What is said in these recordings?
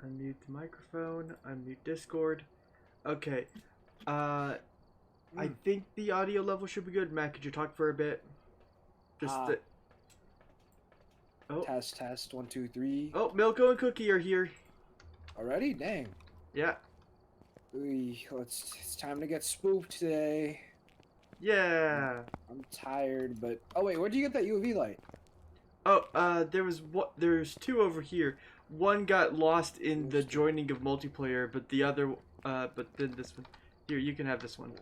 Unmute the microphone. Unmute Discord. Okay. I think the audio level should be good. Matt, could you talk for a bit? Just the. Oh. Test. 1, 2, 3. Oh, Milko and Cookie are here. Already? Dang. Yeah. It's time to get spooked today. Yeah. I'm tired, but oh wait, where'd you get that UV light? Oh, there's two over here. One got lost in the joining of multiplayer, but the other, but then this one. Here, you can have this one.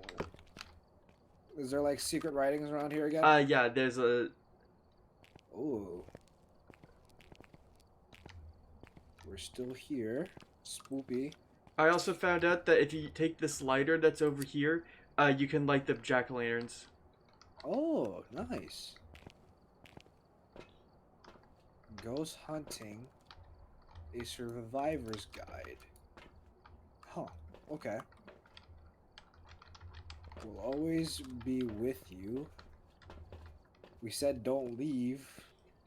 Is there like secret writings around here again? Yeah, there's a. Ooh. We're still here. Spoopy. I also found out that if you take this lighter that's over here, you can light the jack-o'-lanterns. Oh, nice. Ghost hunting. A survivor's guide. Huh. Okay. Will always be with you. We said don't leave.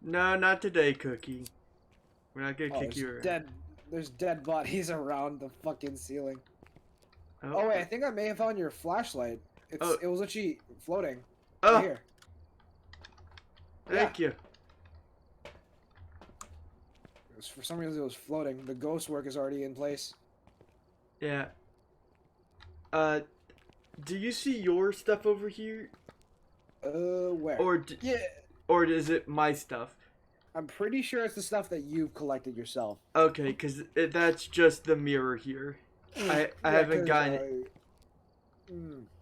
No, not today, Cookie. We're not gonna kick you around. There's dead bodies around the fucking ceiling. Oh, Oh wait, I think I may have found your flashlight. It was actually floating. Oh, Right here. Thank you. For some reason it was floating. The ghost work is already in place. Yeah. Do you see your stuff over here? Where? Yeah. Or is it my stuff? I'm pretty sure it's the stuff that you've collected yourself. Okay, because that's just the mirror here. I haven't gotten it.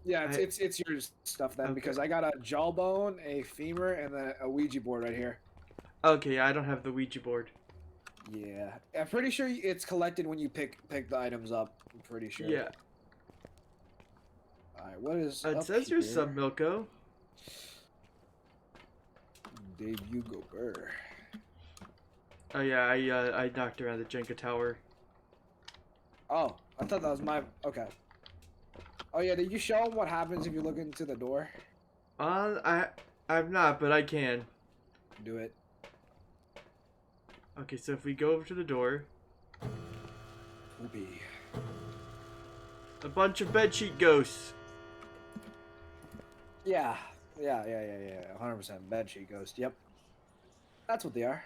Yeah, it's your stuff then, because I got a jawbone, a femur, and then a Ouija board right here. Okay, I don't have the Ouija board. Yeah, I'm pretty sure it's collected when you pick the items up. I'm pretty sure. Yeah. Alright, what is it says here? your sub, Milko. Debut Gober. Oh yeah, I knocked around the Jenga tower. Oh, I thought that was my... Okay. Oh yeah, did you show him what happens if you look into the door? I'm not, but I can. Do it. Okay, so if we go over to the door... Poopy. A bunch of bedsheet ghosts. Yeah. 100% bedsheet ghost. Yep. That's what they are.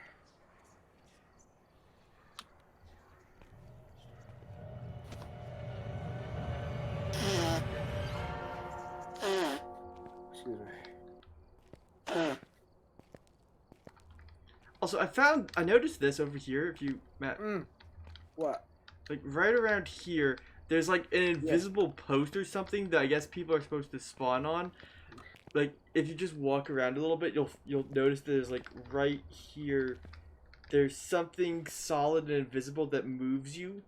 Excuse me. Also, I noticed this over here. If you, Matt. What? Like right around here, there's like an invisible post or something that I guess people are supposed to spawn on. Like if you just walk around a little bit, you'll notice there's like right here, there's something solid and invisible that moves you.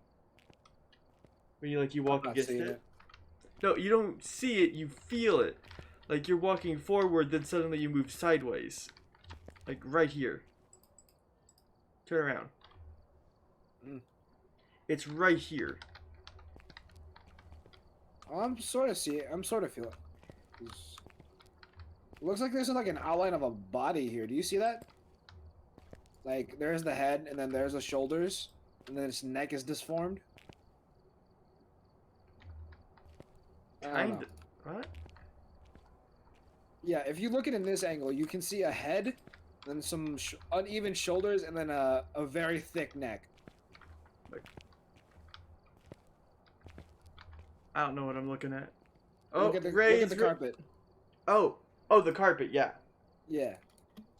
When you walk against it. No, you don't see it. You feel it. Like you're walking forward, then suddenly you move sideways. Like right here. Turn around. It's right here. I'm sort of feeling it. Looks like there's like an outline of a body here. Do you see that? Like there's the head, and then there's the shoulders, and then its neck is disformed. Kind of. What? Yeah, if you look at it in this angle, you can see a head, then some uneven shoulders, and then a very thick neck. I don't know what I'm looking at. Look at the carpet. Oh, the carpet. Yeah. Yeah.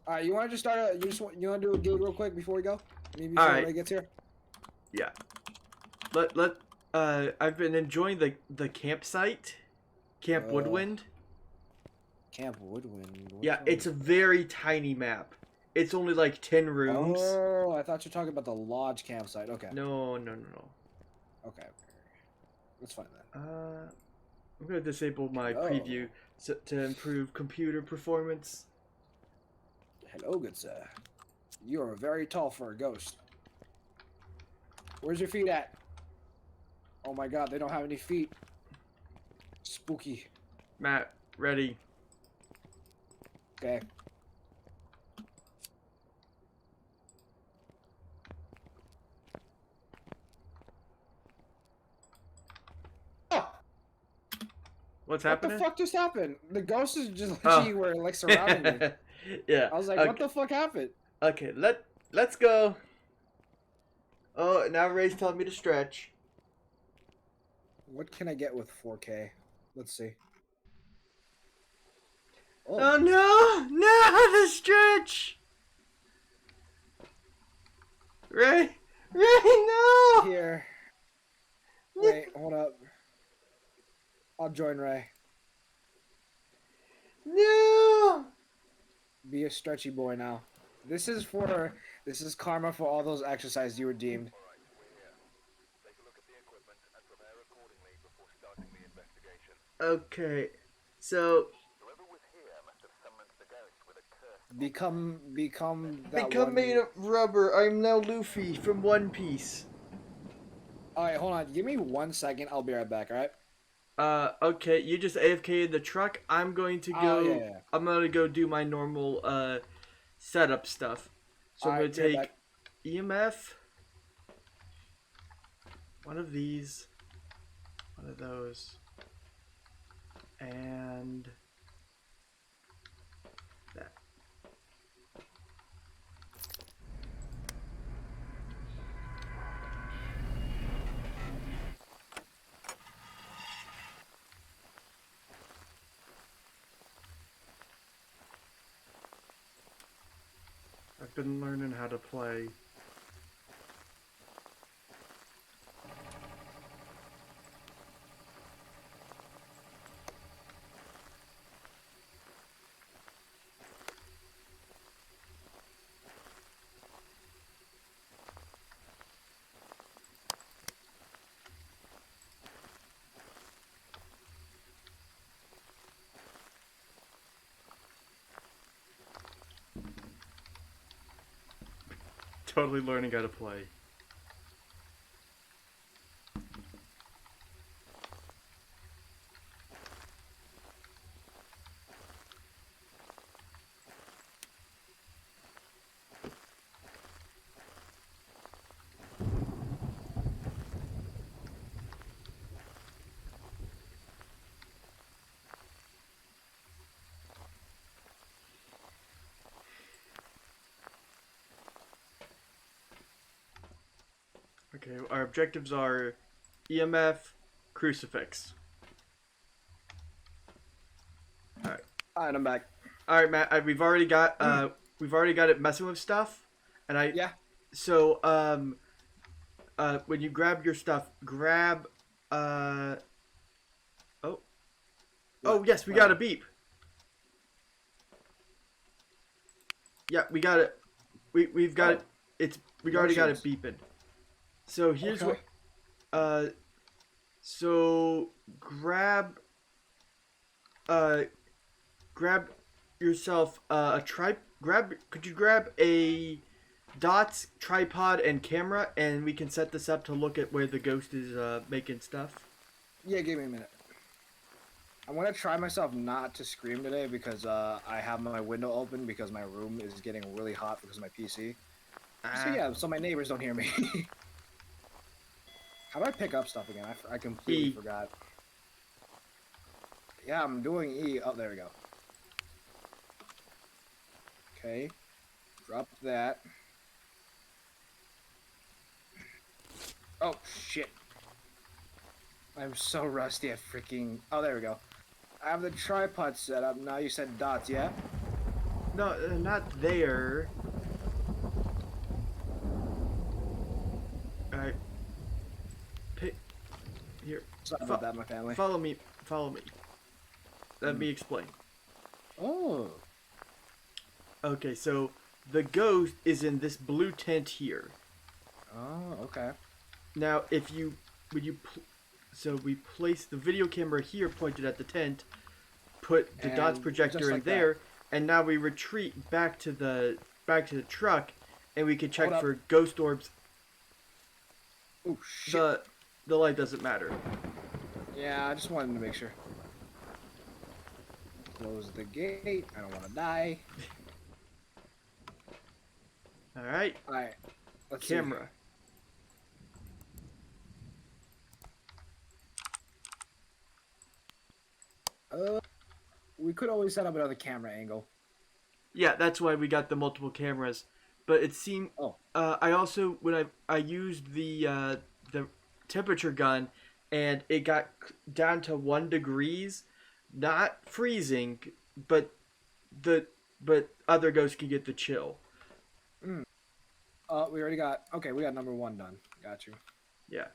All right, you want to just start? You want to do a guild real quick before we go? Maybe before everybody gets here. Yeah. I've been enjoying the campsite, Camp Woodwind. Camp Woodwind. Yeah, it's a very tiny map. It's only like 10 rooms. Oh, I thought you were talking about the lodge campsite. Okay. No. Okay. That's fine then. I'm gonna disable my preview to improve computer performance. Hello, good sir. You are very tall for a ghost. Where's your feet at? Oh my god, they don't have any feet. Spooky. Matt, ready. Okay. What's What the happening? fuck just happened? The ghosts is just Oh. literally were like surrounding me. Yeah. I was like, Okay. what the fuck happened? Okay. Let's go. Oh, now Ray's telling me to stretch. What can I get with 4K? Let's see. Oh, Oh no! No, the stretch. Ray, no! here. Wait, hold up. I'll join Ray. No! Be a stretchy boy now. This is karma for all those exercises you redeemed. Okay, so Become that become one. made of rubber. I'm now Luffy from One Piece. All right, hold on. Give me 1 second. I'll be right back. All right. Okay, you just AFK in the truck. I'm going to Oh go. yeah. I'm gonna go do my normal setup stuff. So All I'm gonna right, be right take back. EMF, one of these, one of those, and that. I've been learning how to play. Totally learning how to play. Okay, our objectives are EMF, crucifix. All right, I'm back. All right, Matt. We've already got it messing with stuff, and I. Yeah. So when you grab your stuff, grab oh What? yes, we What got a happened? beep. Yeah, we got it. We've got it. Oh, We already got it motions. beeping. So here's Okay. what. Uh, so grab uh grab yourself a could you grab a dots tripod and camera, and we can set this up to look at where the ghost is making stuff. Yeah, give me a minute. I'm gonna try myself not to scream today because I have my window open because my room is getting really hot because of my PC. So yeah, so my neighbors don't hear me. How do I pick up stuff again? I completely E. forgot. Yeah, I'm doing E. Oh, there we go. Okay. Drop that. Oh, shit. I'm so rusty at freaking... Oh, there we go. I have the tripod set up. Now you said dots, yeah? No, not there. All right. Pick here. Sorry about that, my family. Follow me. Follow me. Let me explain. Oh. Okay, so the ghost is in this blue tent here. Oh, okay. Now, so we place the video camera here, pointed at the tent, put the dots And projector just in like there, and now we retreat back to the truck, and we can check Hold up. for ghost orbs. Oh, shit. The light doesn't matter. Yeah, I just wanted to make sure. Close the gate. I don't want to die. All right. Alright. Let's Camera. Uh, we could always set up another camera angle. Yeah, that's why we got the multiple cameras. But it seemed. Oh. I also when I used the temperature gun, and it got down to 1 degrees, not freezing, but the but other ghosts could get the chill. Mm. We already got. Okay, we got number 1 done. Got you. Yeah.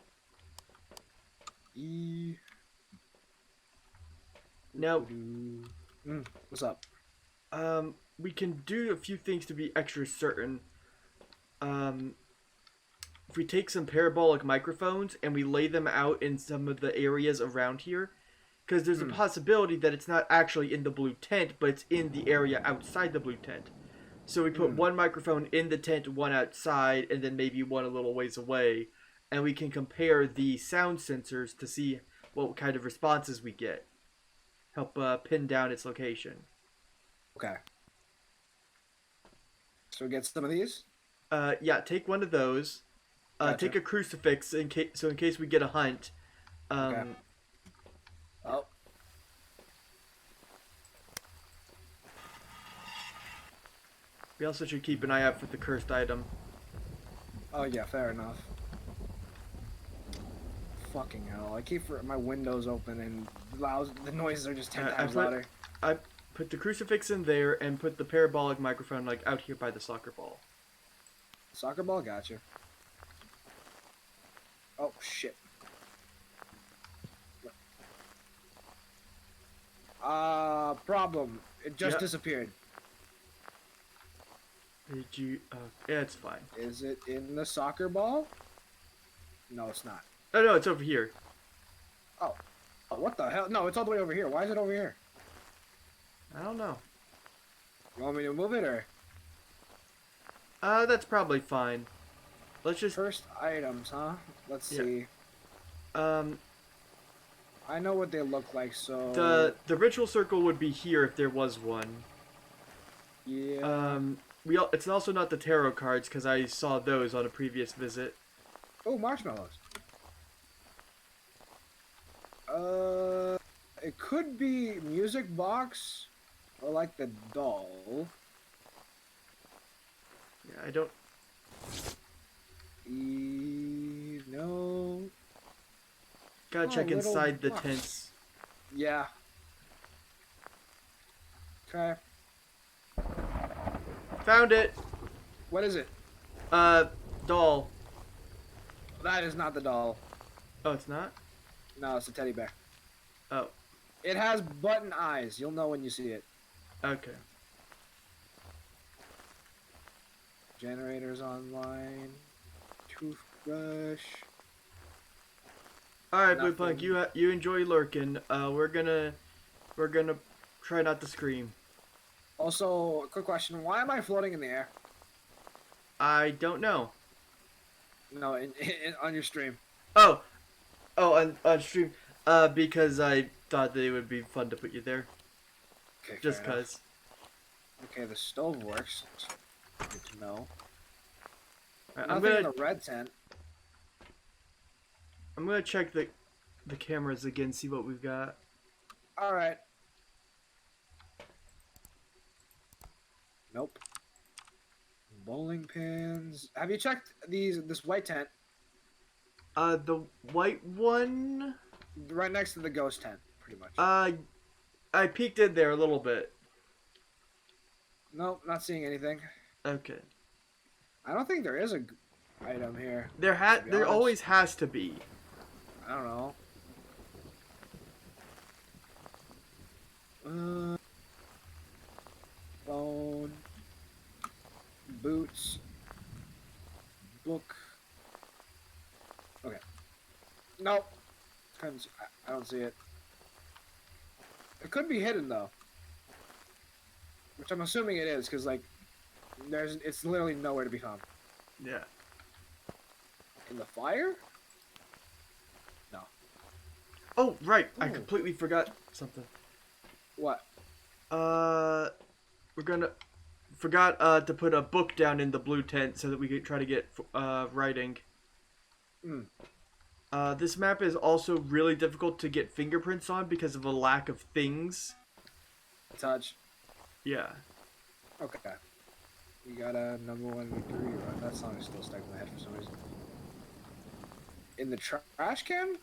E. Now, What's up? we can do a few things to be extra certain. Um, if we take some parabolic microphones and we lay them out in some of the areas around here, because there's a possibility that it's not actually in the blue tent, but it's in the area outside the blue tent. So we put one microphone in the tent, one outside, and then maybe one a little ways away, and we can compare the sound sensors to see what kind of responses we get. Help pin down its location. Okay. So get some of these. Yeah, take one of those. Gotcha. Take a crucifix in case we get a hunt. Okay. Oh. We also should keep an eye out for the cursed item. Oh yeah, fair enough. Fucking hell! I keep my windows open and the noises are just 10 times louder. I put the crucifix in there and put the parabolic microphone like out here by the soccer ball. Soccer ball, gotcha. Oh shit. Problem. It just disappeared. Did you? Yeah, it's fine. Is it in the soccer ball? No, it's not. Oh no, it's over here. Oh, what the hell? No, it's all the way over here. Why is it over here? I don't know. You want me to move it or? That's probably fine. Let's just First items, huh? Let's see. I know what they look like, so the ritual circle would be here if there was one. yeah. It's also not the tarot cards because I saw those on a previous visit. Oh, marshmallows. It could be music box or like the doll. Yeah, I don't. No. Gotta check inside the box. tents. Yeah. Okay. Found it. What is it? Doll. That is not the doll. Oh, it's not? No, it's a teddy bear. Oh, It has button eyes. You'll know when you see it. okay. Generators online. Toothbrush. All right, Blue Nothing. Punk, you enjoy lurking. We're gonna try not to scream. Also, quick question. Why am I floating in the air? I don't know. No, on your stream. Oh, on stream. Because I thought that it would be fun to put you there, Okay, just fair enough. cause. Okay, the stove works. Good to know. Alright, Nothing in the red tent. I'm gonna check the cameras again, see what we've got. All right. Nope. Bowling pins. Have you checked this white tent? The white one. Right next to the ghost tent, pretty much. I peeked in there a little bit. Nope, not seeing anything. Okay. I don't think there is a item here. There honest. always has to be. I don't know. Phone. Boots. Book. Okay. Nope. I don't see it. It could be hidden though. Which I'm assuming it is, because like it's literally nowhere to be found. Yeah. In the fire? No. Oh, right. I Ooh. completely forgot something. What? We're gonna forgot to put a book down in the blue tent so that we could try to get writing. This map is also really difficult to get fingerprints on because of a lack of things. Touch. Yeah. Okay. You got a number one victory run. That song is still stuck in my head for some reason. In the trash can?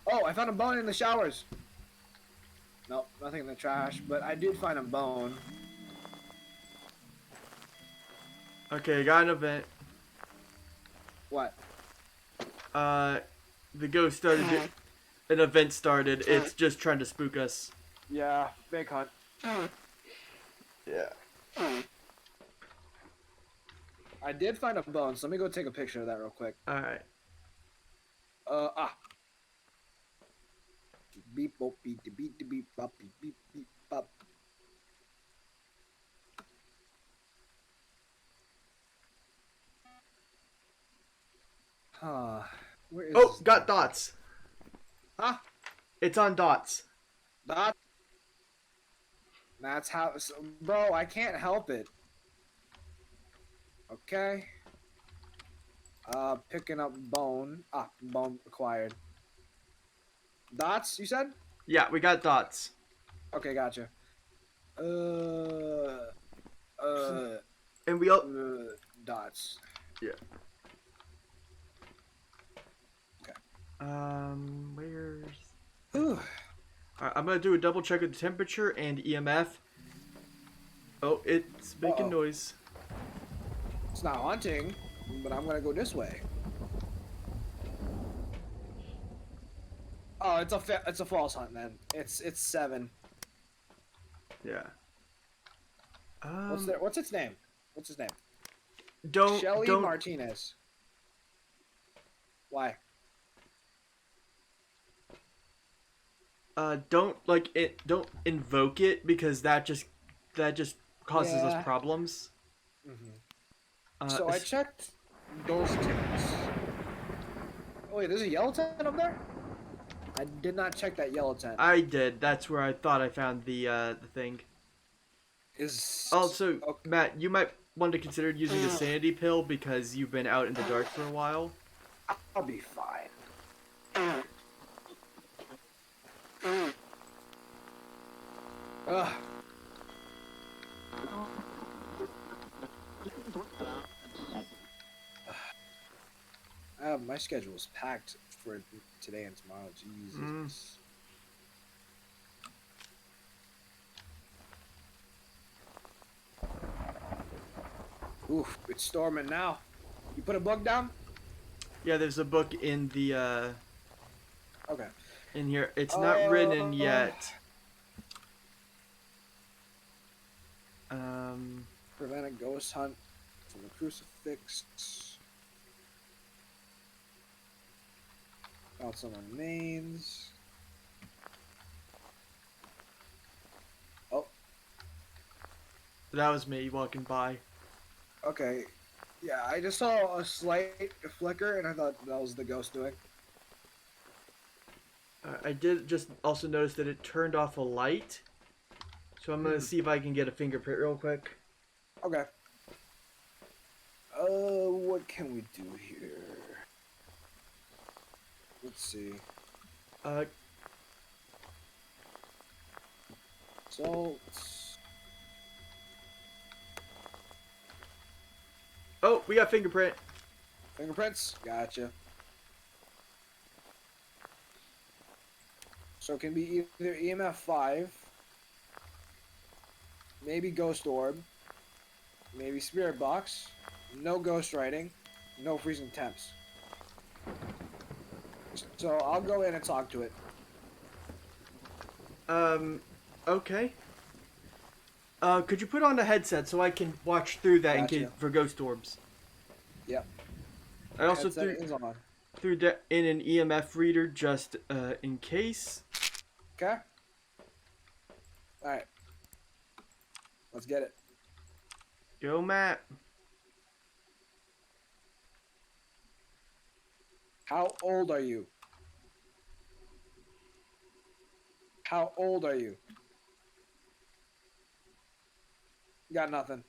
Oh, I found a bone in the showers. Nope, nothing in the trash, but I did find a bone. Okay, I got an event. What? The ghost started. An event started. It's just trying to spook us. Yeah, fake hunt. Yeah. I did find a bone, so let me go take a picture of that real quick. All right. Ah. Beep boop beep beep beep bop beep beep beep bop. Huh. Where is Oh, this got thing? dots. Huh? It's on dots. Dot. That's how, bro. I can't help it. Okay. Picking up bone. Ah, bone acquired. Dots, you said? Yeah, we got dots. Okay, gotcha. Uh, And we all. dots. Yeah. Okay. Where's? Whew. Alright, I'm gonna do a double check of the temperature and EMF. Oh, it's making noise. It's not haunting, but I'm gonna go this way. Oh, it's a false hunt then. It's 7. Yeah. What's its name? What's his name? Don't Martinez. Why? don't invoke it because that just causes us problems. So I checked those tickets. Oh wait, there's a yellow tent up there? I did not check that yellow tent. I did. That's where I thought I found the thing. Also, okay. Matt, you might want to consider using the sanity pill because you've been out in the dark for a while. I'll be fine. Ugh. My schedule is packed for today and tomorrow. Jesus. Oof, it's storming now. You put a bug down? Yeah, there's a book in the Okay. in here. It's not written yet. Prevent a ghost hunt from the crucifix. Found some remains. Oh. That was me walking by. Okay. Yeah, I just saw a slight flicker, and I thought that was the ghost doing. I did just also notice that it turned off a light. So I'm gonna see if I can get a fingerprint real quick. Okay. What can we do here? Let's see. Salts. Oh, we got fingerprint. Fingerprints? Gotcha. So it can be either EMF 5, maybe Ghost Orb, maybe Spirit Box, no ghost writing, no freezing temps. So I'll go in and talk to it. Okay. Could you put on a headset so I can watch through that in case for ghost orbs? Yep. I also threw in an EMF reader just in case. Okay. Alright. Let's get it. Go, Matt. How old are you? How old are you? Got nothing.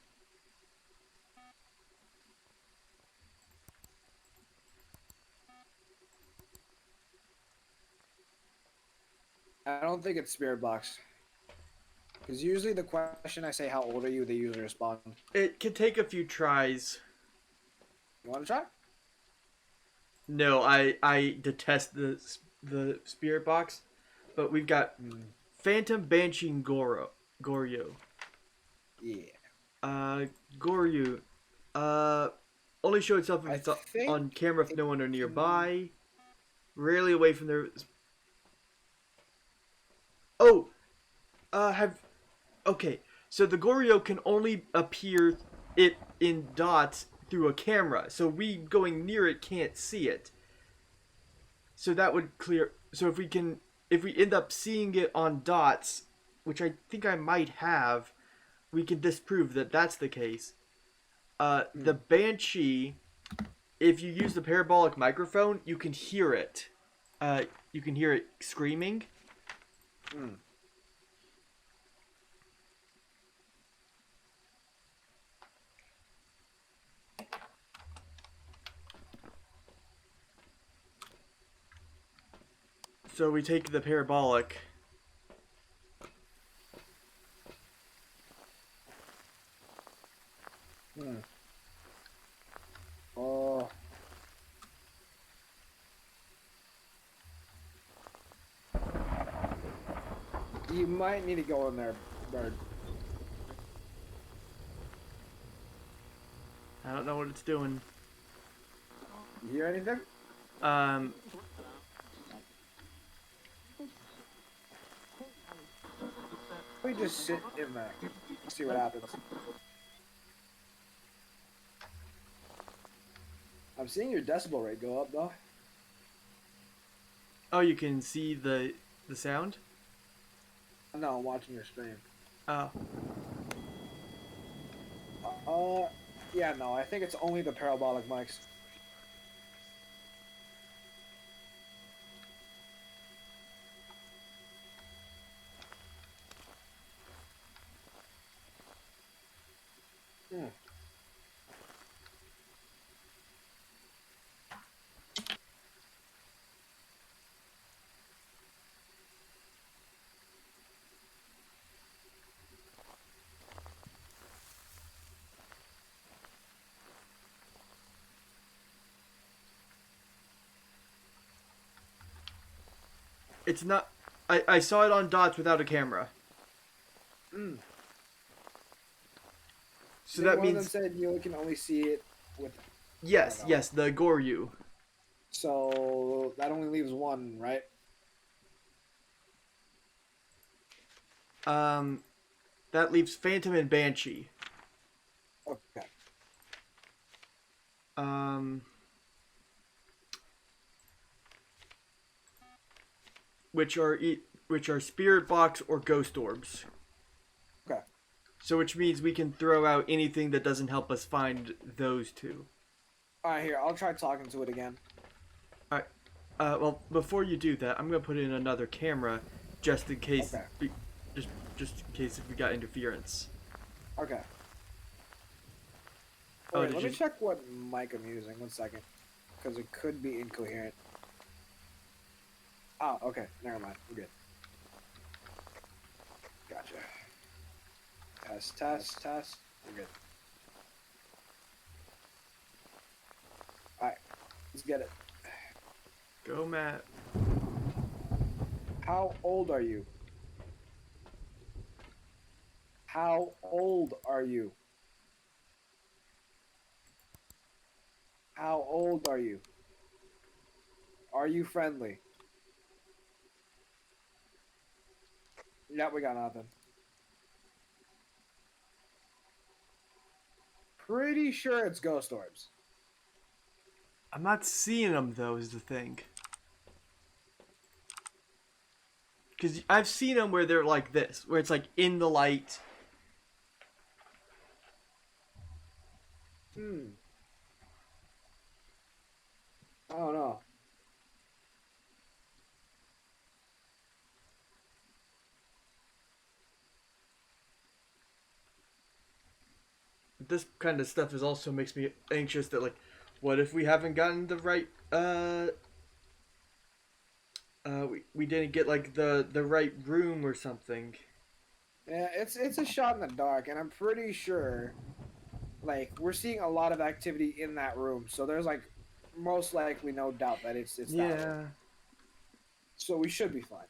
I don't think it's spirit box. Because usually the question I say, "How old are you?" they usually respond. It can take a few tries. You want to try? No, I detest the spirit box, but we've got Mm, Phantom Banshee and Goryo. yeah. Uh, Goryu. Uh, only show itself if I it's think on camera if it no one are can. nearby. Rarely away from their. Oh, have okay. So the Goryo can only appear it in dots through a camera. So we going near it can't see it. So that would clear. So if we end up seeing it on dots, which I think I might have, we can disprove that that's the case. The Mm, Banshee, if you use the parabolic microphone, you can hear it. You can hear it screaming. mm. So we take the parabolic. Hmm. Oh, you might need to go in there, bird. I don't know what it's doing. You hear anything? Um, We just sit in there. See what happens. I'm seeing your decibel rate go up though. oh, you can see the sound. No, I'm watching your stream. Oh, Uh, yeah, no, I think it's only the parabolic mics. Hmm. it's not. I saw it on dots without a camera. Hmm. I So think that one of them means said you can only see it with. I don't yes, know. yes, the Goryu. So that only leaves one, right? Um, that leaves Phantom and Banshee. Okay. Um, which are spirit box or ghost orbs. Okay. So which means we can throw out anything that doesn't help us find those two. All right, here. I'll try talking to it again. All right. Well, before you do that, I'm gonna put in another camera, just in case. Okay. Just just in case if we got interference. Okay. Oh, Wait, did let me you? check what mic I'm using. 1 second, because it could be incoherent. Oh, okay. Never mind. We're good. Gotcha. Test, test, test. We're good. All right. Let's get it. Go, Matt. How old are you? How old are you? How old are you? Are you friendly? Yeah, we got nothing. Pretty sure it's ghost orbs. I'm not seeing them though. Is the thing. Because I've seen them where they're like this, where it's like in the light. Hmm. I don't know. This kind of stuff is also makes me anxious that like, what if we haven't gotten the right We didn't get like the right room or something. Yeah, it's a shot in the dark, and I'm pretty sure, like, we're seeing a lot of activity in that room. So there's like, most likely, no doubt that it's that room. Yeah. So we should be fine.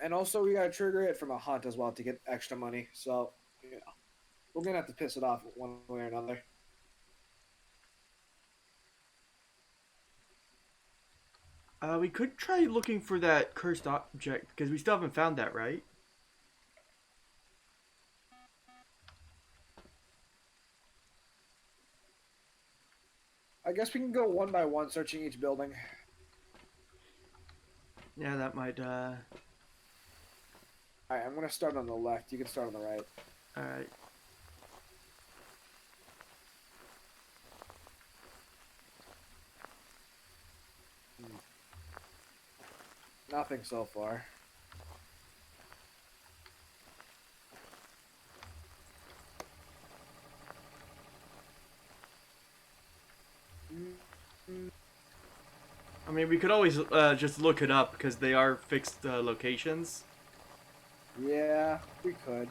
And also, we gotta trigger it from a hunt as well to get extra money. So, you know, we're gonna have to piss it off one way or another. We could try looking for that cursed object because we still haven't found that, right? I guess we can go one by one, searching each building. Yeah, that might. All right, I'm gonna start on the left. You can start on the right. All right. Nothing so far. I mean, we could always just look it up because they are fixed locations. Yeah, we could.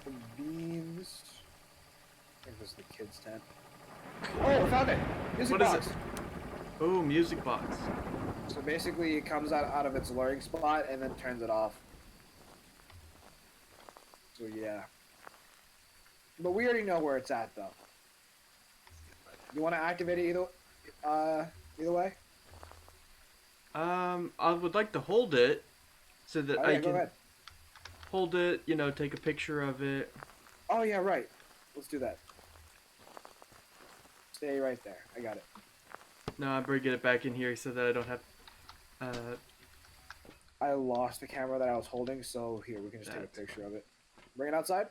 The beans. I think this is the kids' tent. Oh, we found it! Music What is box. it? Oh, music box. So basically, it comes out of its luring spot and then turns it off. So yeah. But we already know where it's at, though. You want to activate it either way? I would like to hold it so that Oh, I yeah, go can ahead. hold it. You know, take a picture of it. Oh yeah, right. Let's do that. Stay right there. I got it. No, I'm bringing it back in here so that I don't have. I lost the camera that I was holding, so here we can just take a That's picture of it. Bring it outside,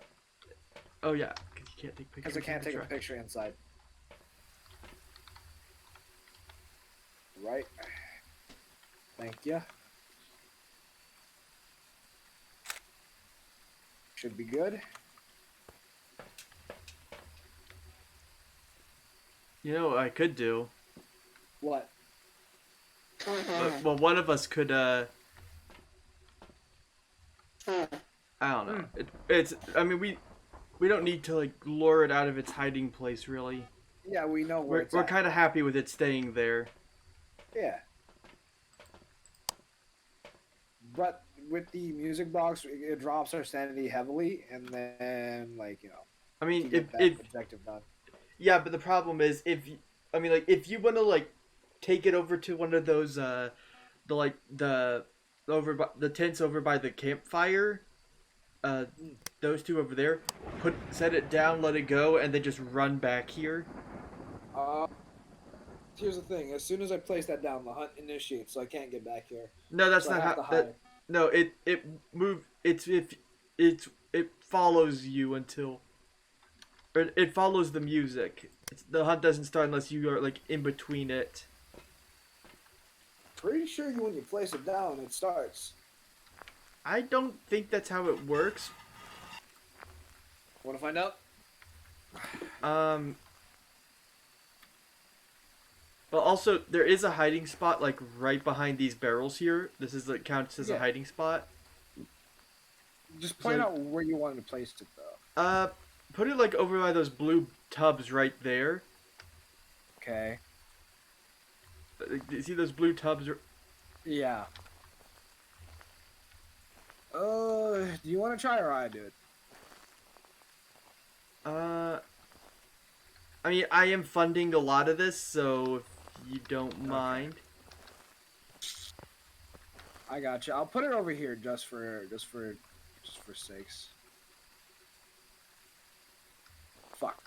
Oh yeah, because you can't take pictures. because I can't in the take a truck. picture inside. Right. Thank you. Should be good. You know what I could do? What? Well, one of us could. I don't know. It's. I mean, we don't need to like lure it out of its hiding place, really. Yeah, we know where it's We're at. kind of happy with it staying there. Yeah. But with the music box, it drops our sanity heavily, and then, like, you know, I to mean, get that if objective done. yeah, but the problem is I mean, like, if you want to like take it over to one of those the like the over by, the tents over by the campfire, uh, those two over there, set it down, let it go, and then just run back here. Uh, Here's the thing. As soon as I place that down, the hunt initiates, so I can't get back here. No, that's So I not have how to that. hide. No, it move. It follows you until. Or it follows the music. The hunt doesn't start unless you are like in between it. Pretty sure when you place it down, it starts. I don't think that's how it works. Want to find out? Um. But also, there is a hiding spot like right behind these barrels here. This is like counts as a Yeah. hiding spot. Just point So- out where you wanted to place it, though. Put it like over by those blue tubs right there. Okay. You see those blue tubs? Yeah. Do you want to try or I do it? I mean, I am funding a lot of this, so if you don't mind. I got you. I'll put it over here just for sakes. Fuck.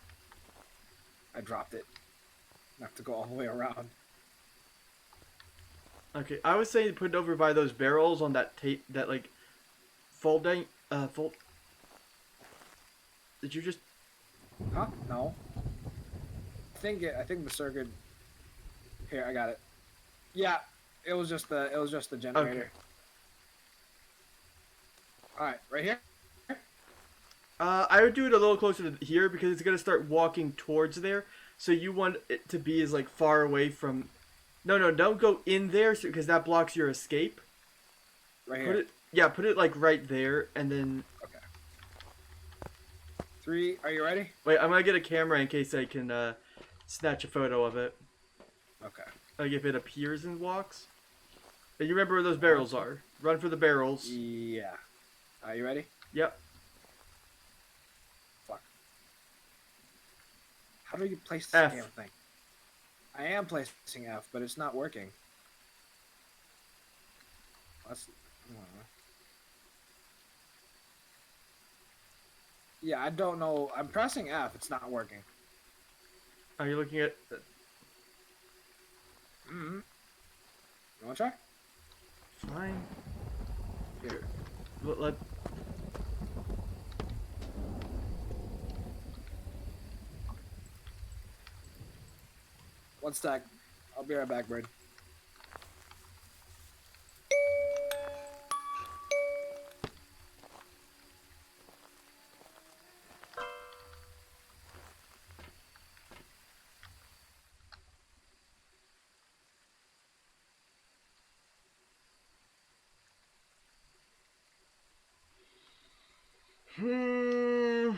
I dropped it. I have to go all the way around. Okay, I was saying put it over by those barrels on that tape, that like folding, fold. Did you just? Huh? No. I think the circuit. Here, I got it. Yeah, it was just the generator. Okay. All right, right here. I would do it a little closer to here because it's gonna start walking towards there. So you want it to be as like far away from. No, no, don't go in there because that blocks your escape. Right Put here. it, yeah, put it like right there, and then Okay. 3. Are you ready? wait. I'm gonna get a camera in case I can snatch a photo of it. Okay. Like if it appears and walks. And you remember where those barrels are. Run for the barrels. Yeah. Are you ready? Yep. Fuck. How do you place this F. damn thing? I am placing F, but it's not working. That's. I don't know. Yeah, I don't know. I'm pressing F. It's not working. Are you looking at? Mm-hmm. You want to try? Fine. Here. Let. One sec. I'll be right back, Bird. Hmm.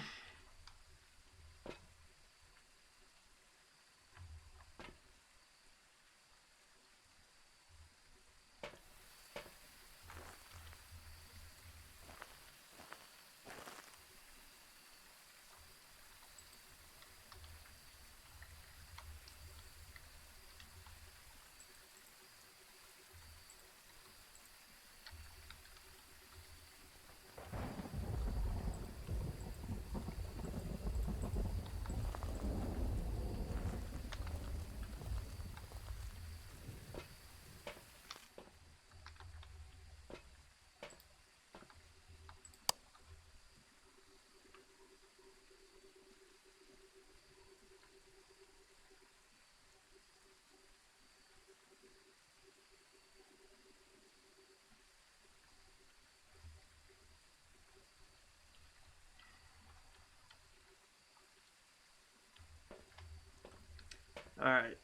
All right.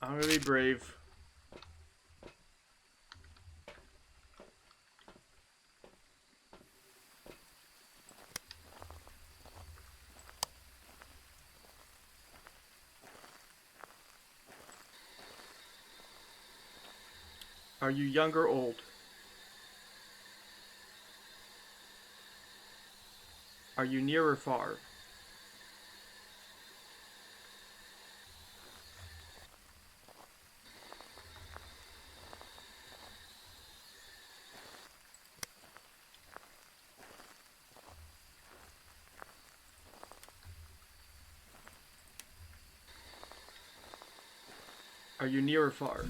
I'm gonna be brave. Are you young or old? Are you near or far? Are you near or far?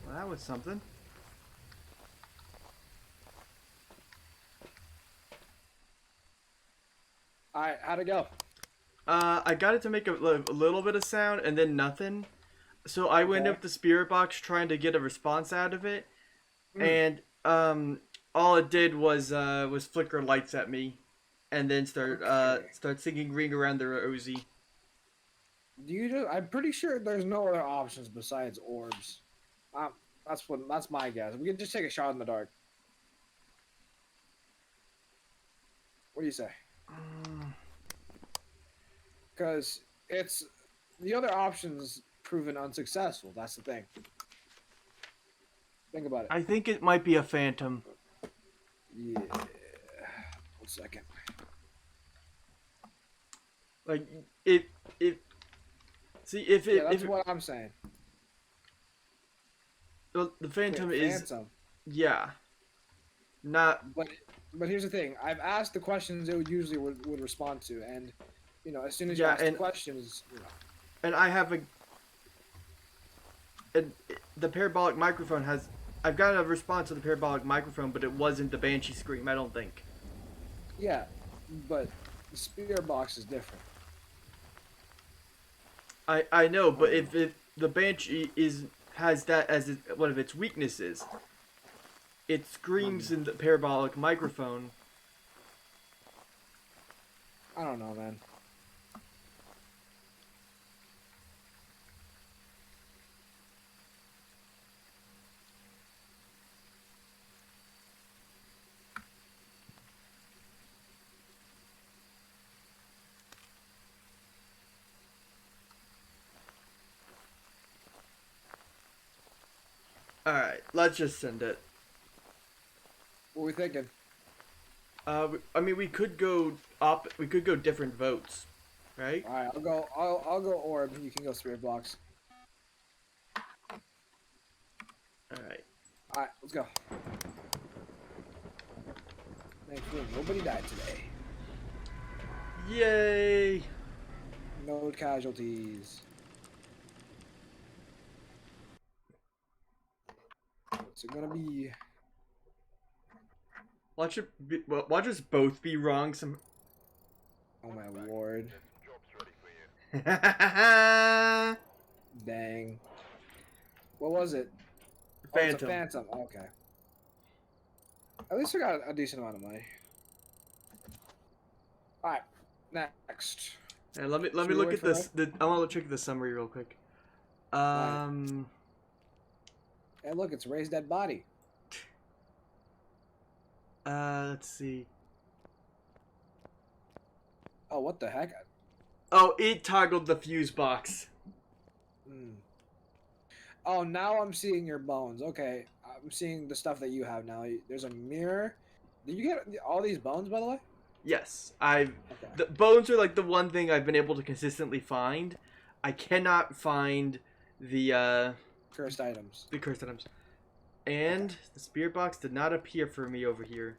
Well, that was something. Alright, how'd it go? I got it to make a little bit of sound and then nothing. So I went Okay. up the spirit box trying to get a response out of it, Mm. and all it did was flicker lights at me, and then Okay. start singing "Ring Around the Rosie." Do you just? I'm pretty sure there's no other options besides orbs. Um, that's my guess. We can just take a shot in the dark. What do you say? Because it's the other options proven unsuccessful. That's the thing. Think about it. I think it might be a phantom. Yeah. 1 second. Like it. See if it Yeah, that's if it, what I'm saying. well, the phantom Wait, is Phantom. yeah, not But here's the thing. I've asked the questions it usually would respond to, and as soon as you yeah, ask the and questions, and I have and the parabolic microphone has. I've got a response to the parabolic microphone, but it wasn't the banshee scream. I don't think. yeah, but the spirit box is different. I know, but if the banshee has that as one of its weaknesses. It screams in the parabolic microphone. I don't know, man. Alright, let's just send it. What are we thinking? I mean, we could go different votes, right? All right, I'll go orb. You can go spirit blocks. Alright. All right, let's go. Thankfully, nobody died today. Yay! No casualties. What's it gonna be? Watch us both be wrong some. Oh my lord. Phantom. Dang. What was it? Oh, it's a phantom. Okay. At least I got a decent amount of money. Alright. Next. And let me look at this. I want to check the summary real quick. Hey, look, it's Ray's dead body. Let's see. Oh, what the heck? Oh, it toggled the fuse box. Oh, now I'm seeing your bones. Okay, I'm seeing the stuff that you have now. There's a mirror. Did you get all these bones, by the way? Yes, Okay. the bones are like the one thing I've been able to consistently find. I cannot find the Cursed items. the cursed items. And the spirit box did not appear for me over here.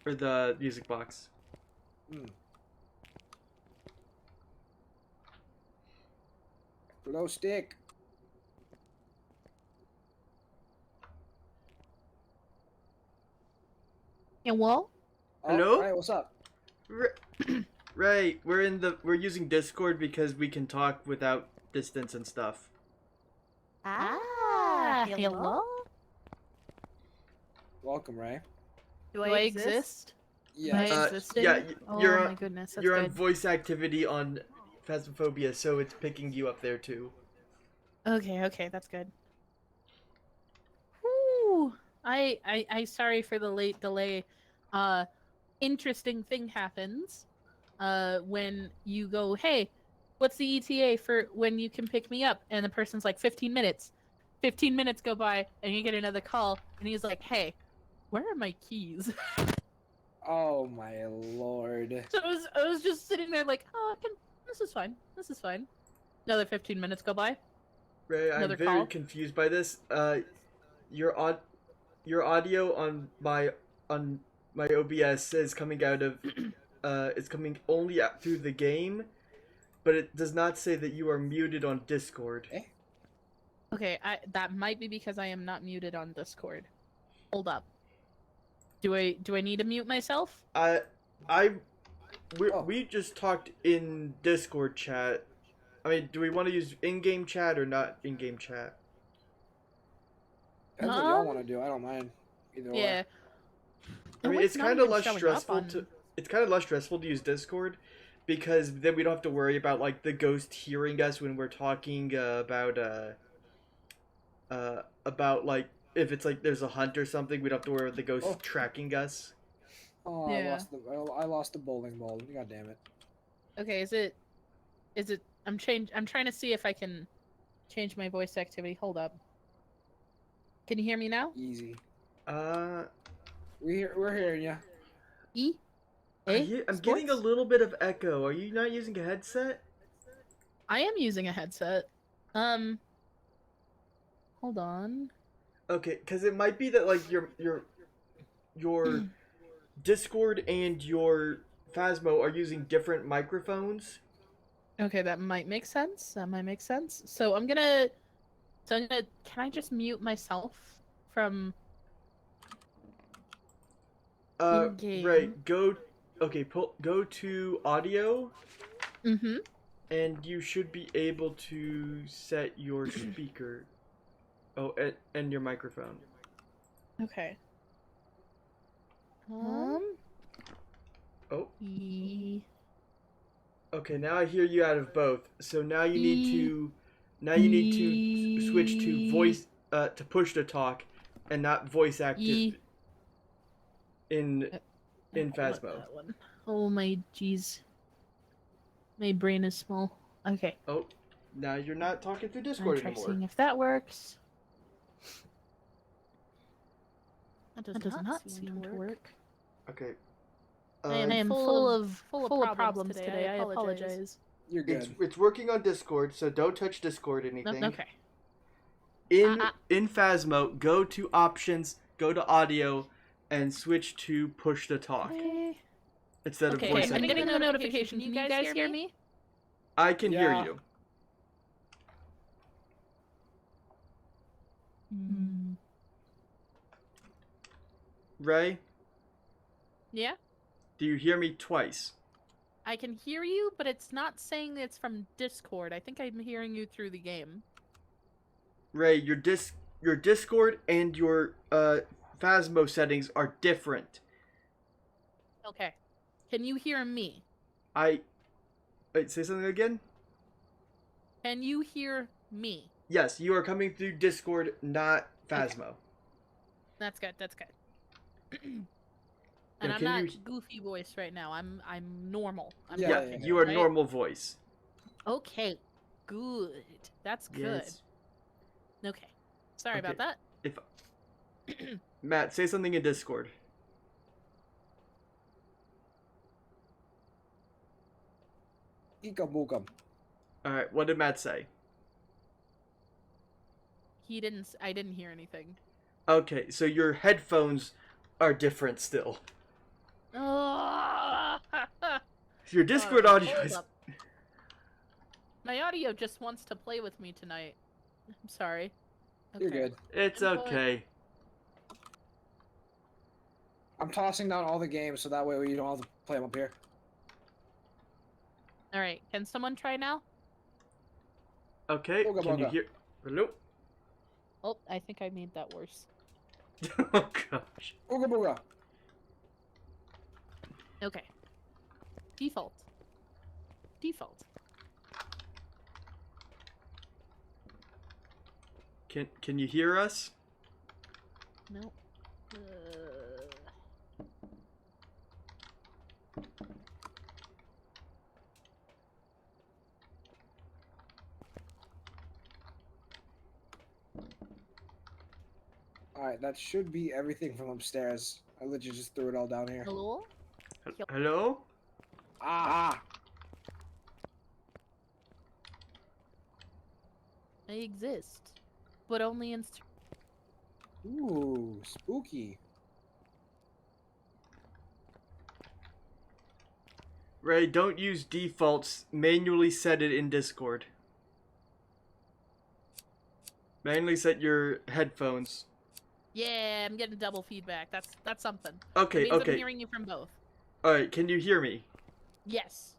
Or the music box. Glow stick. Hello? Hello? Hey, what's up? Right, we're using Discord because we can talk without distance and stuff. Hello? Welcome, Ray. Do I exist? Yes. Am I existing? Yeah, Oh you're my goodness, that's you're on good. voice activity on Phasmophobia, so it's picking you up there too. Okay, that's good. Whew. I sorry for the late delay. Interesting thing happens when you go, hey, what's the ETA for when you can pick me up? And the person's like 15 minutes. 15 minutes go by and you get another call and he's like, hey, where are my keys? Oh my lord. So I was just sitting there like, oh, this is fine. This is fine. Another 15 minutes go by. Ray, I'm Another very call? confused by this. Your audio on my OBS is coming out of it's coming only out through the game, but it does not say that you are muted on Discord. Eh? Okay, that might be because I am not muted on Discord. Hold up. Do I need to mute myself? We just talked in Discord chat. I mean, do we want to use in-game chat or not in-game chat? That's what y'all want to do. I don't mind. Either Yeah. way. I mean, it's kind of less stressful to use Discord because then we don't have to worry about like the ghost hearing us when we're talking about like if it's like there's a hunt or something, we don't have to worry about the ghost tracking us. Oh, Yeah. I lost the bowling ball. God damn it. Okay, is it I'm trying to see if I can change my voice activity. Hold up. Can you hear me now? Easy. Uh, We're hearing ya. I'm getting a little bit of echo. Are you not using a headset? I am using a headset. Hold on. Okay, because it might be that like your Discord and your Phasmo are using different microphones. Okay, that might make sense. So can I just mute myself from in-game? Right. Go to audio. Mm-hmm. And you should be able to set your speaker. Oh, and your microphone. Okay. Oh. E. Okay, now I hear you out of both. So now you need to, switch to voice, to push to talk, and not voice active in Phasmo. Oh my jeez. My brain is small. Okay. Oh, now you're not talking through Discord Try anymore. seeing if that works. That does not seem to work. Okay. I am full of problems today. I apologize. You're good. It's working on Discord, so don't touch Discord anything. Okay. In Phasmo, go to options, go to audio, and switch to push to talk instead of voice I'm active. getting a notification. Can you guys hear me? I can hear Yeah. you. Ray, Yeah? do you hear me twice? I can hear you, but it's not saying it's from Discord. I think I'm hearing you through the game. Ray, your Discord and your Phasmo settings are different. Okay. Can you hear me? Wait, say something again? Can you hear me? Yes, you are coming through Discord, not Phasmo. That's good. That's good. Now, And I'm can not you- goofy voice right now. I'm normal. I'm Yeah, Yeah, talking, you are right? normal voice. Okay. Good. That's good. Yes. Okay. Sorry about Okay. that. If Matt, say something in Discord. Ika bookam. All right, what did Matt say? I didn't hear anything. Okay, so your headphones are different still. Oh, Your Discord audio hold is. up. My audio just wants to play with me tonight. I'm sorry. You're good. It's Input. okay. I'm tossing down all the games so that way you don't have to play them up here. All right. Can someone try now? Okay, Booga can you booga. hear? Hello? Oh, I think I made that worse. Oh gosh. Ooga booga. Okay. Default. Default. Can you hear us? Nope. Alright, that should be everything from upstairs. I literally just threw it all down here. Hello? Yep. Hello? Ah! I exist, but only in. Ooh, spooky. Ray, don't use defaults. Manually set it in Discord. Manually set your headphones. Yeah, I'm getting double feedback. That's something. Okay, It means okay. I'm hearing you from both. Alright, can you hear me? Yes.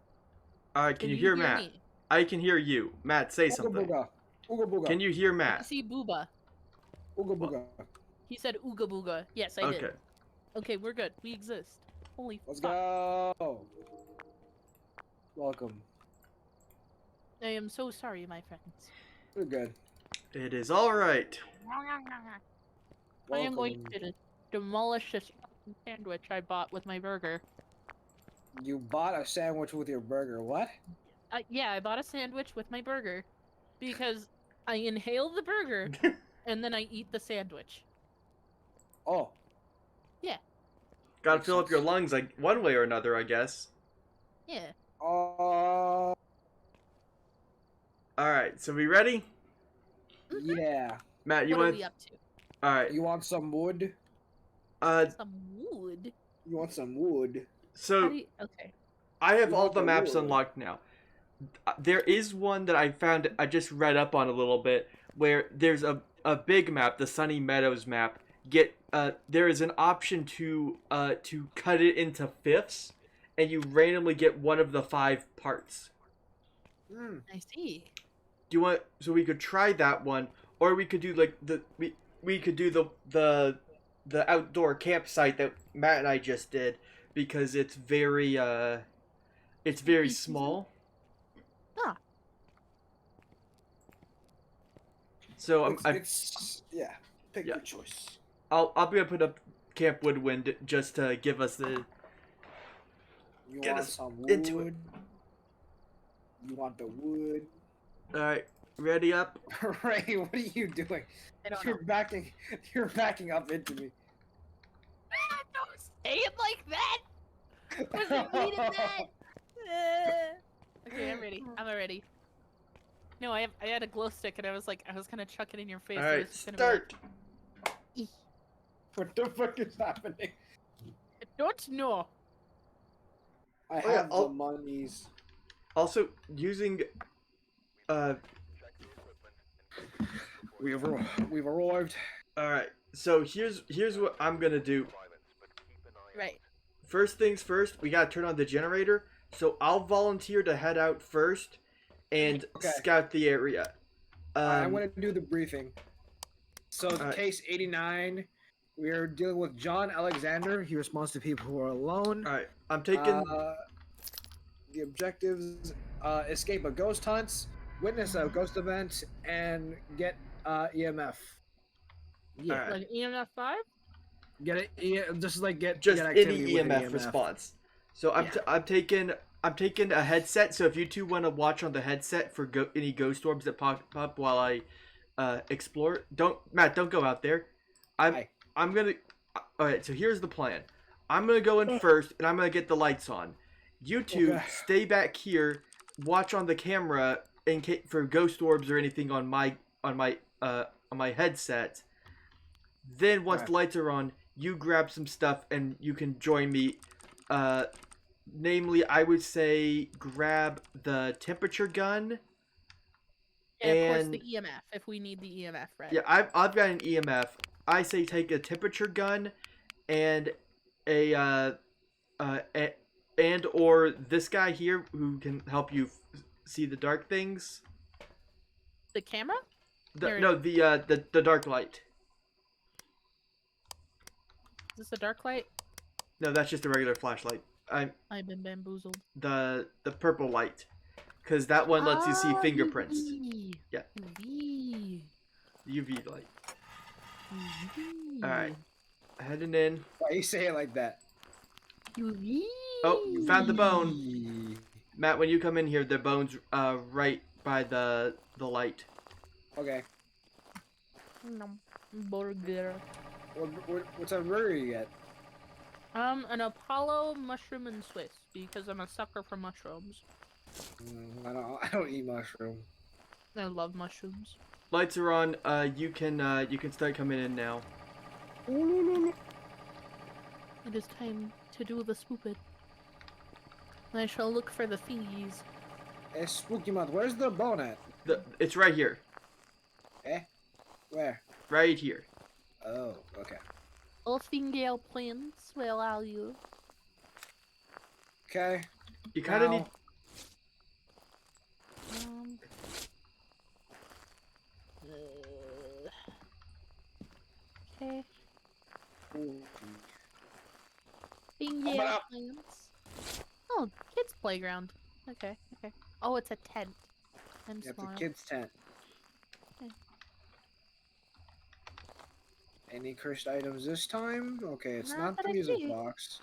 Alright, can you hear Matt? me? I can hear you. Matt, say Ooga something. booga. Ooga booga. Can you hear I Matt? see booba. Ooga booga. He said ooga booga. Yes, I did. Okay. Okay, we're good. We exist. Holy Let's fuck. go. Welcome. I am so sorry, my friends. We're good. It is alright. I am going Welcome. to demolish this fucking sandwich I bought with my burger. You bought a sandwich with your burger. What? Yeah, I bought a sandwich with my burger because I inhale the burger and then I eat the sandwich. Oh. Gotta Makes fill up your sense. lungs like one way or another, I guess. Yeah. Alright, so we ready? Yeah. Matt, you What are want we up to? Alright. You want some wood? Some wood. You want some wood? How So do you... Okay. I have You all want the the maps wood. unlocked now. There is one that I found, I just read up on a little bit, where there's a big map, the Sunny Meadows map. There is an option to cut it into fifths, and you randomly get one of the 5 parts. Hmm. I see. Do you want? So we could try that one, or we could do like we could do the outdoor campsite that Matt and I just did because it's very Spooky season? small. Ah, So It's yeah. Pick Yeah. your choice. I'll be able to put up Camp Woodwind just to give us the You Get want us some into it. wood? You want the wood? all right. Ready up. Ray, what are you doing? I don't You're know. backing. You're backing up into me. Don't say it like that. Wasn't needed that. Okay, I'm ready. I'm ready. No, I had a glow stick and I was gonna chuck it in your face. All so right. it's gonna Start. Be like, What the fuck is happening? I don't know. I Oh, yeah, have the I'll- monies. Also using We've arrived. all right. So here's what I'm gonna do. Right. First things first, we gotta turn on the generator. So I'll volunteer to head out first and Okay. scout the area. I'm gonna do the briefing. So, Alright. case 89, we are dealing with John Alexander. He responds to people who are alone. All right. I'm taking. The objectives: escape a ghost hunt, witness a ghost event, and get EMF. Yeah, Alright. Like EMF 5? get it. Just like get just get any activity with an EMF response. So I'm taking a headset. So if you two want to watch on the headset for any ghost orbs that pop up while I explore, don't go out there. Hi. I'm gonna. All right. So here's the plan. I'm gonna go in first, and I'm gonna get the lights on. You two Okay. stay back here, watch on the camera in case for ghost orbs or anything on my headset. Then once Okay. the lights are on, you grab some stuff and you can join me. Namely, I would say grab the temperature gun. Yeah, of course And- the EMF if we need the EMF, right? Yeah, I've got an EMF. I say take a temperature gun and and or this guy here who can help you see the dark things. The camera? Or- No, the dark light. Is this a dark light? No, that's just a regular flashlight. I've been bamboozled. The purple light, because that one lets you see Ah, fingerprints. UV. Yeah. UV. UV light. UV. All right, heading in. Why you say it like that? UV. Oh, found the bone. Matt, when you come in here, the bone's right by the light. Okay. Nom. Burger. What's a burger you get? An Apollo mushroom and Swiss because I'm a sucker for mushrooms. I don't eat mushroom. I love mushrooms. Lights are on. You can start coming in now. It is time to do the spoopid. I shall look for the thingies. Hey, Spooky Month, where's the bone at? It's right here. Where? Right here. Oh, okay. All fingernail plants, where are you? Okay. You kind of Now- need. Um. Okay. Fingernail up. plants. Oh, kids' playground. Okay, okay. Oh, it's a tent. I'm It's a smart. kid's tent. Okay. Any cursed items this time? Okay, it's Not not that the I music see. box.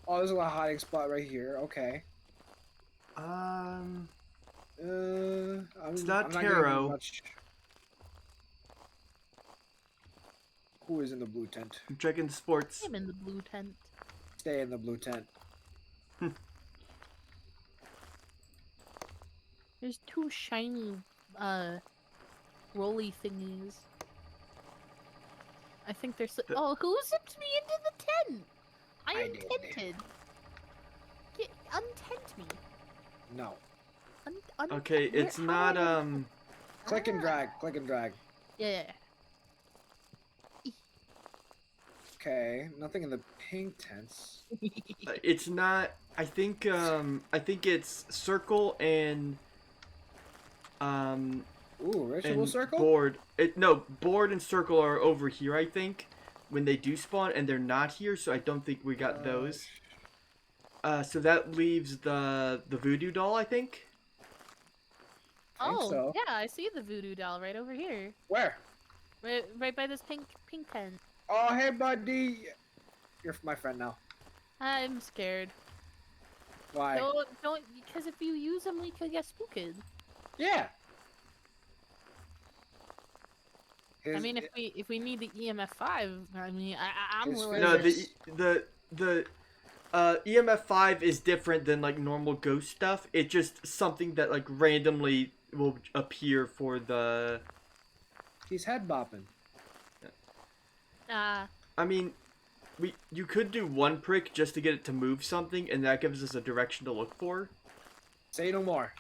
Oh, there's a little hiding spot right here. Okay. Um. It's not getting tarot. much. Who is in the blue tent? I'm checking the sports. I'm in the blue tent. Stay in the blue tent. There's two shiny, rolly thingies. I think there's. Oh, who zipped me into the tent? I I am did. tented. Untent me. No. Okay, it's not Click and drag. Click and drag. Yeah. Okay, nothing in the pink tents. It's not. I think it's circle and Ooh, ritual And circle? board and circle are over here, I think, when they do spawn, and they're not here, so I don't think we got those. So that leaves the voodoo doll, I think. I think Oh, so. yeah, I see the voodoo doll right over here. Where? Right by this pink tent. Oh, hey, buddy. You're my friend now. I'm scared. Why? Don't, because if you use them, we could get spooked. Yeah. I mean, if we need the EMF 5, I mean, I'm His willing. No, physics- the EMF 5 is different than like normal ghost stuff. It's just something that like randomly will appear for the. He's head bopping. I mean, you could do one prick just to get it to move something, and that gives us a direction to look for. Say no more.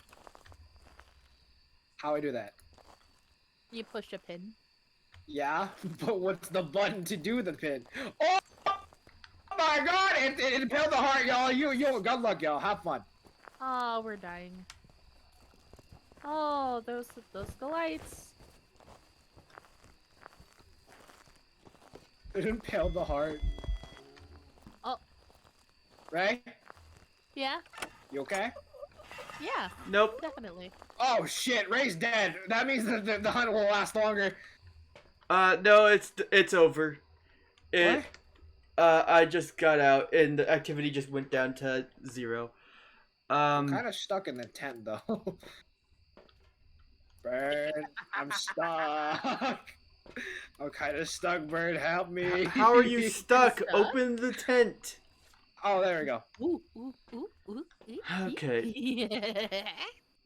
How I do that? You push a pin. Yeah, but what's the button to do the pin? Oh my god! It impaled the heart, y'all. You, good luck, y'all. Have fun. Oh, we're dying. Oh, those the lights. It impaled the heart. Oh. Ray, Yeah, you okay? yeah, Nope. definitely. Oh shit, Ray's dead. That means the hunt will last longer. No, it's over. What? I just got out, and the activity just went down to 0. I'm kind of stuck in the tent though. Bird, I'm stuck. I'm kind of stuck, Bird. Help me. How are you stuck? Stuck? Open the tent. Oh, there we go. Ooh, ooh, ooh, ooh. Okay. Yeah.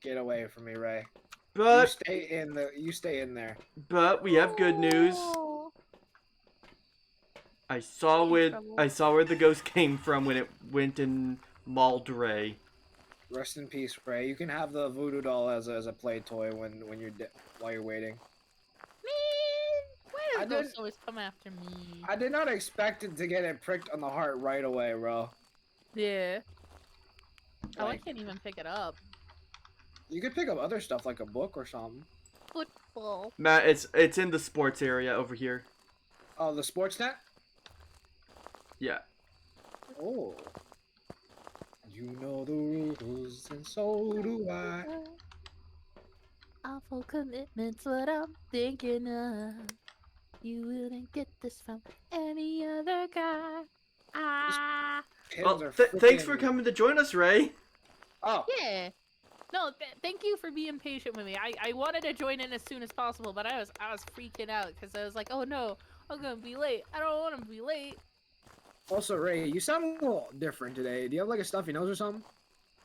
Get away from me, Ray. But You stay in there. we have good news. Oh. I saw trouble. where the ghost came from when it went and mauled Ray. Rest in peace, Ray. You can have the voodoo doll as a play toy while you're waiting. Man, why I does didn't- ghosts always come after me? I did not expect it to get it pricked on the heart right away, bro. Yeah. Oh, I Like, can't even pick it up. you could pick up other stuff like a book or something. Football. Matt, it's in the sports area over here. Oh, the sports net? Yeah. Oh. You know the rules, and so do I. Awful commitment's what I'm thinking of. You wouldn't get this from any other guy. Ah. Pins Well, are thanks for frickin- coming to join us, Ray. Oh, Yeah. No, thank you for being patient with me. I wanted to join in as soon as possible, but I was freaking out because I was like, oh no, I'm gonna be late. I don't want to be late. also, Ray, you sound a little different today. Do you have like a stuffy nose or something?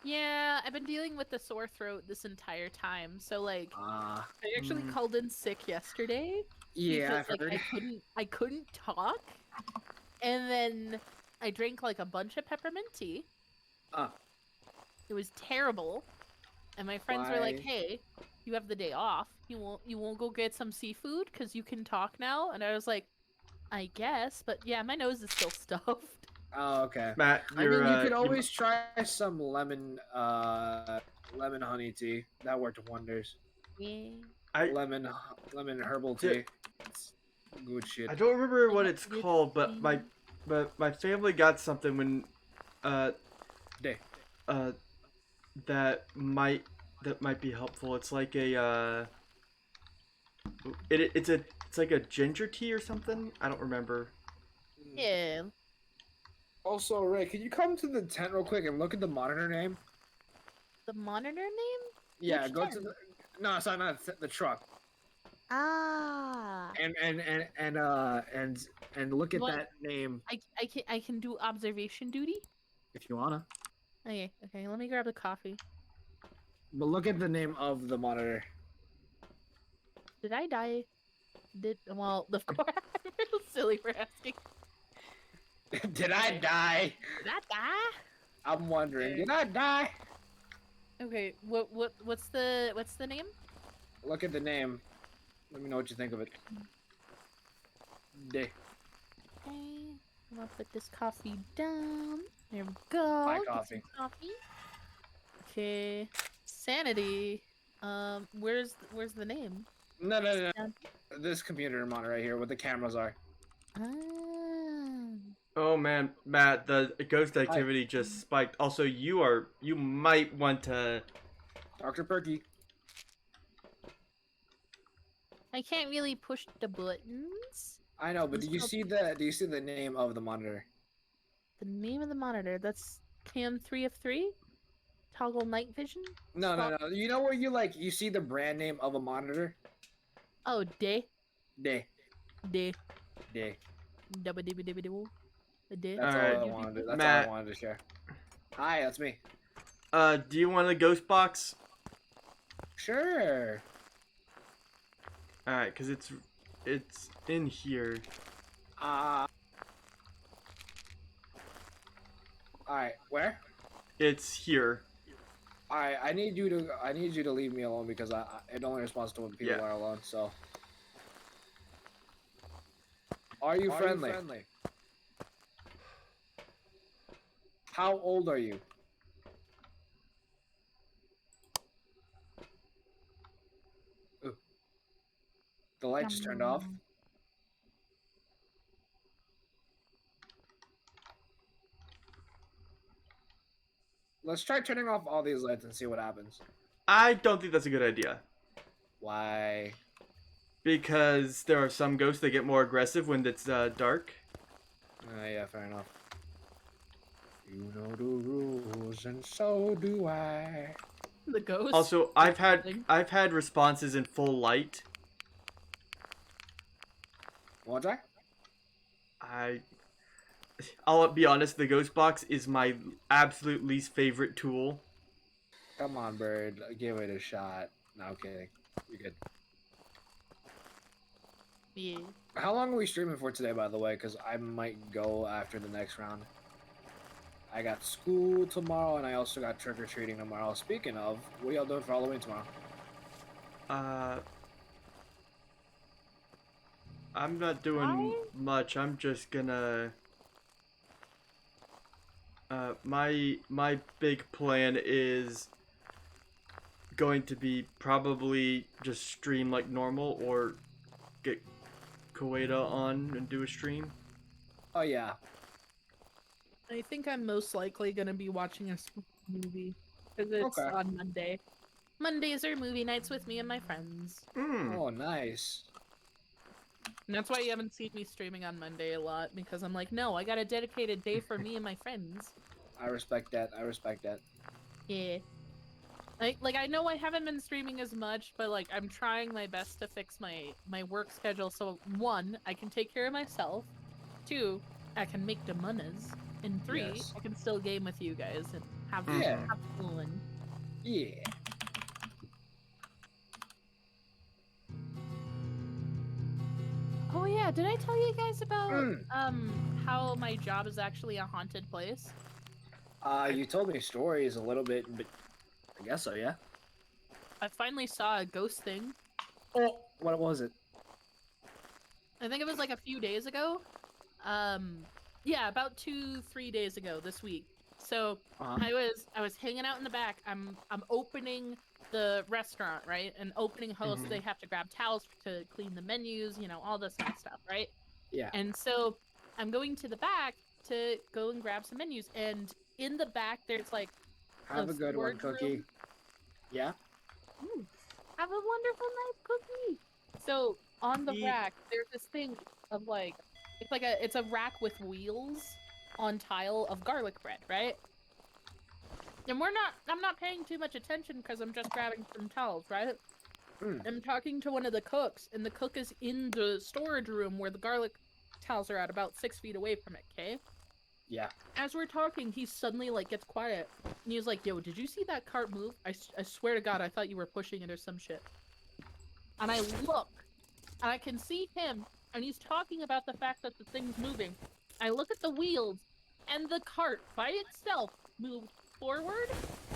Yeah, I've been dealing with the sore throat this entire time. So like, Ah, I actually called in sick yesterday. yeah, Because, I've heard. I couldn't talk, and then I drank like a bunch of peppermint tea. Ah. It was terrible, and my friends were like, Why? "Hey, you have the day off. You won't go get some seafood because you can talk now." And I was like, "I guess," but yeah, my nose is still stuffed. Oh, okay. Matt, I you're mean, you could always try some lemon honey tea. That worked wonders. Yeah. Lemon herbal tea. It's good shit. I don't remember what it's With called, but me. my family got something when Day. that might be helpful. It's like a it's like a ginger tea or something. I don't remember. Yeah. Also, Ray, can you come to the tent real quick and look at the monitor name? The monitor name? Yeah, Which go tent? to the. No, sorry, not the truck. Ah. And look at What? that name I can do observation duty. if you wanna. Okay. Let me grab the coffee. But look at the name of the monitor. Did I die? Well, of course. I'm real silly for asking. Did I die? Did I die? I'm wondering. Did I die? Okay. What's the name? Look at the name. Let me know what you think of it. Day. Okay. I'm gonna put this coffee down. There we go. My Get some coffee. coffee. Okay. Sanity. Where's the name? No, no, no, Down- no. This computer monitor right here, where the cameras are. Ah. Oh man, Matt, the ghost Hi, activity just spiked. Also, you might want to. Dr. Perky. I can't really push the buttons. I know, but Let's do you go- see the name of the monitor? The name of the monitor. That's Cam 3 of 3. Toggle night vision. No, no, Stop. no. You know where you see the brand name of a monitor? Oh, day. Day. Day. Day. Dabba dibba dibba dibba. A day. That's Alright, all I wanted. That's all I Matt. wanted to share. Hi, that's me. Do you want a ghost box? Sure. All right, cause it's in here. All right. Where? It's here. All right. I need you to leave me alone because it only responds to when people Yeah. are alone. So. Are you friendly? How old are you? Ooh. The light just turned off. Let's try turning off all these lights and see what happens. I don't think that's a good idea Why? because there are some ghosts that get more aggressive when it's dark. Yeah, fair enough. You know the rules, and so do I. The ghost. Also, I've had responses in full light. Want I? I'll be honest, the ghost box is my absolute least favorite tool. Come on, bird. Give it a shot. No, I'm kidding. You're good. Yeah. How long are we streaming for today, by the way? Because I might go after the next round. I got school tomorrow, and I also got trick-or-treating tomorrow. Speaking of, what are y'all doing for Halloween tomorrow? I'm not doing much. I'm just gonna. My big plan is going to be probably just stream like normal or get Koeda on and do a stream. Oh, yeah. I think I'm most likely gonna be watching a movie because it's Okay. on Monday. Mondays are movie nights with me and my friends, Hmm. Oh, nice. and that's why you haven't seen me streaming on Monday a lot because I'm like, no, I got a dedicated day for me and my friends. I respect that. I respect that. Yeah. Like I know I haven't been streaming as much, but like I'm trying my best to fix my work schedule so 1, I can take care of myself, 2, I can make the monies, and 3, Yes. I can still game with you guys and have Yeah. have fun. Yeah. Oh yeah, did I tell you guys about Mm. how my job is actually a haunted place? You told me stories a little bit, but I guess so, yeah. I finally saw a ghost thing. Oh, what was it? I think it was like a few days ago. Yeah, about 2-3 days ago this week. So I was hanging out in the back. I'm opening the restaurant, right? And opening hosts, they have to grab towels to clean the menus, you know, all this kind of stuff, right? Yeah. And so I'm going to the back to go and grab some menus, and in the back there's like Have a good one, storage Cookie. room. Yeah? Have a wonderful night, Cookie. So on the rack, there's this thing of like, it's a rack with wheels on tile of garlic bread, right? And I'm not paying too much attention because I'm just grabbing some towels, right? I'm talking to one of the cooks, and the cook is in the storage room where the garlic towels are at, about 6 feet away from it, okay? Yeah. As we're talking, he suddenly like gets quiet, and he's like, "Yo, did you see that cart move? I swear to God, I thought you were pushing it or some shit." And I look, and I can see him, and he's talking about the fact that the thing's moving. I look at the wheels, and the cart by itself moved forward,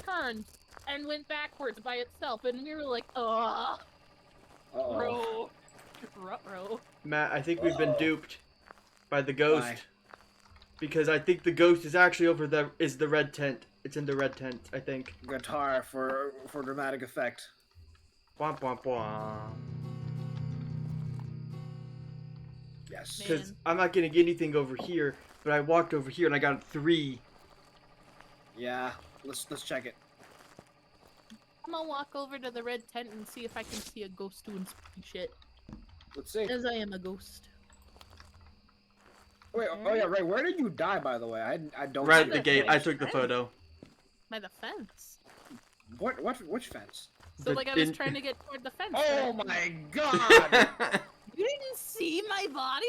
turned, and went backwards by itself, and we were like, "Ugh, Uh-oh. ruh-roh." Matt, I think we've been duped by the ghost. Why? Because I think the ghost is actually the red tent. It's in the red tent, I think. Guitar for dramatic effect. Bwah, bwah, bwah. Yes. Because Man. I'm not getting anything over here, but I walked over here and I got 3. Yeah. Let's check it. I'm gonna walk over to the red tent and see if I can see a ghost doing spooky shit. Let's see. As I am a ghost. Wait. Oh yeah. Ray, where did you die, by the way? I don't. Right see at the it. gate. I Which took the fence? photo. By the fence. What? Which fence? So like I was trying to get toward the fence. but I Oh couldn't. my god! You didn't see my body?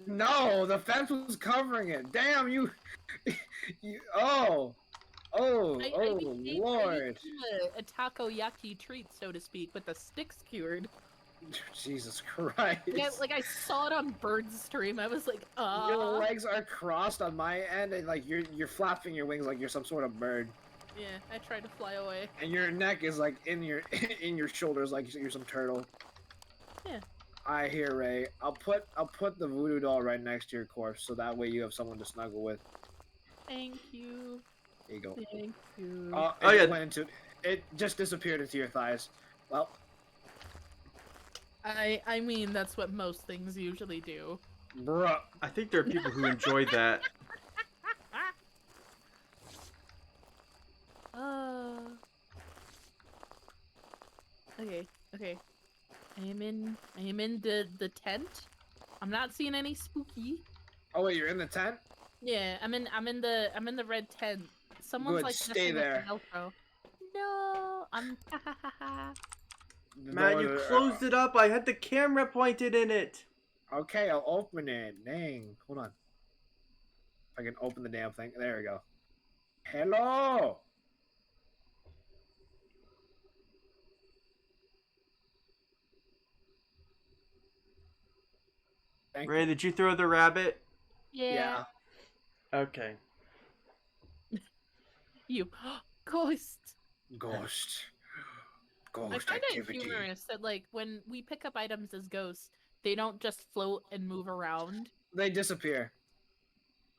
No, the fence was covering it. Damn you! Oh, I became Lord! a takoyaki treat, so to speak, with the stick skewered. Jesus Christ! Yeah, like I saw it on Bird's stream. I was like, Your legs are crossed on my end, and like you're flapping your wings like you're some sort of bird, Yeah, I tried to fly away. and your neck is like in your in your shoulders like you're some turtle. Yeah. I hear Ray. I'll put the voodoo doll right next to your corpse, so that way you have someone to snuggle with. Thank you. There you go. Thank you. Oh Oh, yeah. It just disappeared into your thighs. Well, I mean, that's what most things usually do. bruh. I think there are people who enjoy that. Okay, okay. I am in the tent. I'm not seeing any spooky. Oh wait, you're in the tent? Yeah, I'm in the red tent. Someone's Good, like stay messing there. with the Velcro. No, I'm The Man, door- you closed it up. I had the camera pointed in it. Okay, I'll open it. Dang. Hold on. If I can open the damn thing. There we go. Hello! Thank Ray, did you throw the rabbit? you. yeah. Okay. You ghost. Ghost. I Ghost find it activity. humorous that like when we pick up items as ghosts, they don't just float and move around. They disappear.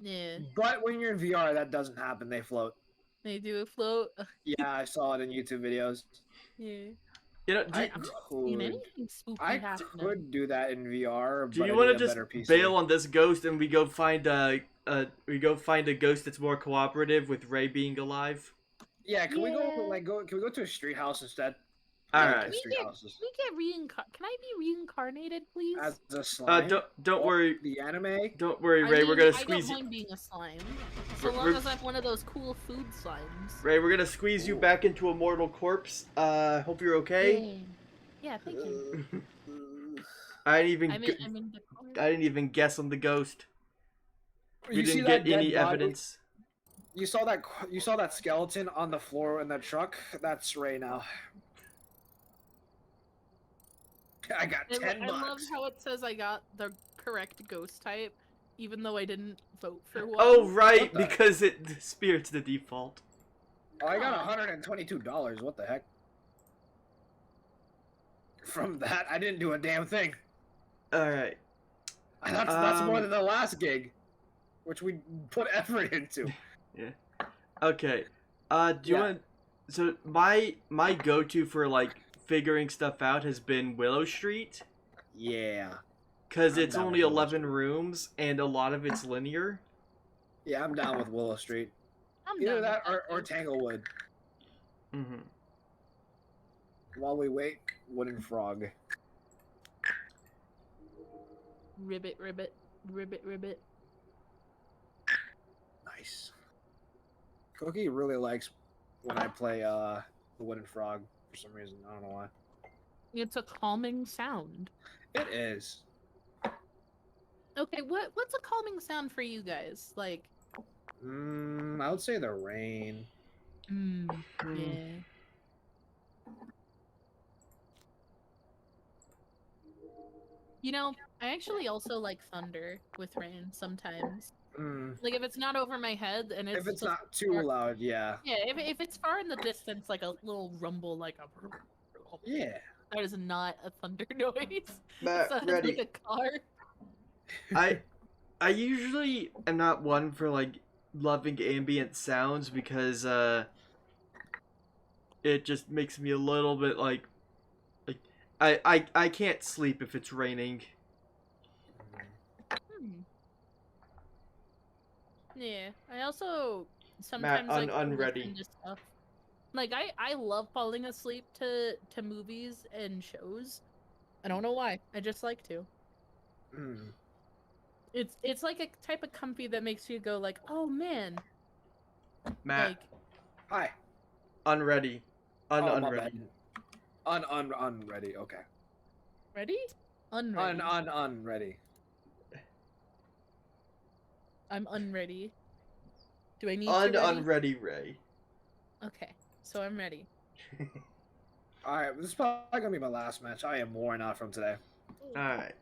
Yeah, But when you're in VR, that doesn't happen. They float. they do float. Yeah, I saw it in YouTube videos. Yeah. You know, I Seen could, anything spooky I happening. could do that in VR, do but you I want need to a just better PC. bail on this ghost and we go find a ghost that's more cooperative with Ray being alive? Yeah, can we go Yeah. Can we go to a street house instead? All Yeah, right. to street houses. We get Can I be reincarnated, please? As a slime. Don't worry. The anime. Don't worry, I Ray. mean, we're gonna I squeeze don't you. mind being a slime, so We're- long we're- as I'm one of those cool food slimes. Ray, we're gonna squeeze you back into a mortal corpse. Hope you're okay. Yay. Yeah, thank you. I didn't even. I'm in the corner. I didn't even guess on the ghost. We You see didn't that get any dead body? evidence. You saw that skeleton on the floor in the truck? That's Ray now. I got I 10 love bucks. how it says I got the correct ghost type, even though I didn't vote for one. Oh right, What the- because spirit's the default. Oh, I got $122. What the heck? From that, I didn't do a damn thing. All right. That's more than the last gig, which we put effort into. Okay. Do you Yeah. want? So my go-to for like figuring stuff out has been Willow Street, Yeah. because I'm it's down only with Willow 11 Street. rooms and a lot of it's linear. Yeah, I'm down with Willow Street. I'm Either down that with or too. Tanglewood. Mm-hmm. While we wait, Wooden Frog. Ribbit, ribbit, ribbit, ribbit. Nice. Cookie really likes when I play the Wooden Frog for some reason. I don't know why. It's a calming sound. It is. Okay, what's a calming sound for you guys? Like, I would say the rain. yeah. You know, I actually also like thunder with rain sometimes. Mm. Like if it's not over my head and If it's just not too far- loud, yeah. Yeah, if it's far in the distance, like a little rumble, like a. Yeah. That is not a thunder noise. Matt, It sounds ready. like a car. I usually am not one for like loving ambient sounds because it just makes me a little bit like I can't sleep if it's raining. Yeah, I also sometimes like unready. listen to stuff. Like I love falling asleep to movies and shows. I don't know why. I just like to. Mm. It's like a type of comfy that makes you go like, oh man. Matt, Like Hi. unready. Oh, my Unready. bad. Unready. Okay. ready? Unready. Unready. I'm unready. Do I need to ready? Unready, Ray. Okay, so I'm ready. All right, this is probably gonna be my last match. I am worn out from today, Alright.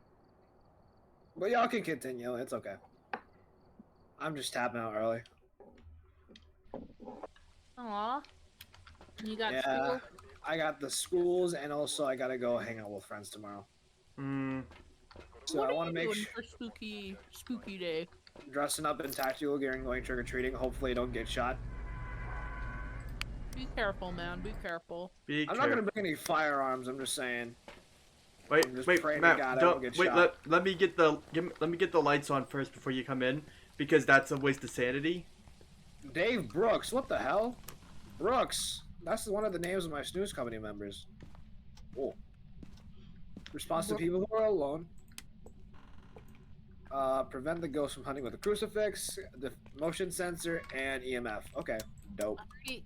but y'all can continue. It's okay. I'm just tapping out early. Aw. You got Yeah, school? I got the schools, and also I gotta go hang out with friends tomorrow. So What I are want to you make doing for spooky day? dressing up in tactical gear and going trick or treating. Hopefully, I don't get shot. Be careful, man. Be careful. I'm not gonna bring any firearms. I'm just saying. Wait, I'm just wait, praying to Matt, God I don't get wait. shot. Let me get the lights on first before you come in, because that's a waste of sanity. Dave Brooks, what the hell? Brooks. That's one of the names of my snooze company members. Oh. Response to people who are alone. Prevent the ghost from hunting with a crucifix, the motion sensor, and EMF. Okay, dope.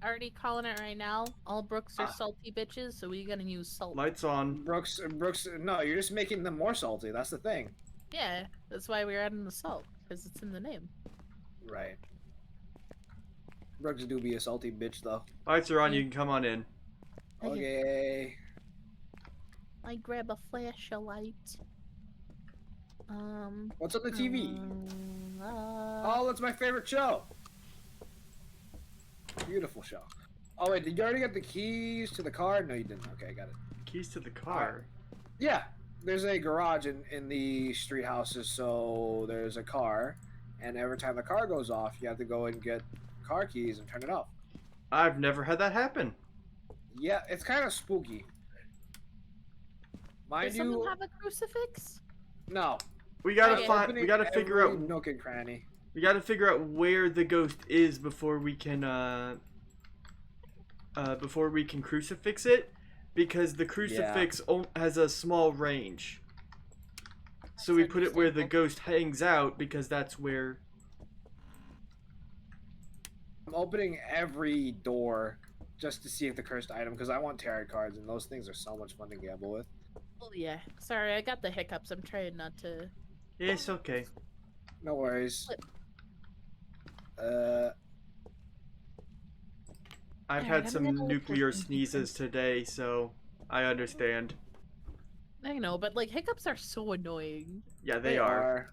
Already calling it right now. All Brooks are salty bitches, so we gonna use salt. Lights on. Brooks, no, you're just making them more salty. That's the thing. Yeah, that's why we're adding the salt, because it's in the name. Right. Brooks do be a salty bitch, though. Lights are on. You can come on in. Okay. I grab a flashlight. What's on the TV? Oh, that's my favorite show. Beautiful show. Oh wait, did you already get the keys to the car? No, you didn't. Okay, I got it. Keys to the car. Yeah, there's a garage in the street houses, so there's a car, and every time the car goes off, you have to go and get car keys and turn it off. I've never had that happen. Yeah, it's kind of spooky. Mind Does you, someone have a crucifix? no. We gotta Okay. find. We gotta figure Every out. nook and cranny. We gotta figure out where the ghost is before we can crucifix it, because the crucifix has a small range. So we put it where the ghost hangs out, because that's where. I'm opening every door just to see if the cursed item, because I want tarot cards, and those things are so much fun to gamble with. Oh yeah. Sorry, I got the hiccups. I'm trying not to. It's okay. No worries. I've Alright, had some I'm gonna nuclear look for some sneezes today, so I understand. I know, but like hiccups are so annoying. Yeah, they are.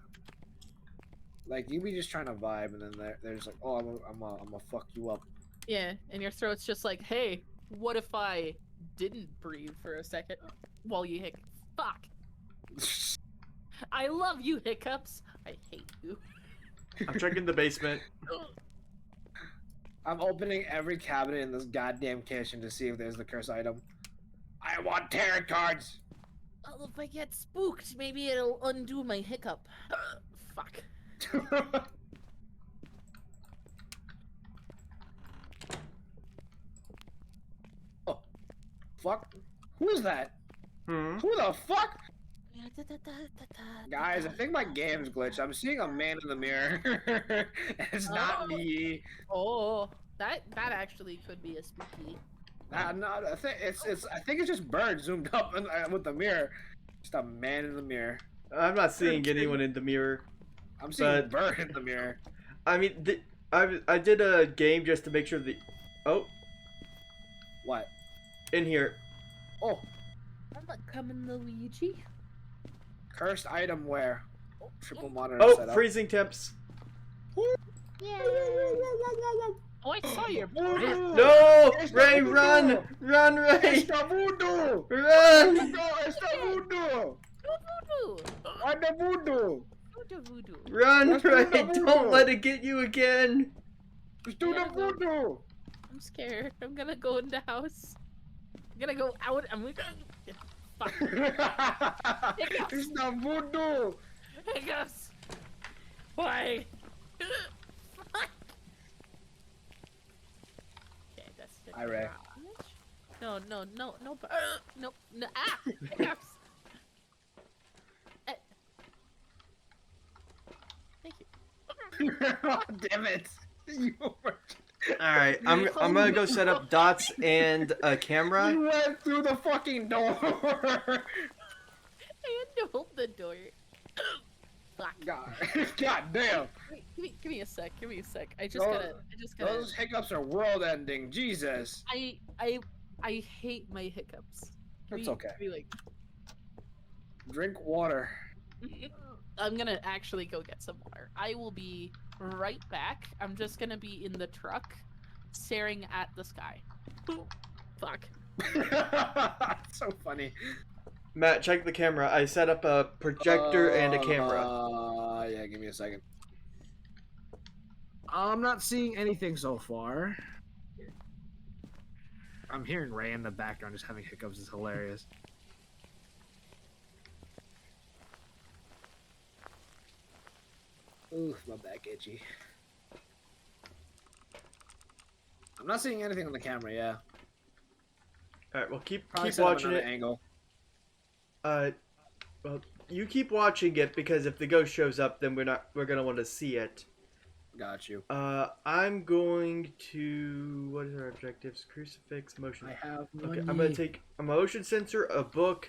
Like, you be just trying to vibe, and then they're just like, oh, I'm gonna fuck you up. Yeah, and your throat's just like, hey, what if I didn't breathe for a second while you hiccup? Fuck. I love you, hiccups. I hate you. I'm checking the basement. I'm opening every cabinet in this goddamn kitchen to see if there's the curse item. I want tarot cards! Well, if I get spooked, maybe it'll undo my hiccup. Fuck. Oh. Fuck. Who is that? Hmm? Who the fuck? Guys, I think my game's glitched. I'm seeing a man in the mirror. It's not me. Oh, that actually could be a spooky. No, I think it's just Bird zoomed up with the mirror. Just a man in the mirror. I'm not seeing anyone in the mirror. I'm seeing Bird in the mirror. I mean, I did a game just to make sure the. Oh. What? In here. Oh. I'm not coming, Luigi. Cursed item where? Oh, triple monitor Oh, setup. freezing temps. Yeah. Oh, I saw your. No! Ray, run! Run, Ray! Esta voodoo! Run! Esta voodoo! Voodoo. What the voodoo? Voodoo. Run, Let's do Ray! the voodoo. Don't let it get you again! Let's do the voodoo! I'm scared. I'm gonna go in the house. I'm gonna go out. I'm gonna. Fuck. It's not voodoo. Hiccups. Why? Fuck. Okay, that's the Hi, Ray. garage. No. Nope. No. Ah! Hiccups. Thank you. Oh, damn it. You Alright, I'm gonna go set up dots and a camera. You went through the fucking door. I had to hold the door. Fuck. God damn. Wait, give me a sec. I just gotta. Those hiccups are world-ending. Jesus. I hate my hiccups. It's okay. Give me, like, Drink water. I'm gonna actually go get some water. I will be right back. I'm just gonna be in the truck, staring at the sky. Fuck. So funny. Matt, check the camera. I set up a projector and a camera. Yeah, give me a second. I'm not seeing anything so far. I'm hearing Ray in the background just having hiccups. It's hilarious. Ooh, my back itchy. I'm not seeing anything on the camera, yeah. Alright, well keep Probably keep set up watching another it. Angle. Well, you keep watching it because if the ghost shows up, then we're gonna want to see it. Got you. I'm going to what is our objectives? Crucifix, motion. I have Okay, money. I'm gonna take a motion sensor, a book,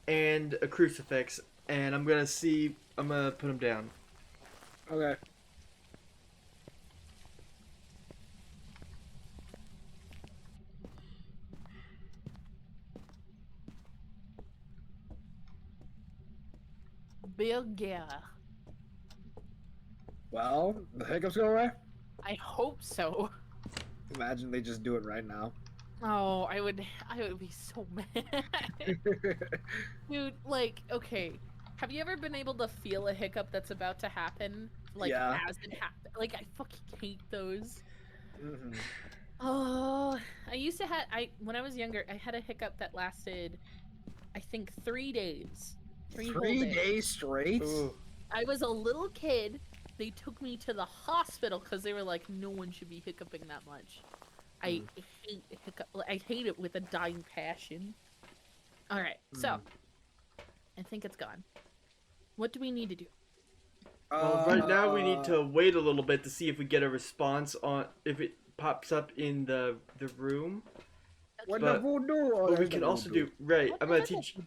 and a crucifix, and I'm gonna put them down. Okay. Bilga. Well, the hiccups go away? I hope so. Imagine they just do it right now. Oh, I would be so mad. Dude, like, okay. Have you ever been able to feel a hiccup that's about to happen? Like, Yeah. as it happens? Like, I fucking hate those. Mm-hmm. Oh, I used to when I was younger, I had a hiccup that lasted, I think, 3 days. 3 whole 3 days. days straight? Ooh. I was a little kid. They took me to the hospital because they were like, no one should be hiccuping that much. I hate hiccup. I hate it with a dying passion. All right, so I think it's gone. What do we need to do? Well, right now we need to wait a little bit to see if we get a response on if it pops up in the room. What But- the voodoo? Oh, But we there's can the also voodoo. do Ray. What I'm the gonna heck teach. is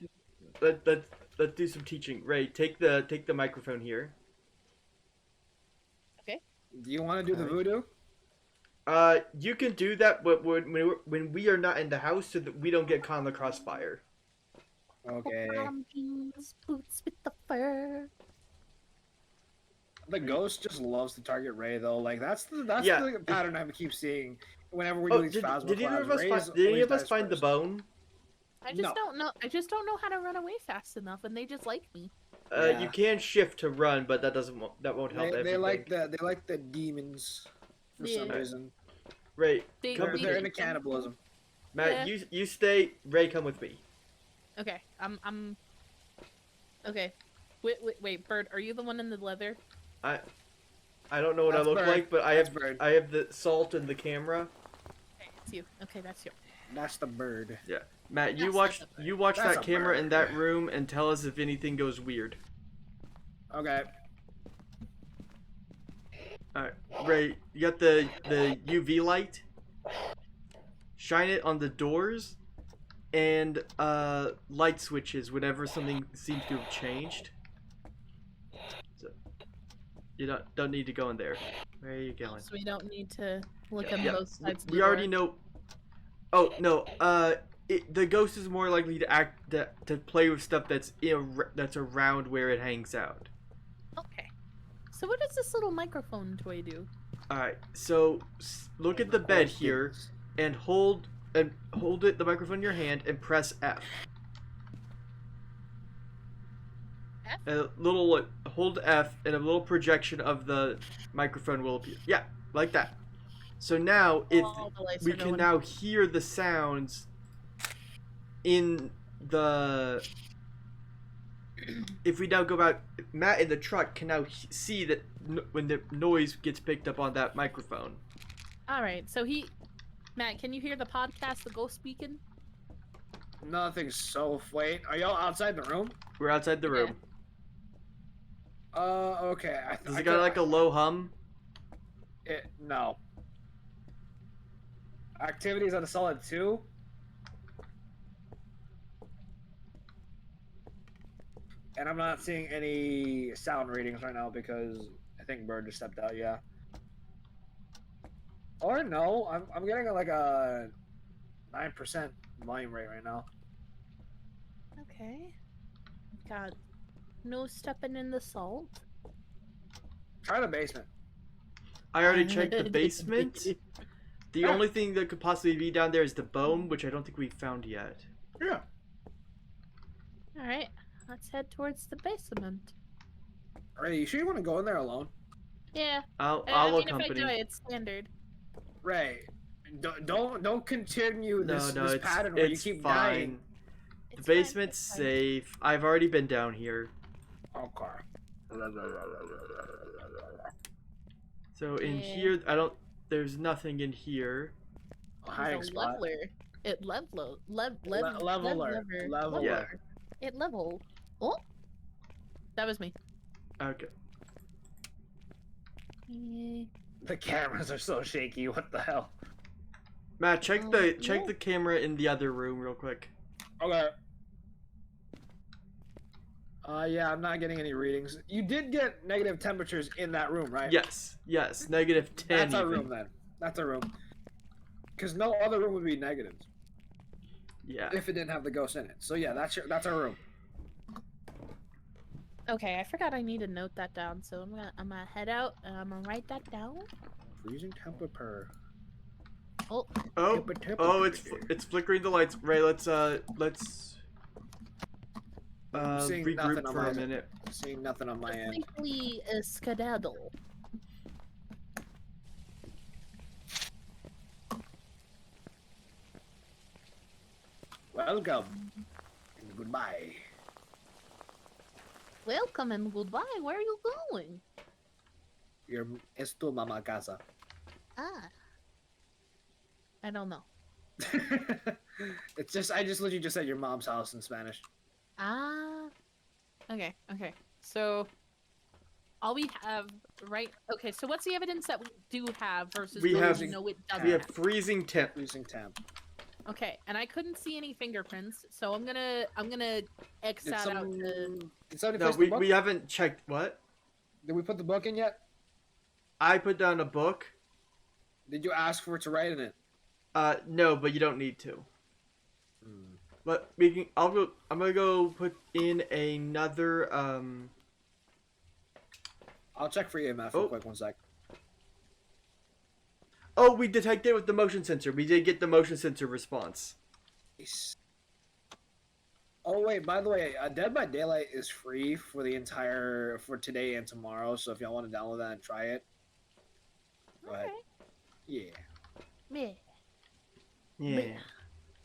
it? Let's do some teaching. Ray, take the microphone here. Do you want to do the voodoo? You can do that, but when we are not in the house, so that we don't get caught in the crossfire. Okay. Jeans, boots with the fur. The ghost just loves to target Ray, though. Like that's Yeah. the pattern I keep seeing whenever we Oh, do these did Phasma either of us collabs. find? Did any of us find the bone? I just No. don't know. I just don't know how to run away fast enough, and they just like me. Yeah. You can shift to run, but that won't help They everything. like the demons for some Yeah. reason. Ray, They, Come They're, with they're me. into cannibalism. Matt, Yeah. you stay. Ray, come with me. Okay, I'm. Okay, wait, Bird, are you the one in the leather? I don't know what That's I look Bird. like, but That's Bird. I have the salt and the camera. Okay, it's you. Okay, that's you. That's the bird. Matt, you That's not watch That's that a camera bird. in that room and tell us if anything goes weird. Okay. Alright, Ray, you got the UV light? Shine it on the doors and light switches whenever something seems to have changed. So, you don't need to go in there. Where are you going? So we don't need to look on Yeah, both sides. Of we the already door. know. Oh no, the ghost is more likely to play with stuff that's that's around where it hangs out. Okay. So what does this little microphone toy do? All right, so look at the bed here and hold the microphone in your hand and press F. F? A little hold F and a little projection of the microphone will appear. Yeah, like that. So now if All the lights we are can going. now hear the sounds in the if we now go back, Matt in the truck can now see that when the noise gets picked up on that microphone. All right, so Matt, can you hear the podcast, the ghost speaking? Nothing so. Wait, are y'all outside the room? We're outside the room. Okay. Does it got like a low hum? No. Activities on a solid 2. And I'm not seeing any sound readings right now because I think Bird just stepped out. Yeah. Or no, I'm getting like a 9% volume rate right now. Okay. Got no stepping in the salt. Try the basement. I already checked the basement. The only thing that could possibly be down there is the bone, which I don't think we found yet. Yeah. All right, let's head towards the basement. Ray, you sure you want to go in there alone? Yeah. I'll I mean, accompany. if I die, it's standard. Ray, don't continue this No, it's, pattern where you it's keep fine. dying. The It's basement's fine, it's fine. safe. I've already been down here. Okay. So in Yeah. here, there's nothing in here. Hiding There's a spot. leveler. It Leveler. Yeah. It level. Oh, that was me. Okay. The cameras are so shaky. What the hell? Matt, check Oh, the camera in the other room real quick. Okay. Yeah, I'm not getting any readings. You did get negative temperatures in that room, right? Yes, -10. That's our even. room then. That's our room. Because no other room would be negatives Yeah. if it didn't have the ghost in it. So yeah, that's our room. Okay, I forgot I need to note that down, so I'm gonna head out and I'm gonna write that down. Freezing temperature. Oh, Oh, it's flickering the lights. Ray, let's seeing nothing regroup on for my a minute. Seeing nothing on my end. safely skedaddle. Welcome. And goodbye. Welcome and goodbye. Where are you going? Es tu mama casa. Ah, I don't know. It's just I just literally just said your mom's house in Spanish. Ah, okay. So, all we have, right? Okay, so what's the evidence that we do have versus We what have- we know it doesn't? We have freezing temp. Freezing temp. Okay, and I couldn't see any fingerprints, so I'm gonna X Did that out. someone, did somebody No, place the book? we haven't checked what. Did we put the book in yet? I put down a book. Did you ask for it to write in it? No, but you don't need to. But we can. I'm gonna go put in another. I'll check for EMF Oh. real quick. 1 sec. Oh, we detected it with the motion sensor. We did get the motion sensor response. Nice. Oh wait, by the way, Dead by Daylight is free for today and tomorrow. So if y'all want to download that and try it, go ahead. Okay. Yeah. Meh. Yeah.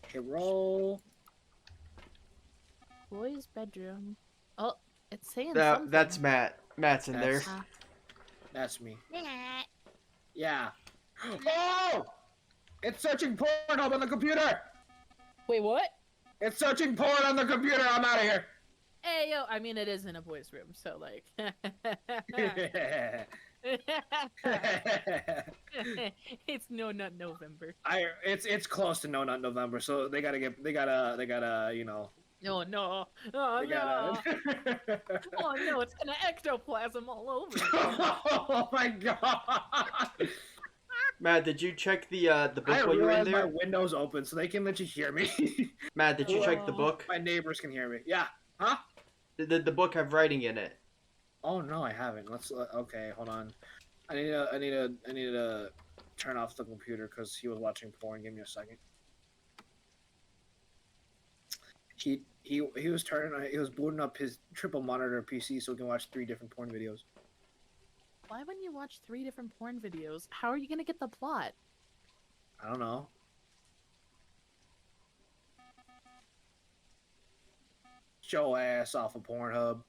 Hit roll. Boy's bedroom. Oh, it's saying something. That's Matt. Matt's in there. That's- That's me. Meh. Yeah. Oh! It's searching Pornhub on the computer. Wait, what? It's searching porn on the computer. I'm out of here. Hey, yo, I mean, it is in a boy's room, so, like... It's No Nut November. It's close to No Nut November, so they gotta you know. Oh, no. Oh, They no. gotta... Oh, no, it's gonna ectoplasm all over. Oh my god! Matt, did you check the book I while you were in realized my there? window's open, so they can let you hear me. Matt, did you check the Oh. book? My neighbors can hear me. Yeah. Huh? Did the book have writing in it? Oh no, I haven't. Let's. Okay, hold on. I need to turn off the computer because he was watching porn. Give me a second. He was booting up his triple monitor PC so he can watch 3 different porn videos. Why wouldn't you watch 3 different porn videos? How are you gonna get the plot? I don't know. your ass off of Pornhub.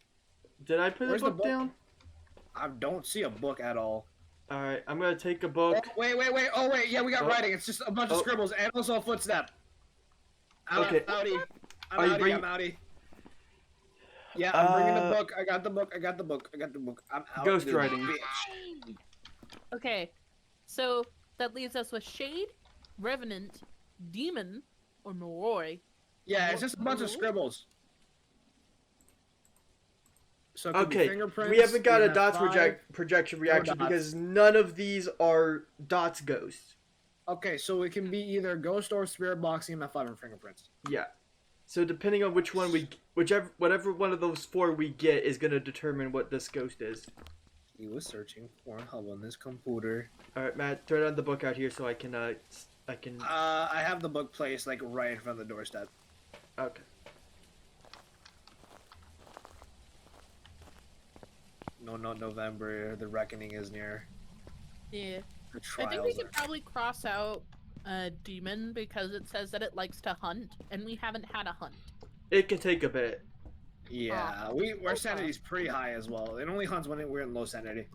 Did I put Where's the the book book? down? I don't see a book at all. Alright, I'm gonna take a Oh, book. wait. Oh, wait. Yeah, we got Oh. writing. It's just a bunch of Oh. scribbles and also a footstep. Okay. Outie. I'm Are you outie. bringing- I'm outie. Yeah, I'm bringing the Uh, book. I got the book. I'm out. Ghost this writing. bitch. Okay, so that leaves us with Shade, Revenant, Demon, or Moroi. Yeah, it's just a bunch of scribbles. So it could be Okay, fingerprints, we haven't got a EMF dots 5. projection reaction dots. because none of these are dots ghosts. Okay, so it can be either ghost or spirit box, EMF 5, and fingerprints. Yeah. So depending on which one whatever one of those 4 we get is gonna determine what this ghost is. He was searching Pornhub on this computer. All right, Matt, throw down the book out here so I can I have the book placed like right in front of the doorstep. Okay. No, November. The reckoning is near. Yeah. The I think we trials could are. probably cross out Demon because it says that it likes to hunt, and we haven't had a hunt. It can take a bit. Yeah, our sanity's pretty high as well. It only hunts when we're in low sanity.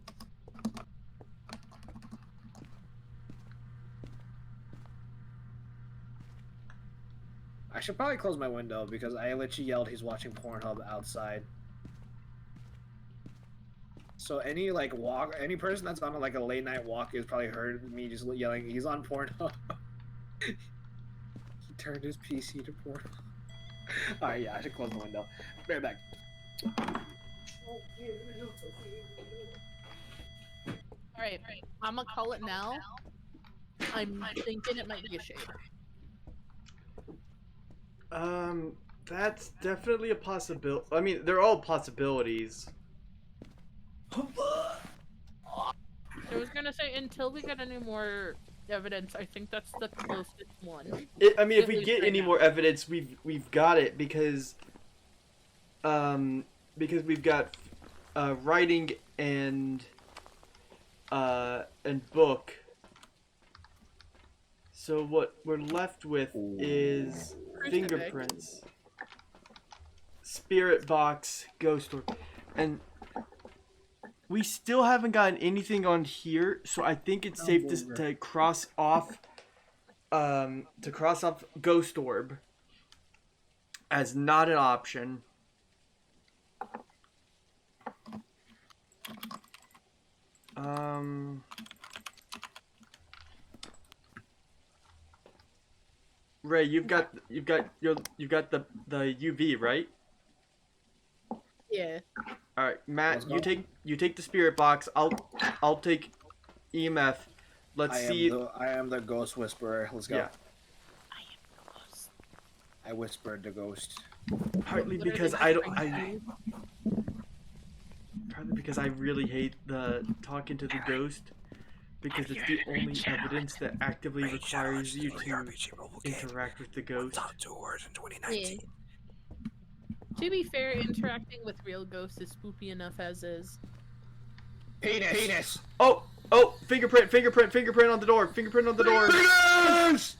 I should probably close my window because I literally yelled he's watching Pornhub outside. So any any person that's on like a late night walk has probably heard me just yelling he's on Pornhub. He turned his PC to Pornhub. Alright, yeah, I should close the window. Be right back. All right, I'm gonna call it now. I'm thinking it might be a Shade. That's definitely a possibility. I mean, they're all possibilities. I was gonna say until we get any more evidence, I think that's the closest one. I mean, if At we least get right any now. more evidence, we've got it because we've got writing and book. So what we're left with is fingerprints, spirit box, ghost orb, and we still haven't gotten anything on here. So I think it's safe to cross off ghost orb as not an option. Ray, you've got the UV, right? Yeah. All right, Matt, Let's go. you take the spirit box. I'll take EMF. Let's see. I am the ghost whisperer. Let's go. Yeah. I whispered the ghost. Partly What are because they I don't. whispering Partly because I really hate the talking to the ghost, because it's the only evidence that actively requires you to interact with the ghost. Top 2 words in to? 2019. To be fair, interacting with real ghosts is spoopy enough as is. Penis. Oh, fingerprint on the door. Fingerprint on the door. Penis.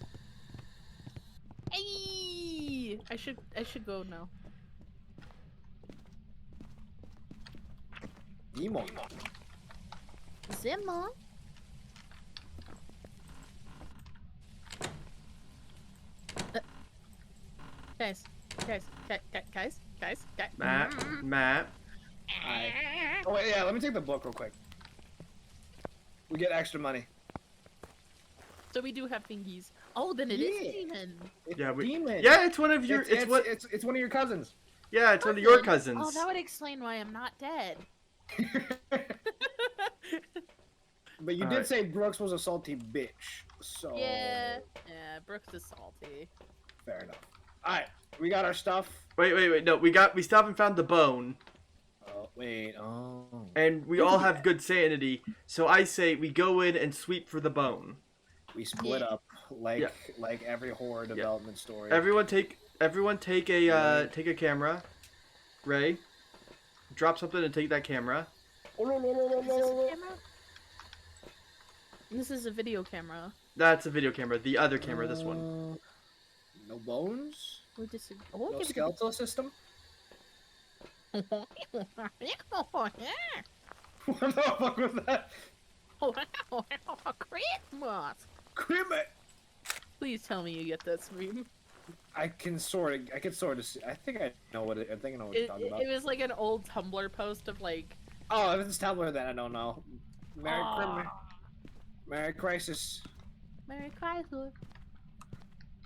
Hey! I should go now. Demon. Zimmer. Guys. Matt. Oh wait, yeah. Let me take the book real quick. We get extra money. So we do have thingies. Oh, then it is Yeah. demon. It's Yeah, demon. Yeah, it's one of your. It's one. one of your cousins. Yeah, it's one of your Cousin? cousins. Oh, that would explain why I'm not dead. But you did Alright. say Brooks was a salty bitch, so Yeah, Brooks is salty. fair enough. All right, we got our stuff. Wait. No, we still haven't found the bone, Oh wait, oh. and we all have good sanity. So I say we go in and sweep for the bone. We split Yeah. up like Yeah. like every horror development story. Everyone take a camera. Ray, drop something and take that camera. Is this a camera? This is a video camera. That's a video camera. The other camera, this one. No bones. We disagree. Oh, No give it- skeletal system. What the fuck was that? Christmas. Cribbit. Please tell me you get this meme. I can sort of see. I think I know what I think I know what you're talking about. It was like an old Tumblr post of like. Oh, if it's Tumblr, then I don't know. Merry Aw. Christmas. Merry Crisis. Merry Chrysler.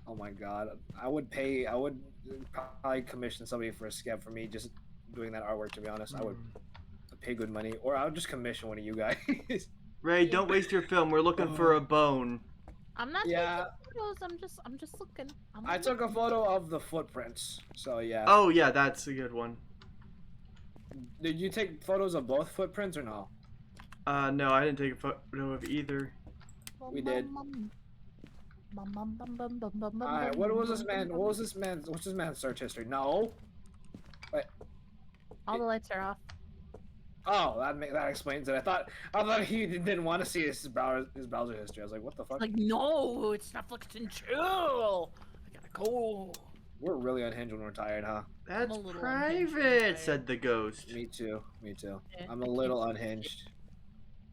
Oh my god. I would probably commission somebody for a sketch for me just doing that artwork, to be honest. I would pay good money. Or I would just commission one of you guys. Ray, don't waste your film. We're looking for a bone. I'm not Yeah. taking photos. I'm just looking. I took a photo of the footprints, so yeah. Oh, yeah, that's a good one. Did you take photos of both footprints or no? No, I didn't take a photo of either. We did. Alright, what was this man? What's this man's search history? No. Wait. All the lights are off. Oh, that explains it. I thought he didn't want to see his browser history. I was like, what the fuck? Like, no, it's Netflix and chill. I gotta go. We're really unhinged when we're tired, huh? That's a little private, unhinged. said the ghost. Me too. Me too. Yeah, I'm a I little can't- unhinged.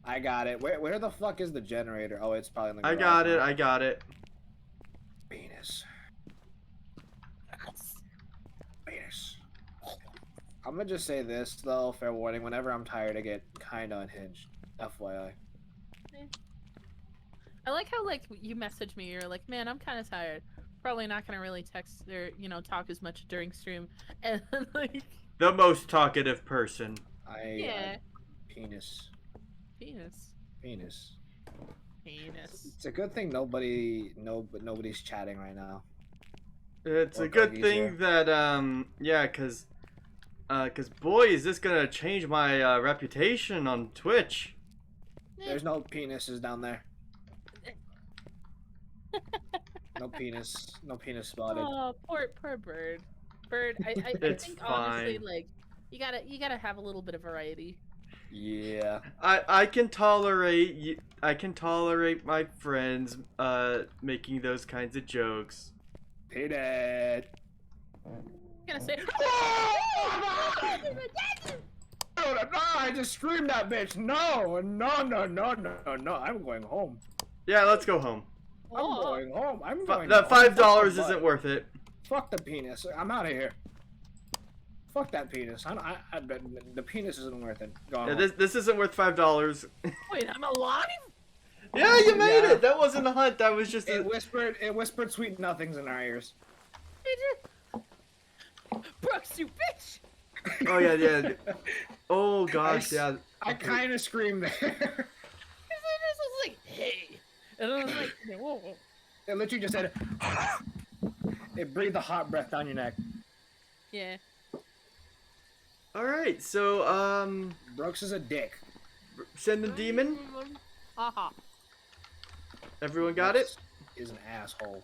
I got it. Where the fuck is the generator? Oh, it's probably in the I garage got it, now. I got it. Penis. Penis. I'm gonna just say this though, fair warning. Whenever I'm tired, I get kind of unhinged. FYI. I like how like you message me. You're like, man, I'm kind of tired. Probably not gonna really text or talk as much during stream. And like, The most talkative person. yeah, Penis. penis, Penis. penis. It's a good thing nobody's chatting right now. It's Or a good Dougie's thing here. that, yeah, cause boy, is this gonna change my, reputation on Twitch. There's no penises down there. No penis spotted. Oh, poor bird. Bird, I It's think honestly, fine. like, you gotta have a little bit of variety. Yeah. I can tolerate my friends, making those kinds of jokes. Peanut. I'm gonna say. No, I just screamed that bitch. No. I'm going home. Yeah, let's go home. I'm Oh. going home. I'm going That home. $5 Fuck the isn't butt. worth it. Fuck the penis. I'm out of here. Fuck that penis. The penis isn't worth it. Go Yeah, home. this isn't worth $5. Wait, I'm alive? Yeah, you made Yeah. it. That wasn't a hunt. That was just It a. whispered sweet nothings in our ears. Brooks, you bitch! Oh yeah. Oh gosh, yeah. I kind of screamed there. It was like, hey. And I was like, whoa. It literally just said, it breathed a hot breath down your neck. Yeah. All right, so Brooks is a dick. send the demon. Haha. Everyone got it. Brooks is an asshole.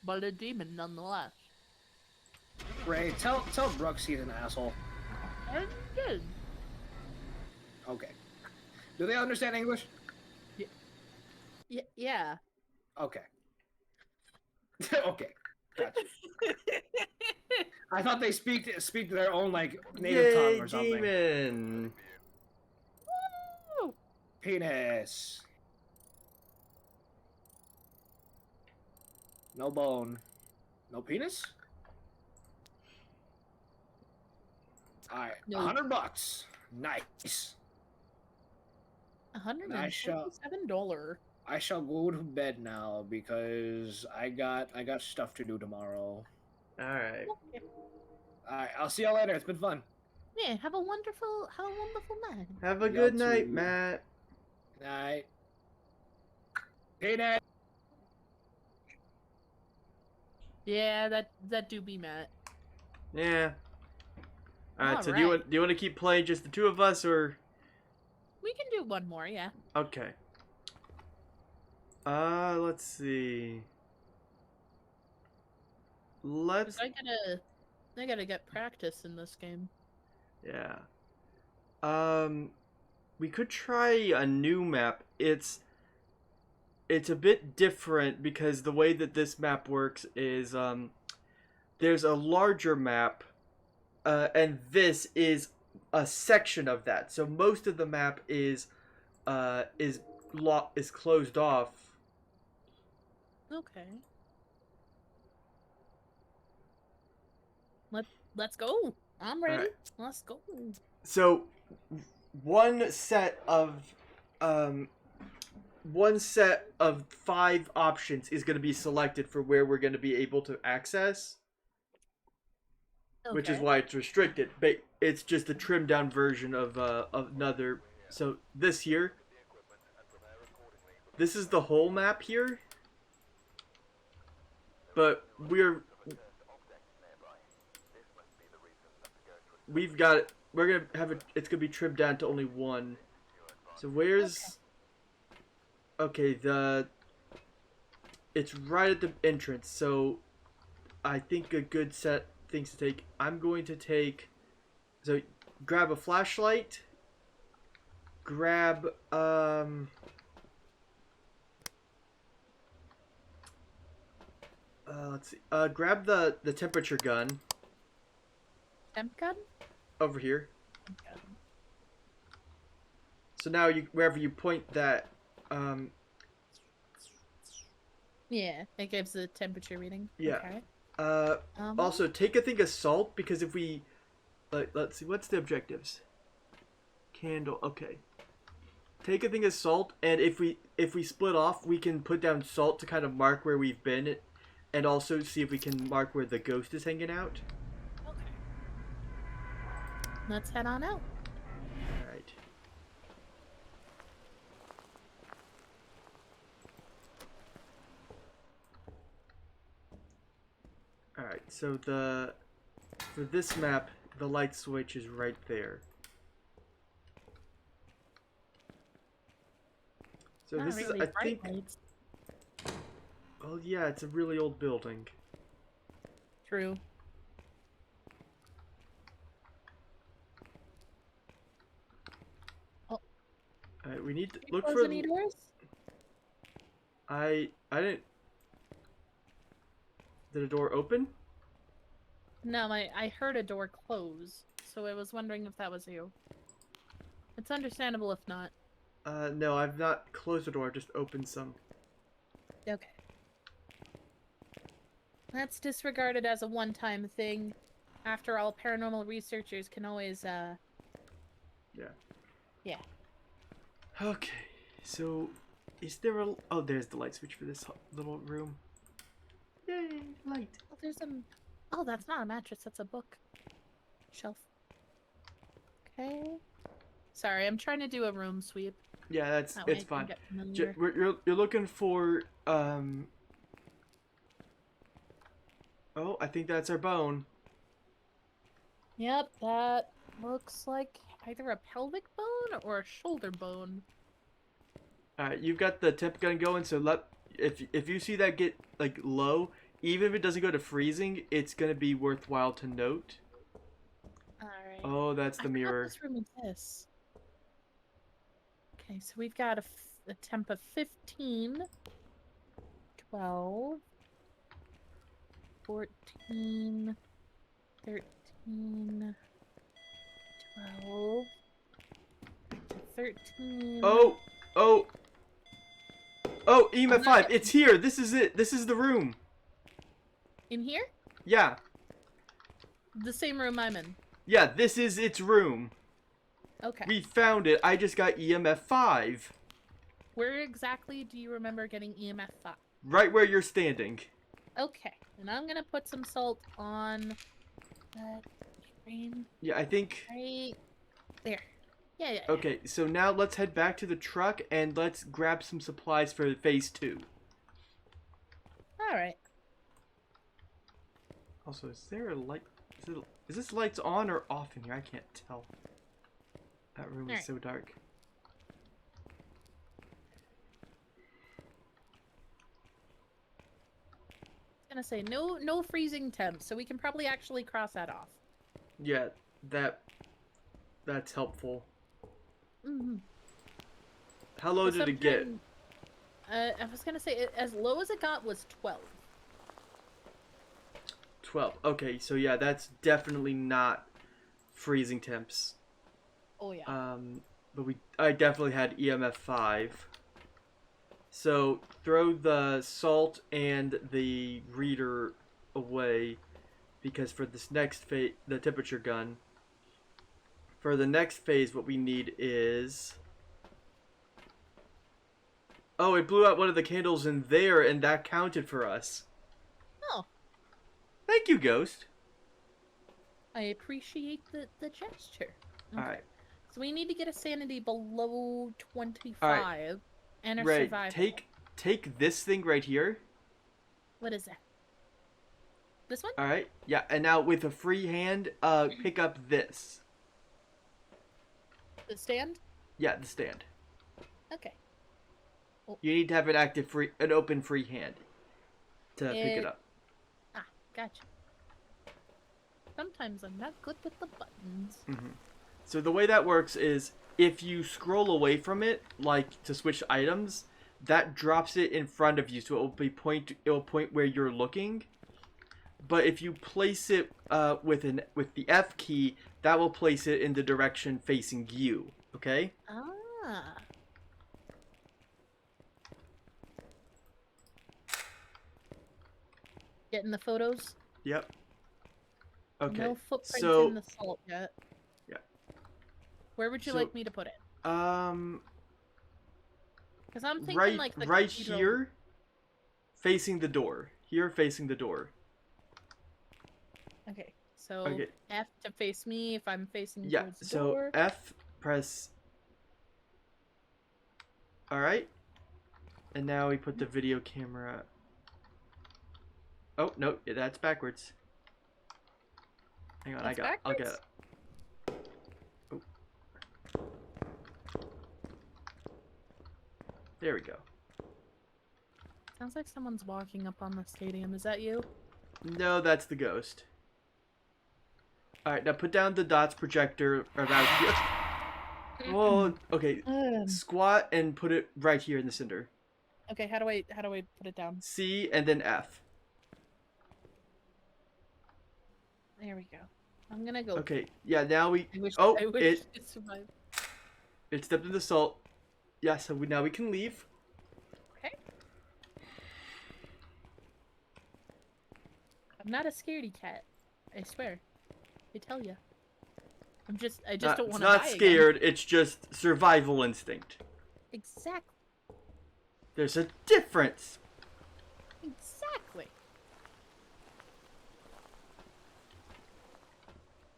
But a demon nonetheless. Ray, tell Brooks he's an asshole. And good. Okay. Do they understand English? Yeah. Okay. Okay. Gotcha. I thought they speak their own like native Yay, tongue or something. demon. Woo! Penis. No bone. No penis? Alright, No. $100. Nice. $147. I shall go to bed now because I got stuff to do tomorrow. All right. Alright, I'll see y'all later. It's been fun. Yeah, have a wonderful night. Have a Y'all good night, too. Matt. Night. Peanut. Yeah, that do be Matt. Yeah. All right. So Alright. do you want to keep playing just the two of us, or? We can do one more, yeah. Okay. Let's see. 'Cause I gotta get practice in this game. Yeah. We could try a new map. It's a bit different because the way that this map works is there's a larger map and this is a section of that. So most of the map is closed off. Okay. Let's go. I'm ready. Alright. Let's go. So one set of 5 options is going to be selected for where we're going to be able to access, which is Okay. why it's restricted. But it's just a trimmed down version of another. So this here, this is the whole map here, but we're gonna have it. It's gonna be trimmed down to only one. So where's? Okay, it's right at the entrance. So I think a good set things to take. I'm going to take. So grab a flashlight. Grab let's see. Grab the temperature gun Temp gun? over here. Temp gun. So now wherever you point that, Yeah, it gives the temperature reading. Yeah. Okay. Also take a thing of salt, because if we, let's see, what's the objectives? Candle. Okay. Take a thing of salt, and if we split off, we can put down salt to kind of mark where we've been, and also see if we can mark where the ghost is hanging out. Okay. Let's head on out. Alright. Alright, so for this map, the light switch is right there. So Not this really is, I bright think, lights. well, yeah, it's a really old building. True. Alright, we need to Did you look close for. any doors? I didn't. Did a door open? No, I heard a door close, so I was wondering if that was you. It's understandable if not. No, I've not closed the door, just opened some. Okay. That's disregarded as a one-time thing. After all, paranormal researchers can always, Yeah. Yeah. Okay, so is there a? Oh, there's the light switch for this little room. Yay, light. Oh, there's a... Oh, that's not a mattress, that's a book. Shelf. Okay. Sorry, I'm trying to do a room sweep. Yeah, it's That way I can fine. get familiar. You're looking for Oh, I think that's our bone. Yep, that looks like either a pelvic bone or a shoulder bone. Alright, you've got the temp gun going, so if you see that get like low, even if it doesn't go to freezing, it's gonna be worthwhile to note. Alright. Oh, that's the mirror. This room exists. Okay, so we've got a temp of 15, 12, 14, 13, 12, 13. Oh, EMF 5. not- It's here. This is it. This is the room. In here? Yeah. The same room I'm in. Yeah, this is its room. Okay. We found it. I just got EMF 5. Where exactly do you remember getting EMF 5? Right where you're standing. Okay, and I'm gonna put some salt on that drain Yeah, I think... right there. Yeah. Okay, so now let's head back to the truck and let's grab some supplies for phase 2. Alright. Also, is there a light... Is this lights on or off in here? I can't tell. That room is Alright. so dark. I was gonna say no freezing temps, so we can probably actually cross that off. Yeah, that's helpful. Mm-hmm. How low did it get? I was gonna say as low as it got was 12. 12. Okay, so yeah, that's definitely not freezing temps. Oh yeah. But I definitely had EMF 5. So throw the salt and the reader away, because for this next phase, the temperature gun. For the next phase, what we need is. Oh, it blew out one of the candles in there, and that counted for us. Oh, Thank you, Ghost. I appreciate the gesture. Okay. All right. So we need to get a sanity below 25 and a Right. survival. Take this thing right here. What is that? This one? All right. Yeah, and now with a free hand, pick up this. The stand? Yeah, the stand. Okay. You need to have an open free hand to pick it up. Ah, gotcha. Sometimes I'm not good with the buttons. Mm-hmm. So the way that works is if you scroll away from it, like to switch items, that drops it in front of you, so it will point where you're looking. But if you place it with the F key, that will place it in the direction facing you. Okay? Ah. Getting the photos? Yep. Okay. No footprints So in the salt yet. yeah. Where would you So, like me to put it? Because I'm thinking right like the right cathedral- here, facing the door. Here, facing the door. Okay, so Okay. F to face me if I'm facing Yeah. towards the So door. F, press. All right. And now we put the video camera. Oh no, that's backwards. Hang on, That's I'll get backwards? it. Oh. There we go. Sounds like someone's walking up on the stadium. Is that you? No, that's the ghost. All right, now put down the dots projector about here. Oh, okay. Squat and put it right here in the center. Okay, how do I put it down? C and then F. There we go. I'm gonna go. Okay, yeah. Now we. I wish Oh, it survived. it stepped in the salt. Yeah, so now we can leave. Okay. I'm not a scaredy cat. I swear. I tell you. I just don't want It's to not die scared. It's just survival instinct. Again. Exactly. There's a difference. Exactly.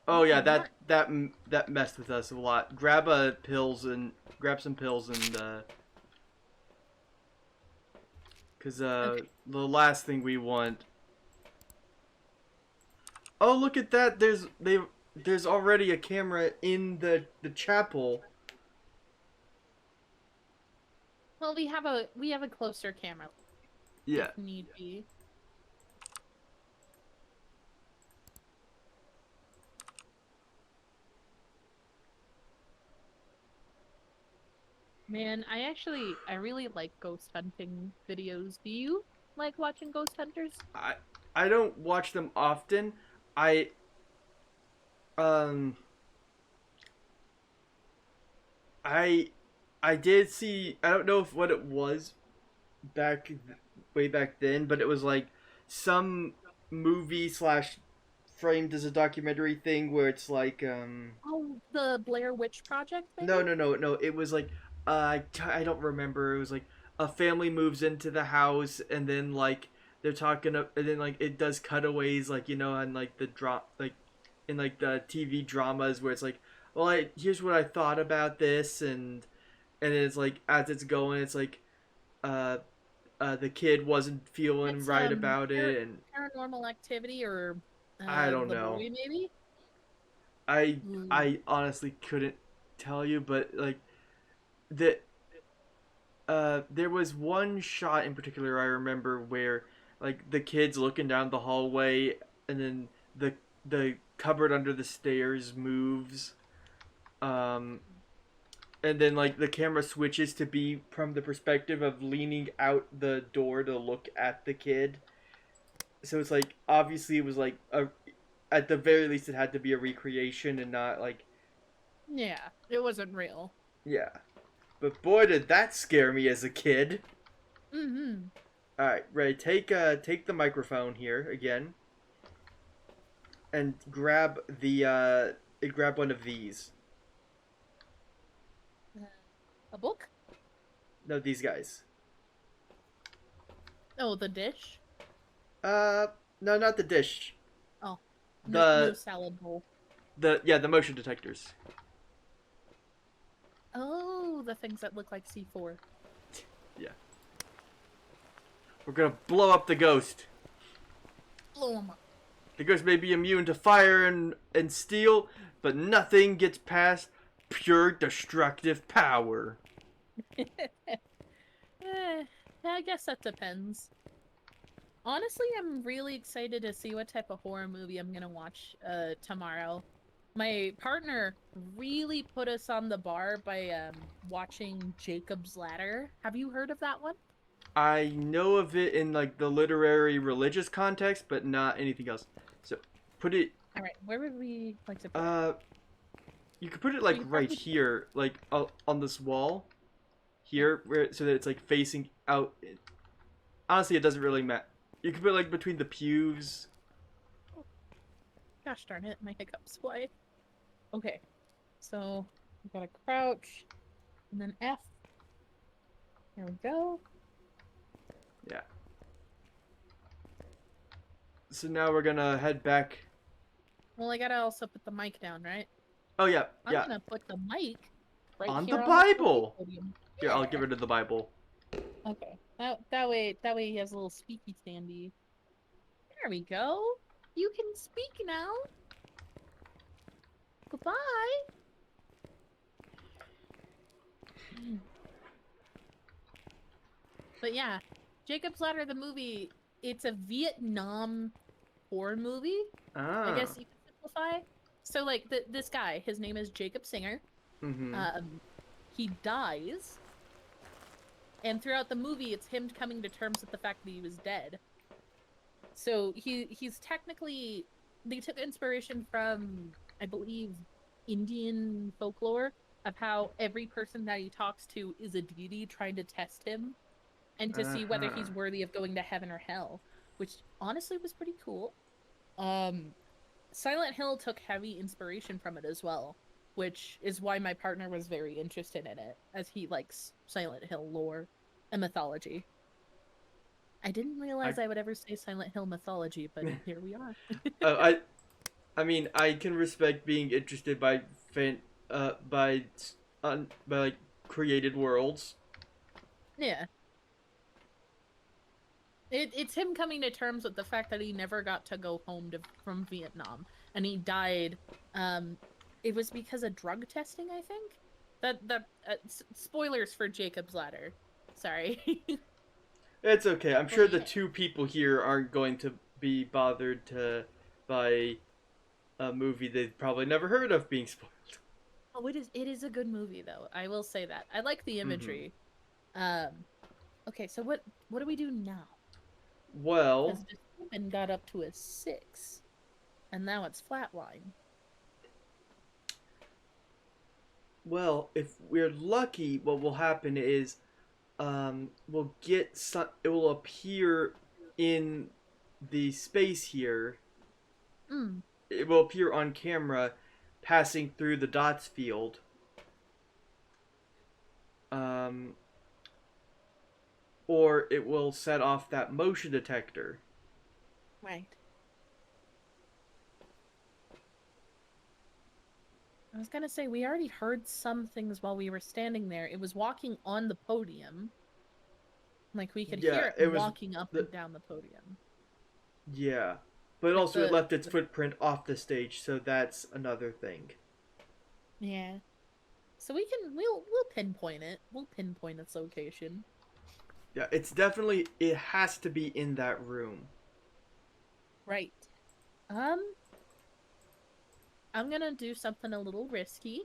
Oh yeah, that messed with us a lot. Grab some pills and because Okay. the last thing we want. Oh, look at that! There's already a camera in the chapel. Well, we have a closer camera. Yeah. If need be. Man, I really like ghost hunting videos. Do you like watching ghost hunters? I don't watch them often. I did see, I don't know if what it was way back then, but it was like some movie slash framed as a documentary thing where it's like Oh, the Blair Witch Project thing? no, it was like I don't remember. It was like a family moves into the house, and then like they're talking, and then like it does cutaways, like and like the drop, like in like the TV dramas where it's like, well, here's what I thought about this, and it's like as it's going, it's like the kid wasn't feeling It's, right about it, and Paranormal Activity or I don't The know. Boy, maybe? I honestly couldn't tell you, but like the there was one shot in particular I remember where like the kid's looking down the hallway, and then the cupboard under the stairs moves, and then like the camera switches to be from the perspective of leaning out the door to look at the kid. So it's like obviously it was like at the very least, it had to be a recreation and not like, Yeah, it wasn't real. yeah. But boy, did that scare me as a kid. Mm-hmm. All right, Ray, take the microphone here again, and grab one of these. A book? No, these guys. Oh, the dish? Uh, no, not the dish. Oh, no The salad bowl. the motion detectors. Oh, the things that look like C4. Yeah. We're gonna blow up the ghost. Blow 'em up. The ghost may be immune to fire and steel, but nothing gets past pure destructive power. I guess that depends. Honestly, I'm really excited to see what type of horror movie I'm gonna watch tomorrow. My partner really put us on the bar by watching Jacob's Ladder. Have you heard of that one? I know of it in like the literary religious context, but not anything else. So put it All right, where would we like to put it? you could put it like We could right probably- here, like on this wall here, where so that it's like facing out. Honestly, it doesn't really matter. You could put it like between the pews. Gosh darn it, my hiccups. Why? Okay, so we gotta crouch, and then F. There we go. Yeah. So now we're gonna head back. Well, I gotta also put the mic down, right? Oh yeah, I'm yeah. gonna put the mic right On here the on Bible. podium. Here, I'll Yeah. give rid of the Bible. Okay. That way he has a little speaky standy. There we go. You can speak now. Goodbye. But yeah, Jacob's Ladder, the movie, it's a Vietnam horror movie. Ah. I guess you could simplify. So like this guy, his name is Jacob Singer. Mm-hmm. He dies, and throughout the movie, it's him coming to terms with the fact that he was dead. So he's technically, they took inspiration from, I believe, Indian folklore of how every person that he talks to is a deity trying to test him and to see whether he's worthy of going to heaven or hell, which honestly was pretty cool. Silent Hill took heavy inspiration from it as well, which is why my partner was very interested in it, as he likes Silent Hill lore and mythology. I didn't realize I would ever say Silent Hill mythology, but here we are. I mean, I can respect being interested by like created worlds. Yeah. It's him coming to terms with the fact that he never got to go home from Vietnam, and he died. It was because of drug testing, I think. Spoilers for Jacob's Ladder. Sorry. It's okay. I'm sure the yeah. two people here aren't going to be bothered by a movie they've probably never heard of being spoiled. Oh, it is a good movie though. I will say that. I like the imagery. Okay, so what do we do now? Well, Because this woman got up to a 6, and now it's flatline. well, if we're lucky, what will happen is we'll get some, it will appear in the space here. Mm. It will appear on camera passing through the dots field. Or it will set off that motion detector. Right. I was gonna say, we already heard some things while we were standing there. It was walking on the podium. Like, we could hear it was walking up and down the podium. Yeah. But Like also it left its footprint off the stage, so that's another thing. Yeah. So we'll pinpoint it. We'll pinpoint its location. Yeah, it has to be in that room. Right. I'm gonna do something a little risky.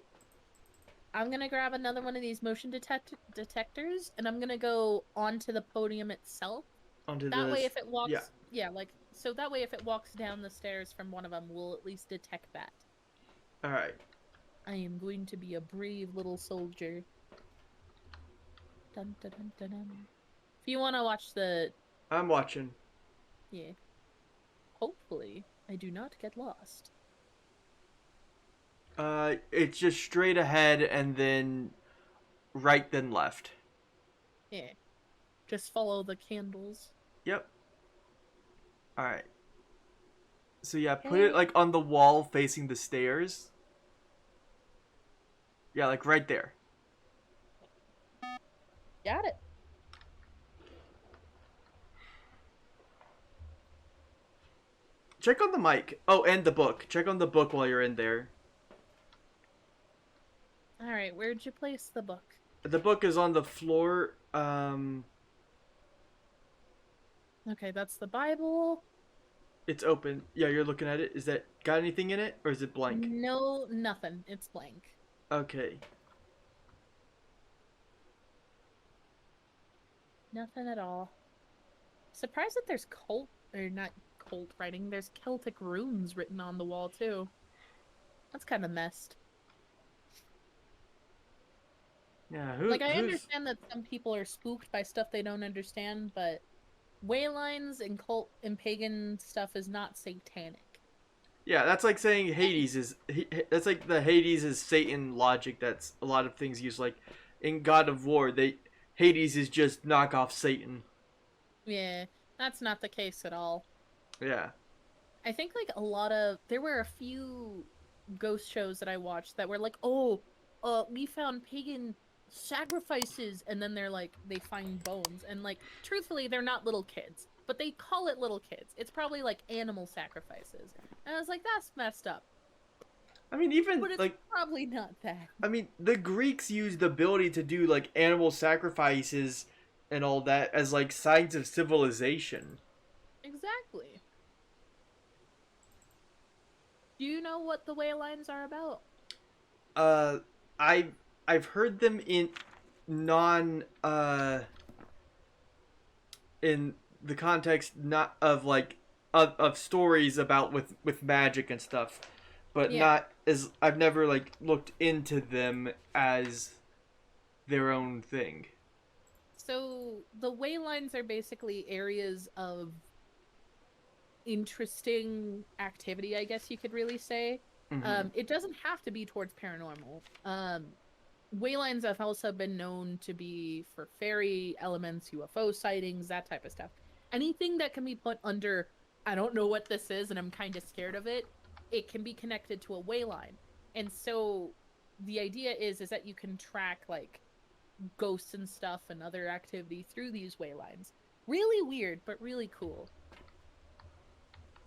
I'm gonna grab another one of these motion detectors, and I'm gonna go onto the podium itself. That way, if it walks, like so that way if it walks down the stairs from one of them, we'll at least detect that. Alright. I am going to be a brave little soldier. Dun, dun, dun, dun, dun. If you want to watch the... I'm watching. Yeah. Hopefully, I do not get lost. It's just straight ahead and then right then left. Yeah. Just follow the candles. Yep. Alright. So yeah, put it like on the wall facing the stairs. Yeah, like right there. Got it. Check on the mic. Oh, and the book. Check on the book while you're in there. Alright, where'd you place the book? The book is on the floor. Okay, that's the Bible. It's open. Yeah, you're looking at it. Is that got anything in it, or is it blank? No, nothing. It's blank. Okay. Nothing at all. Surprised that there's not cult writing. There's Celtic runes written on the wall too. That's kind of messed. Yeah, Like, I understand that some people are spooked by stuff they don't understand, but way lines and cult and pagan stuff is not satanic. Yeah, that's like saying Hades is. That's like the Hades is Satan logic. That's a lot of things use. Like in God of War, Hades is just knockoff Satan. Yeah, that's not the case at all. Yeah. I think like there were a few ghost shows that I watched that were like, oh, we found pagan sacrifices, and then they find bones, and like truthfully they're not little kids, but they call it little kids. It's probably like animal sacrifices, and I was like, that's messed up. I mean, even But it's like probably not that. I mean, the Greeks used the ability to do like animal sacrifices and all that as like signs of civilization. Exactly. Do you know what the way lines are about? I've heard them in non in the context not of like of stories about with magic and stuff, but Yeah. not as I've never like looked into them as their own thing. So the way lines are basically areas of interesting activity, I guess you could really say. Mm-hmm. It doesn't have to be towards paranormal. Waylines have also been known to be for fairy elements, UFO sightings, that type of stuff. Anything that can be put under, I don't know what this is and I'm kind of scared of it, it can be connected to a wayline. And so the idea is that you can track like ghosts and stuff and other activity through these waylines. Really weird, but really cool.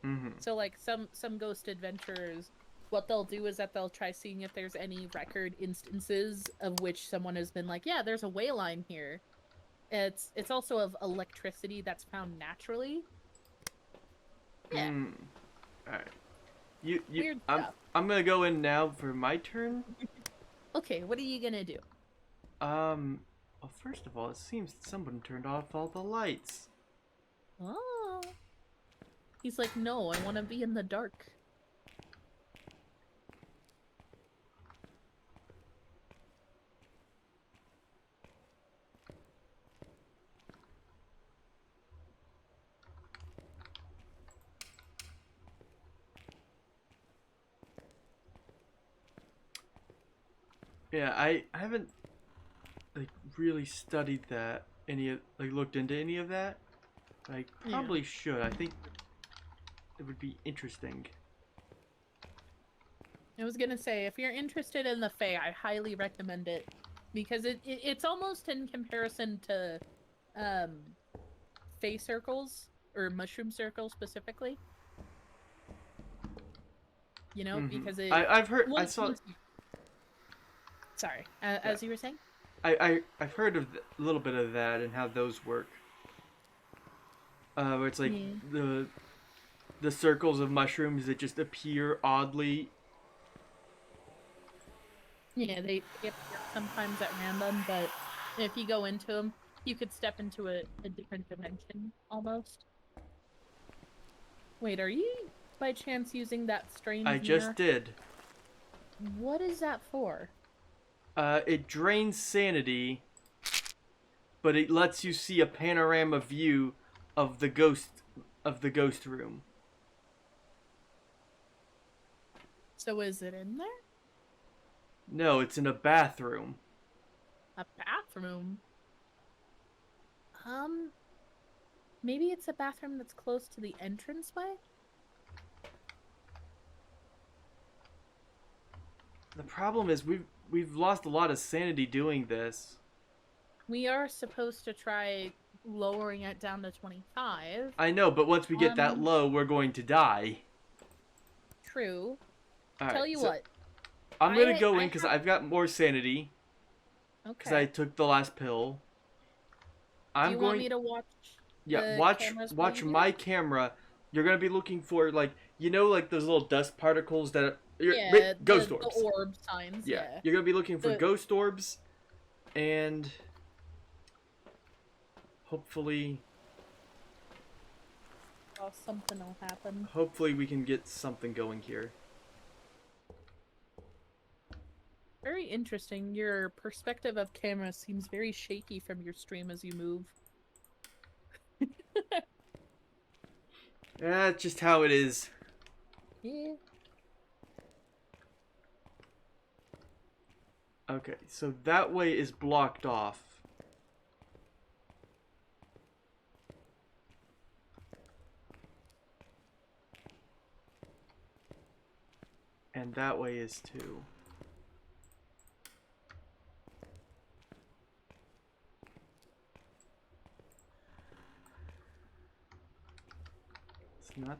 Mm-hmm. So like some ghost adventurers, what they'll do is that they'll try seeing if there's any record instances of which someone has been like, yeah, there's a way line here. It's also of electricity that's found naturally. Yeah. All right. You Weird I'm stuff. I'm gonna go in now for my turn. Okay, what are you gonna do? Well, first of all, it seems someone turned off all the lights. Oh. He's like, no, I want to be in the dark. Yeah, I haven't like really studied that looked into any of that. I probably should. I think it would be interesting. I was gonna say, if you're interested in the Fae, I highly recommend it because it's almost in comparison to Fae circles or mushroom circles specifically. You know, because I've heard. I saw. Sorry, as you were saying. I've heard of a little bit of that and how those work. Where it's like the circles of mushrooms that just appear oddly. Yeah, they appear sometimes at random, but if you go into them, you could step into a different dimension almost. Wait, are you by chance using that strange I mirror? just did. What is that for? It drains sanity, but it lets you see a panorama view of the ghost room. So is it in there? No, it's in a bathroom. A bathroom? Maybe it's a bathroom that's close to the entranceway? The problem is we've lost a lot of sanity doing this. We are supposed to try lowering it down to 25. I know, but once we get that low, we're going to die. True. All right, Tell you so what. I'm gonna go in because I've got more sanity. Okay. Because I took the last pill. Do you want me to watch? Yeah, the watch my camera. You're gonna be looking for like like those little dust particles that are ghost orbs. The orb signs. Yeah. You're gonna be looking for ghost orbs, and hopefully. Oh, something will happen. Hopefully we can get something going here. Very interesting. Your perspective of camera seems very shaky from your stream as you move. That's just how it is. Yeah. Okay, so that way is blocked off. And that way is too. It's not...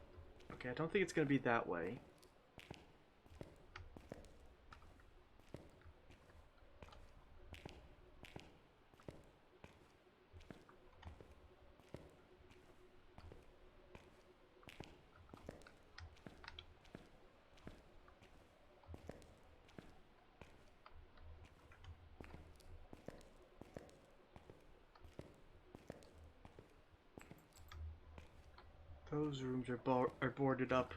Okay, I don't think it's going to be that way. Those rooms are boarded up.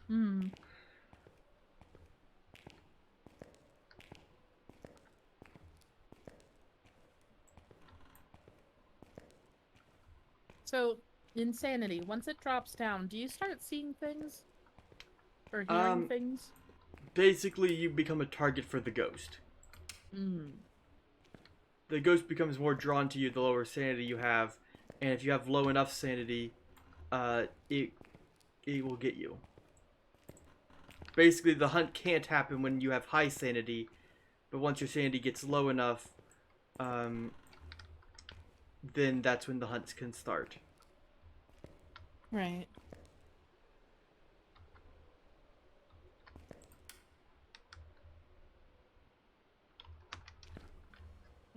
Hmm. So, insanity. Once it drops down, do you start seeing things? Or hearing things? Basically, you become a target for the ghost. Hmm. The ghost becomes more drawn to you the lower sanity you have, and if you have low enough sanity, it will get you. Basically, the hunt can't happen when you have high sanity, but once your sanity gets low enough, then that's when the hunts can start. Right.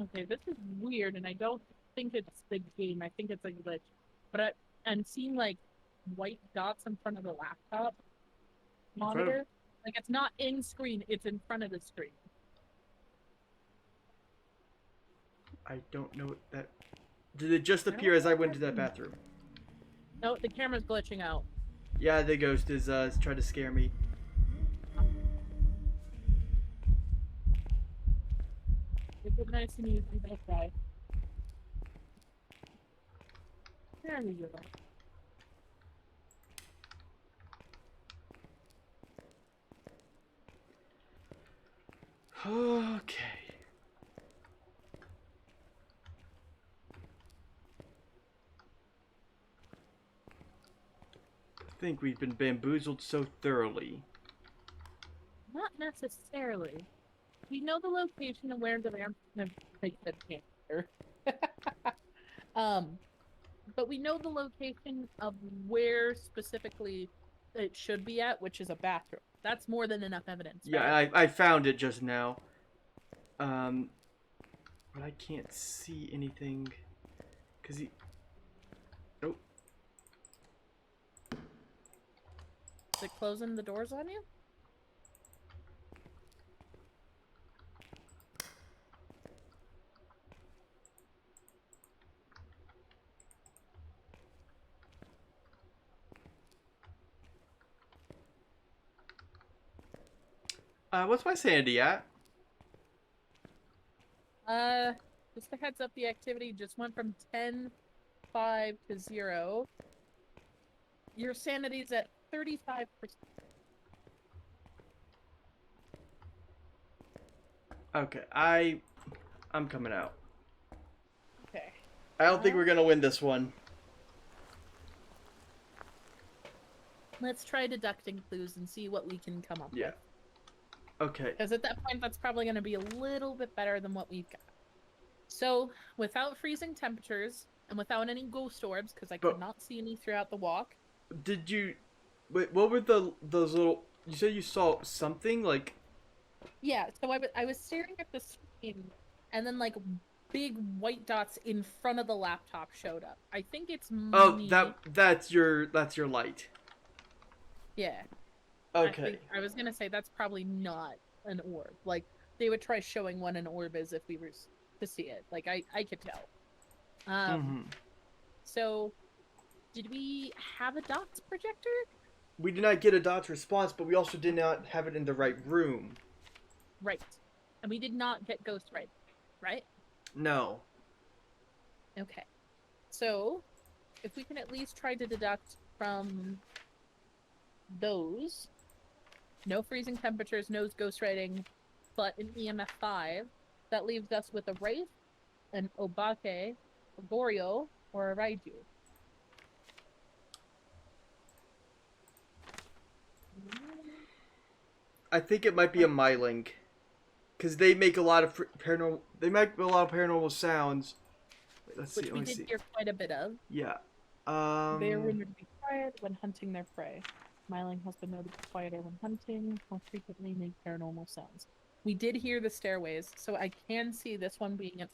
Okay, this is weird, and I don't think it's the game. I think it's a glitch. But I'm seeing, like, white dots in front of the laptop monitor. Like, it's not in screen, it's in front of the screen. I don't know that... Did it just appear as I went to that bathroom? No, the camera's glitching out. Yeah, the ghost is trying to scare me. It's nice and easy, that guy. There we go. Okay. I think we've been bamboozled so thoroughly. Not necessarily. We know the location of where the vampire cancer. But we know the location of where specifically it should be at, which is a bathroom. That's more than enough evidence. Right? Yeah, I found it just now. But I can't see anything. Cause he... Nope. Is it closing the doors on you? What's my sanity at? Just a heads up, the activity just went from 10, 5 to 0. Your sanity's at 35%. Okay, I'm coming out. Okay. I don't think we're gonna win this one. Let's try deducting clues and see what we can come up Yeah. with. Okay. Because at that point, that's probably going to be a little bit better than what we've got. So, without freezing temperatures and without any ghost orbs, because I could not see any throughout the walk. Did you? Wait, what were those little? You said you saw something like. Yeah, so I was staring at the screen, and then like big white dots in front of the laptop showed up. I think it's Oh, me. that's your light. Yeah. Okay. I was gonna say that's probably not an orb. Like they would try showing what an orb is if we were to see it. Like I could tell. So did we have a dots projector? We did not get a dots response, but we also did not have it in the right room. Right. And we did not get ghost right? No. Okay. So if we can at least try to deduct from those, no freezing temperatures, no ghost writing, but an EMF 5, that leaves us with a Wraith, an Obake, a Goryo, or a Raiju. I think it might be a Myling, because they make a lot of paranormal. They make a lot of paranormal sounds. Wait, let's see. Which we did hear quite a bit of. Yeah. They are rumored to be quiet when hunting their prey. Myling has been noted to be quieter when hunting, more frequently make paranormal sounds. We did hear the stairways, so I can see this one being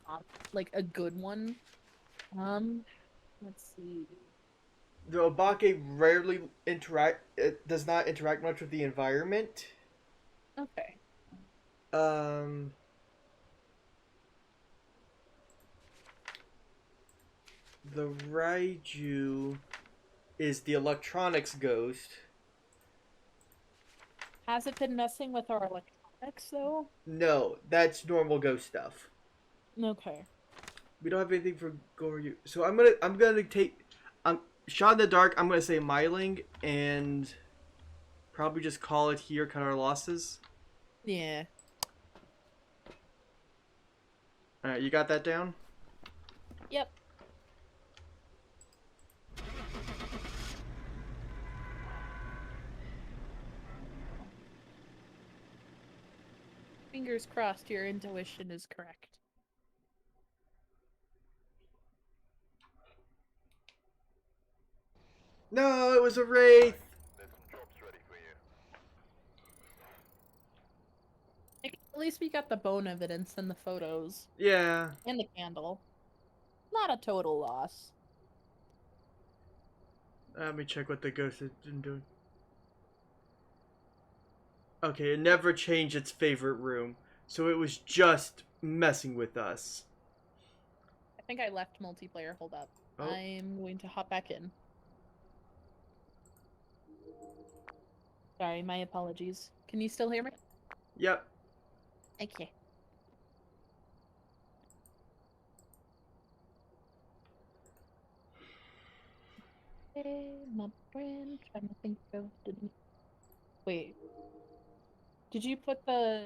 like a good one. Let's see. The Obake rarely interact. It does not interact much with the environment. Okay. The Raiju is the electronics ghost. Has it been messing with our electronics though? No, that's normal ghost stuff. Okay. We don't have anything for Goryu, so I'm gonna take shot in the dark. I'm gonna say Myling and probably just call it here. Cut our losses. Yeah. All right, you got that down? Yep. Fingers crossed your intuition is correct. No, it was a wraith. At least we got the bone evidence and the photos. Yeah. And the candle. Not a total loss. Let me check what the ghost has been doing. Okay, it never changed its favorite room, so it was just messing with us. I think I left multiplayer. Hold up. Oh. I'm going to hop back in. Sorry, my apologies. Can you still hear me? Yep. Okay. Hey, my friend. Trying to think of didn't. Wait. Did you put the?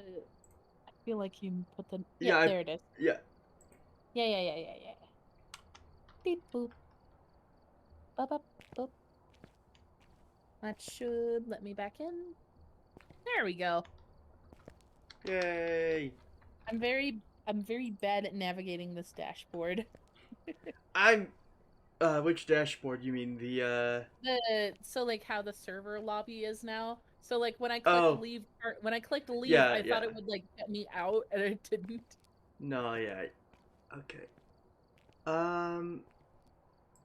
I feel like you put the. Yeah. There it is. Yeah. Yeah. Beep boop. Boop boop boop. That should let me back in. There we go. Yay. I'm very bad at navigating this dashboard. Which dashboard? You mean the So like how the server lobby is now. So like when I clicked leave, Yeah, I thought it would like get me out, and it didn't. No, yeah. Okay. Do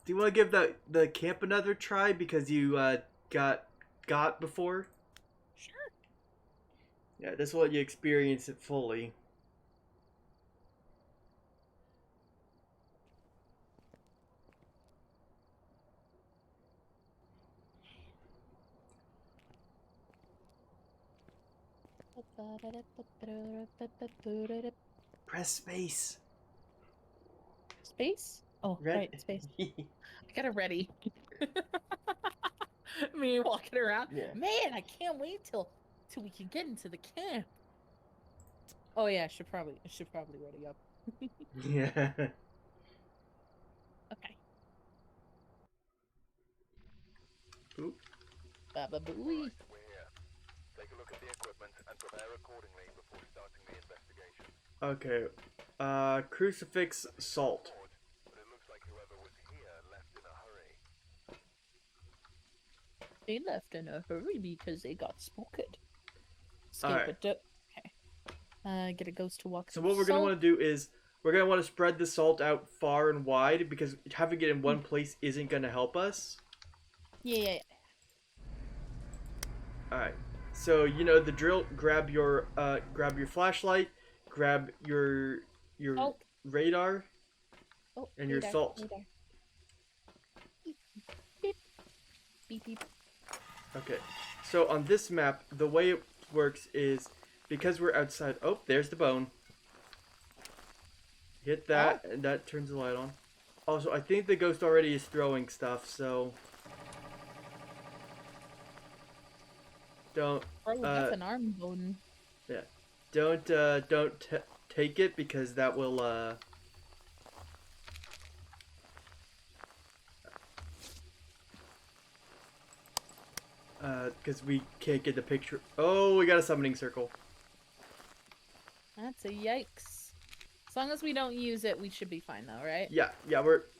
you want to give the camp another try because you got before? Sure. Yeah, this will let you experience it fully. Press space. Space? Oh, right, space. I got it ready. Me walking around. Yeah. Man, I can't wait till we can get into the camp. Oh yeah, I should probably ready up. Yeah. Okay. Oop. Baba booey. We're here. Take a look at the equipment and prepare accordingly before starting the investigation. Okay. Crucifix salt. But it looks like whoever was here left in a hurry. They left in a hurry because they got spooked. Alright. Okay. Get a ghost to walk. So what we're gonna want to do is we're gonna want to spread the salt out far and wide because having it in one place isn't gonna help us. Yeah. Alright. So you know the drill. Grab your flashlight. Grab your radar Oh, and your radar, salt. radar. Beep, beep, beep, beep. Okay. So on this map, the way it works is because we're outside. Oh, there's the bone. Hit that, and that turns the light on. Also, I think the ghost already is throwing stuff, so don't. Oh, that's an arm bone. Yeah, don't take it because that will because we can't get the picture. Oh, we got a summoning circle. That's a yikes. As long as we don't use it, we should be fine though, right? Yeah,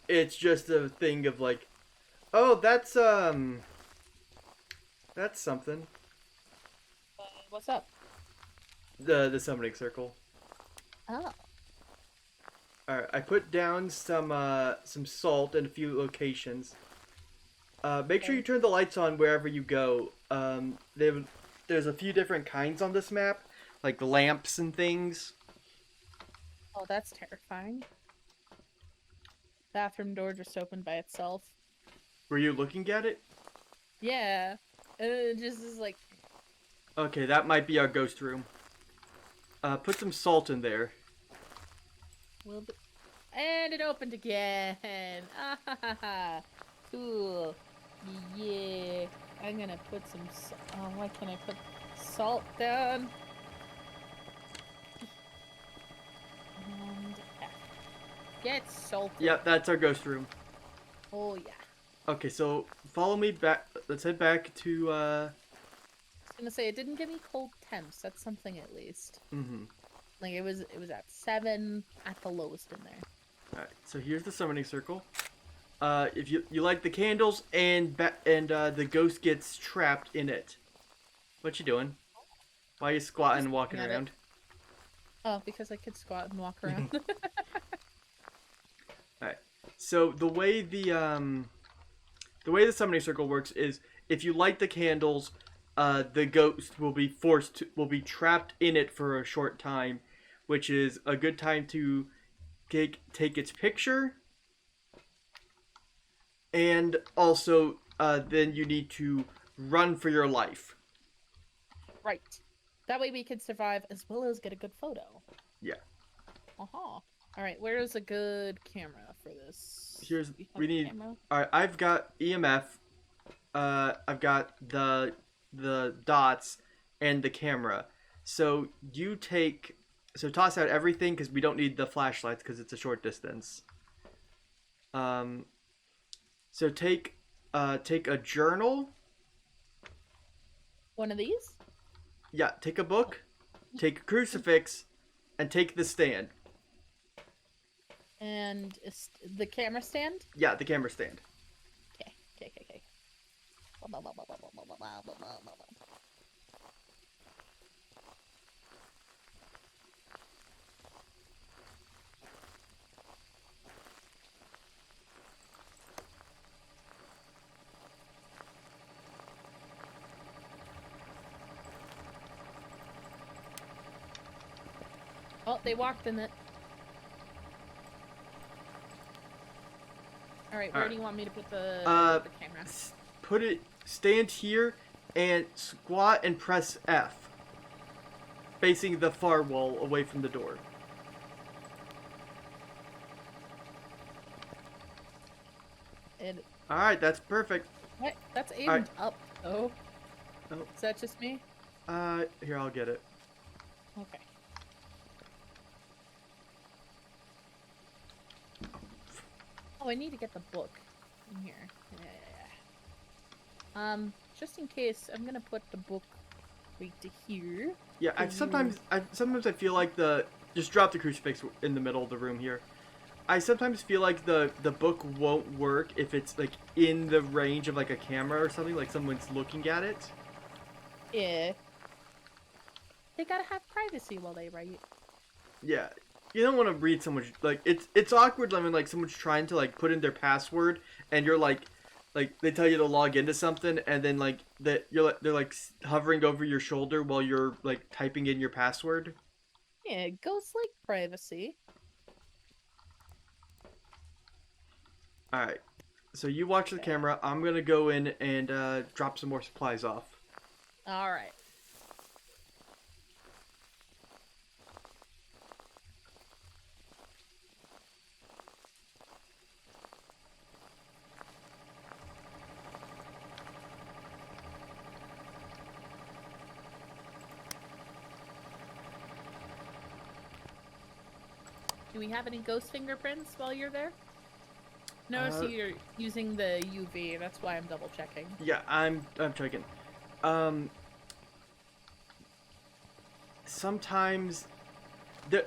it's just a thing of like, oh, that's something. What's up? The summoning circle. Oh. Alright, I put down some salt in a few locations. Make sure you turn the lights on wherever you go. There's a few different kinds on this map, like lamps and things. Oh, that's terrifying. Bathroom door just opened by itself. Were you looking at it? Yeah. And it just is like... Okay, that might be our ghost room. Put some salt in there. And it opened again. Ah ha ha ha. Cool. Yeah. I'm gonna put some... Oh, why can't I put salt down? And get salted. Yep, that's our ghost room. Oh yeah. Okay, so follow me back. Let's head back to I was gonna say it didn't give me cold temps. That's something at least. Like it was at 7 at the lowest in there. All right, so here's the summoning circle. If you light the candles and the ghost gets trapped in it. What you doing? Why are you squatting and walking around? Oh, because I could squat and walk around. Alright. So the way the summoning circle works is if you light the candles, the ghost will be trapped in it for a short time, which is a good time to take its picture. And also, then you need to run for your life. Right. That way we could survive as well as get a good photo. Yeah. Uh-huh. Alright, where is a good camera for this? We need... Alright, I've got EMF. I've got the dots and the camera. So toss out everything because we don't need the flashlights because it's a short distance. So take a journal. One of these? Yeah, take a book, take a crucifix, and take the stand. And the camera stand? Yeah, the camera stand. Okay. Oh, they walked in it. Alright, where do you want me to put the camera? Stand here and squat and press F. facing the far wall away from the door. And Alright, that's perfect. what? That's aimed Alright. up. Oh. Oh. Is that just me? Here, I'll get it. Okay. Oh, I need to get the book in here. Yeah. Just in case, I'm gonna put the book right to here. Yeah, sometimes I feel like just drop the crucifix in the middle of the room here. I sometimes feel like the book won't work if it's like in the range of like a camera or something, like someone's looking at it. Yeah. They gotta have privacy while they write. Yeah, you don't want to read someone's like it's awkward when like someone's trying to like put in their password and you're like they tell you to log into something and then like they're like hovering over your shoulder while you're like typing in your password. Yeah, ghosts like privacy. Alright, so you watch the camera. I'm gonna go in and drop some more supplies off. Alright. Do we have any ghost fingerprints while you're there? Notice you're using the UV, that's why I'm double checking. Yeah, I'm checking. Sometimes the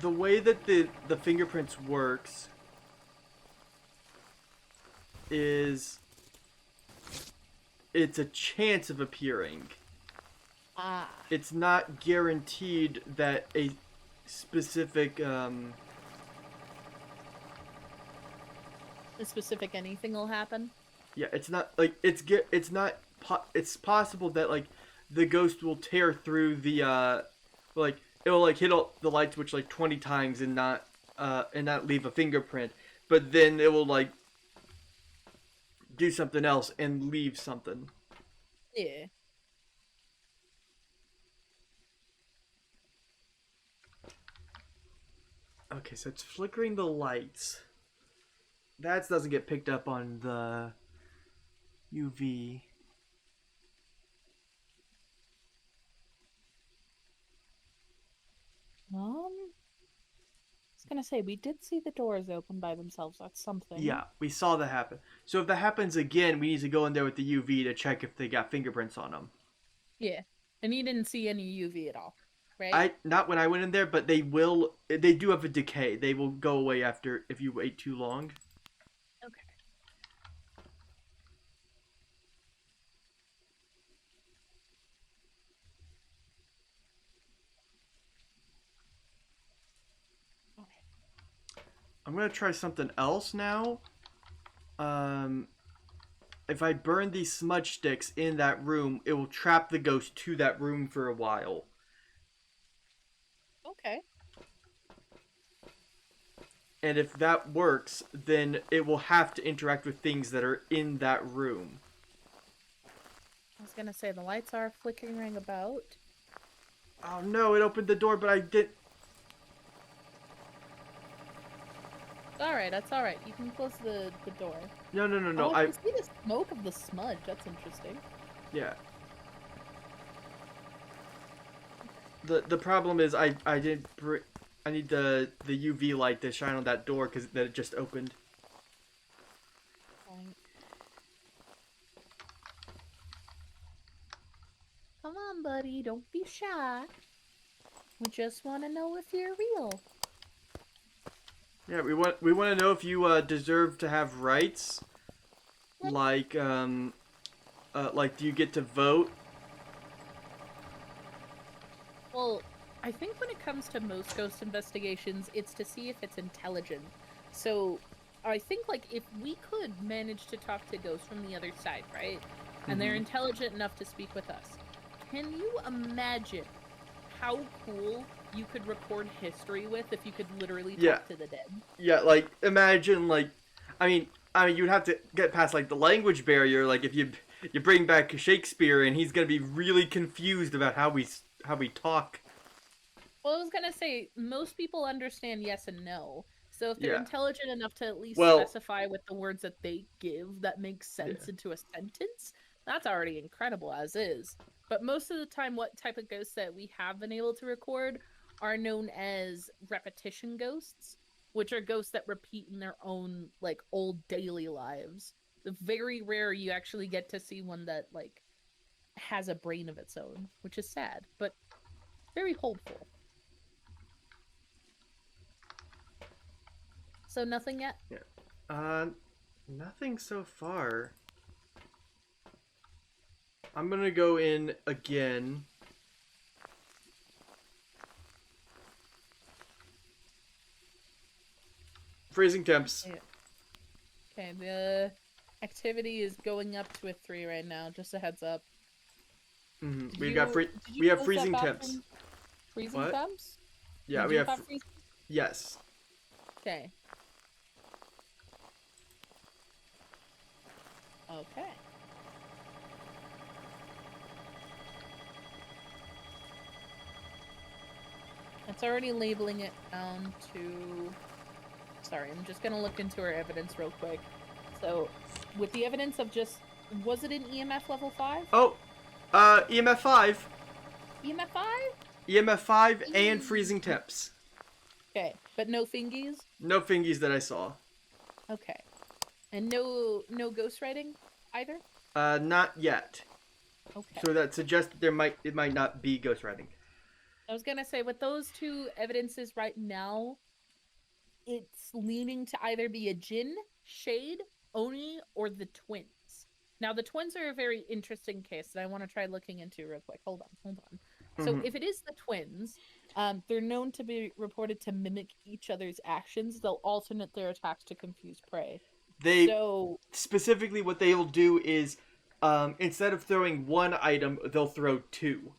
way that the fingerprints works is it's a chance of appearing. Ah. It's not guaranteed that a specific A specific anything will happen? yeah, it's not like it's possible that like the ghost will tear through the like it will like hit all the light switch like 20 times and not leave a fingerprint, but then it will like do something else and leave something. Yeah. Okay, so it's flickering the lights. That doesn't get picked up on the UV. I was gonna say, we did see the doors open by themselves. That's something. Yeah, we saw that happen. So if that happens again, we need to go in there with the UV to check if they got fingerprints on them. Yeah. And you didn't see any UV at all, right? Not when I went in there, but they do have a decay. They will go away after if you wait too long. Okay. I'm gonna try something else now. If I burn these smudge sticks in that room, it will trap the ghost to that room for a while. Okay. And if that works, then it will have to interact with things that are in that room. I was gonna say, the lights are flickering about. Oh no, it opened the door, but I did. Alright, that's alright. You can close the door. No. Oh, I can see the smoke of the smudge. That's interesting. Yeah. The problem is I need the UV light to shine on that door because that it just opened. Fine. Come on, buddy. Don't be shy. We just want to know if you're real. Yeah, we want to know if you deserve to have rights, What? like do you get to vote? Well, I think when it comes to most ghost investigations, it's to see if it's intelligent. So, I think, like, if we could manage to talk to ghosts from the other side, right? And they're intelligent enough to speak with us. Can you imagine how cool you could record history with if you could literally talk to the dead? Yeah, like, imagine, like, I mean, you'd have to get past, like, the language barrier, like, if you bring back Shakespeare and he's gonna be really confused about how we we talk. Well, I was gonna say most people understand yes and no. So if they're Yeah. intelligent enough to at least Well- specify with the words that they give that makes sense into a sentence, that's already incredible as is. But most of the time, what type of ghosts that we have been able to record are known as repetition ghosts, which are ghosts that repeat in their own like old daily lives. The very rare you actually get to see one that like has a brain of its own, which is sad, but very hopeful. So nothing yet? Nothing so far. I'm gonna go in again. Freezing temps. Yeah. Okay, the activity is going up to a 3 right now, just a heads up. Mm-hmm. Did We you- got did you we have close that freezing bathroom? temps. Freezing What? temps? Yeah, Did we you have. freezing? Yes. Okay. Okay. It's already labeling it down to... Sorry, I'm just gonna look into our evidence real quick. So, with the evidence of just... Was it an EMF level 5? Oh, EMF 5. EMF 5? EMF 5 and freezing temps. Okay, but no fingies? No fingies that I saw. Okay. And no ghostwriting either? Not yet. Okay. So that suggests that it might not be ghostwriting. I was gonna say, with those two evidences right now, it's leaning to either be a Jinn, Shade, Oni, or the twins. Now, the twins are a very interesting case that I want to try looking into real quick. Hold on. So, Mhm. if it is the twins, they're known to be reported to mimic each other's actions. They'll alternate their attacks to confuse prey. Specifically, what they'll do is, instead of throwing one item, they'll throw two.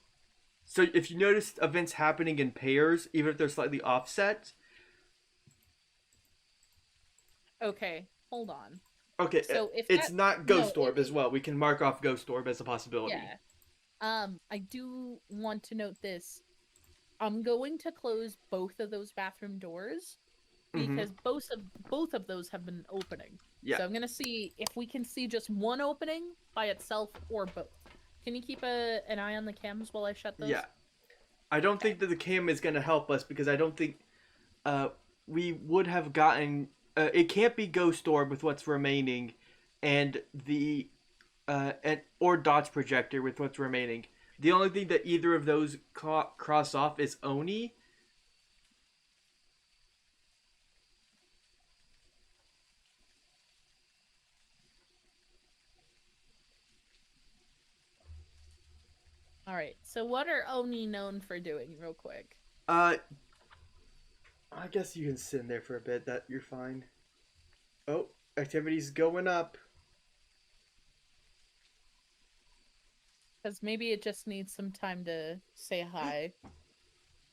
So if you notice events happening in pairs, even if they're slightly offset. Okay, hold on. Okay, So if it's that, not Ghost Orb as well. We can mark off Ghost Orb as a possibility. Yeah. I do want to note this. I'm going to close both of those bathroom doors because both of those have been opening. Yeah. So I'm gonna see if we can see just one opening by itself or both. Can you keep an eye on the cams while I shut those? Yeah. I don't think that the cam is going to help us because I don't think we would have gotten... it can't be Ghost Orb with what's remaining and the... or Dots Projector with what's remaining. The only thing that either of those cross off is Oni. Alright, so what are Oni known for doing, real quick? I guess you can sit in there for a bit. That you're fine. Oh, activity's going up. Because maybe it just needs some time to say hi.